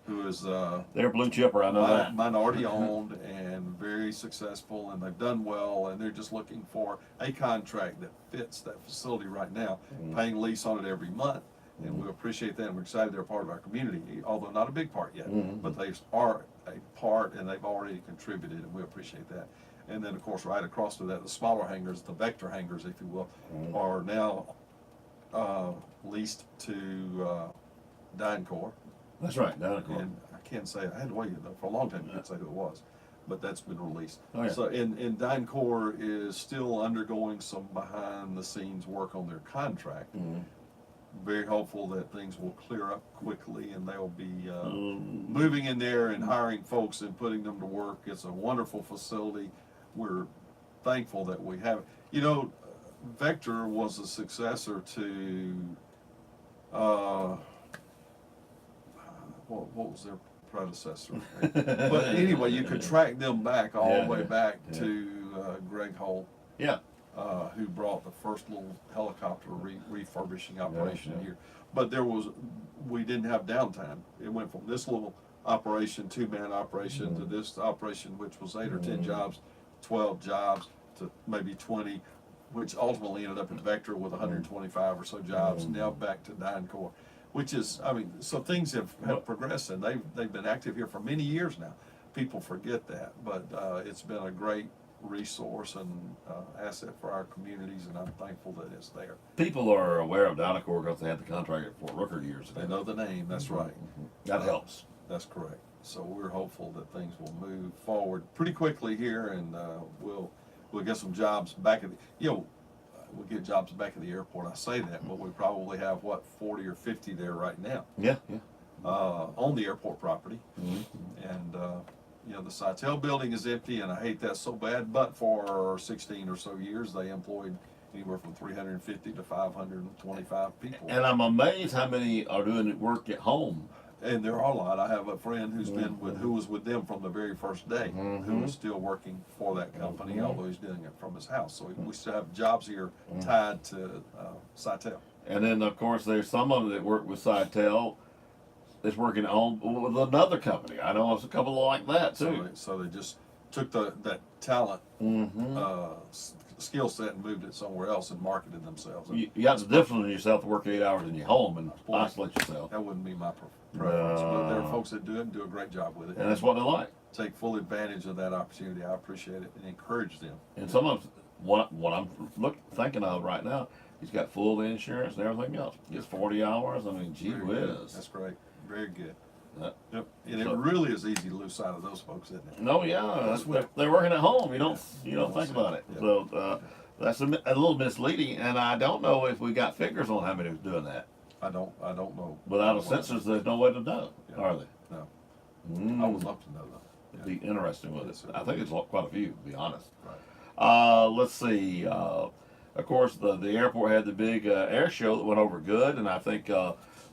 who is they're blue chipper, I know that. Minority owned and very successful, and they've done well, and they're just looking for a contract that fits that facility right now, paying lease on it every month. And we appreciate that, and we're excited they're a part of our community, although not a big part yet, but they are a part, and they've already contributed, and we appreciate that. And then, of course, right across to that, the smaller hangars, the Vector hangars, if you will, are now leased to DynCorp. That's right, DynCorp. And I can't say, I had to wait for a long time to say who it was, but that's been released. Oh, yeah. So, and DynCorp is still undergoing some behind-the-scenes work on their contract. Very hopeful that things will clear up quickly, and they'll be moving in there and hiring folks and putting them to work. It's a wonderful facility. We're thankful that we have it. Vector was a successor to what was their predecessor? But anyway, you could track them back all the way back to Greg Holt. Yeah. Who brought the first little helicopter refurbishing operation here. But we didn't have downtime. It went from this little operation, 2-man operation, to this operation, which was 8 or 10 jobs, 12 jobs, to maybe 20, which ultimately ended up in Vector with 125 or so jobs, now back to DynCorp, which is, so things have progressed, and they've been active here for many years now. People forget that, but it's been a great resource and asset for our communities, and I'm thankful that it's there. People are aware of DynCorp because they had the contract at Fort Rooker years ago. They know the name, that's right. That helps. That's correct. So we're hopeful that things will move forward pretty quickly here, and we'll get some jobs back at we'll get jobs back at the airport. I say that, but we probably have 40 or 50 there right now. Yeah. On the airport property, and the Sitel building is empty, and I hate that so bad, but for 16 or so years, they employed anywhere from 350 to 525 people. And I'm amazed how many are doing work at home. And there are a lot. I have a friend who's been with, who was with them from the very first day, who is still working for that company, although he's doing it from his house. So we still have jobs here tied to Sitel. And then, of course, there's some of them that work with Sitel that's working on with another company. I know there's a couple like that too. So they just took that talent skill set and moved it somewhere else and marketed themselves. You got to discipline yourself to work 8 hours in your home and isolate yourself. That wouldn't be my preference, but there are folks that do it and do a great job with it. And that's what they like. Take full advantage of that opportunity. I appreciate it and encourage them. And some of what I'm thinking of right now, he's got full insurance and everything else. Gets 40 hours. I mean, gee whiz. That's great. Very good. Yep. And it really is easy to lose sight of those folks, isn't it? No, yeah, they're working at home. You don't think about it. Yeah. So that's a little misleading, and I don't know if we got figures on how many are doing that. I don't know. Without a census, there's no way to know, are they? No. I would love to know though. It'd be interesting with it. I think it's quite a few, to be honest. Right. Let's see. Of course, the airport had the big air show that went over good, and I think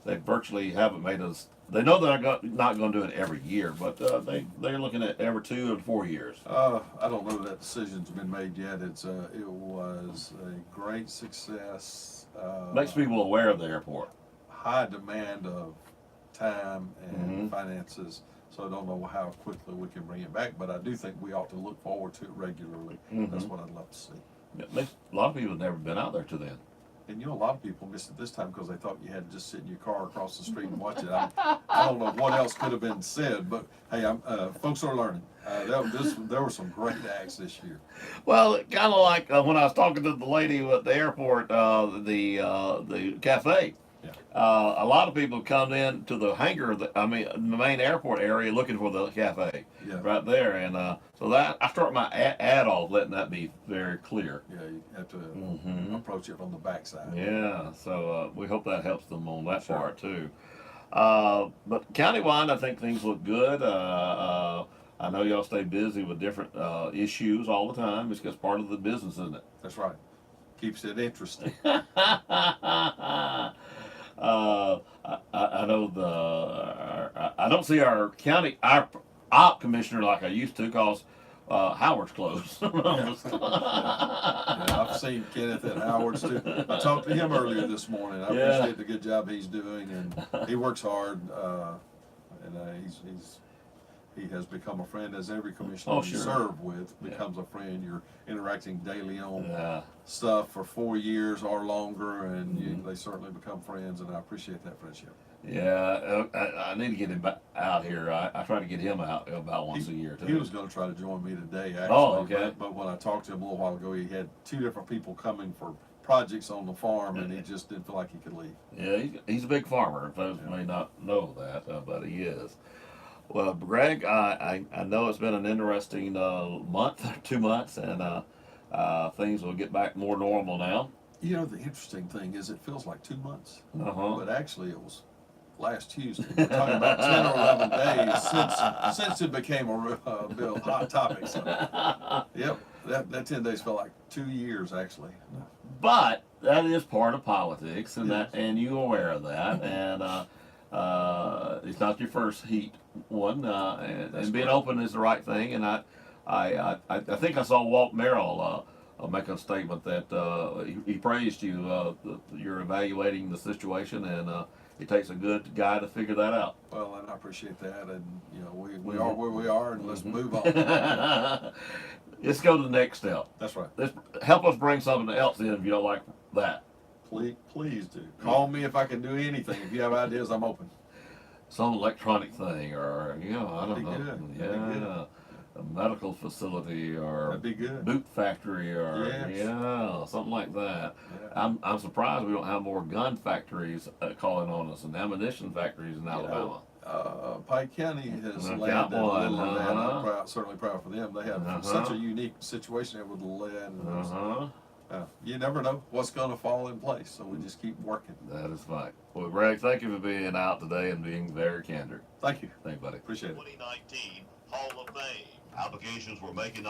they virtually haven't made us. They know they're not going to do it every year, but they're looking at every 2 and 4 years. I don't know that decision's been made yet. It was a great success. Makes people aware of the airport. High demand of time and finances, so I don't know how quickly we can bring it back, but I do think we ought to look forward to it regularly. That's what I'd love to see. Yeah, a lot of people have never been out there to then. And a lot of people missed it this time because they thought you had to just sit in your car across the street and watch it. I don't know what else could have been said, but hey, folks are learning. There were some great acts this year. Well, kind of like when I was talking to the lady at the airport, the cafe. Yeah. A lot of people come in to the hangar, the main airport area, looking for the cafe. Yeah. Right there, and so that I start my ad off letting that be very clear. Yeah, you have to approach it from the backside. Yeah, so we hope that helps them on that part too. But countywide, I think things look good. I know y'all stay busy with different issues all the time. It's just part of the business, isn't it? That's right. Keeps it interesting. I know I don't see our op commissioner like I used to because Howard's closed. I've seen Kenneth at Howard's too. I talked to him earlier this morning. I appreciate the good job he's doing, and he works hard. And he has become a friend, as every commissioner you serve with becomes a friend. You're interacting daily on stuff for 4 years or longer, and they certainly become friends, and I appreciate that friendship. Yeah, I need to get him out here. I try to get him out about once a year, too. He was going to try to join me today, actually. Oh, okay. But when I talked to him a little while ago, he had 2 different people coming for projects on the farm, and he just didn't feel like he could leave. Yeah, he's a big farmer. Folks may not know that, but he is. Well, Greg, I know it's been an interesting month, 2 months, and things will get back more normal now. You know, the interesting thing is it feels like 2 months, but actually it was last Tuesday. We're talking about 10 or 11 days since it became a real hot topic. So, yep, that 10 days felt like 2 years, actually. But that is part of politics, and you're aware of that, and it's not your first heat one, and being open is the right thing. And I think I saw Walt Merrill make a statement that he praised you. You're evaluating the situation, and it takes a good guy to figure that out. Well, and I appreciate that, and we are where we are, and let's move on. Let's go to the next step. That's right. Help us bring something else in if you don't like that. Please do. Call me if I can do anything. If you have ideas, I'm open. Some electronic thing, or I don't know. Good. Yeah, a medical facility, or that'd be good. Boot factory, or something like that. Yeah. I'm surprised we don't have more gun factories calling on us, and ammunition factories in Alabama. Pike County has landed a little of that. I'm certainly proud for them. They have such a unique situation there with the lead. You never know what's going to fall in place, so we just keep working. That is fine. Well, Greg, thank you for being out today and being very candid. Thank you. Thank you, buddy. Appreciate it. 2019 Hall of Fame. Applications were making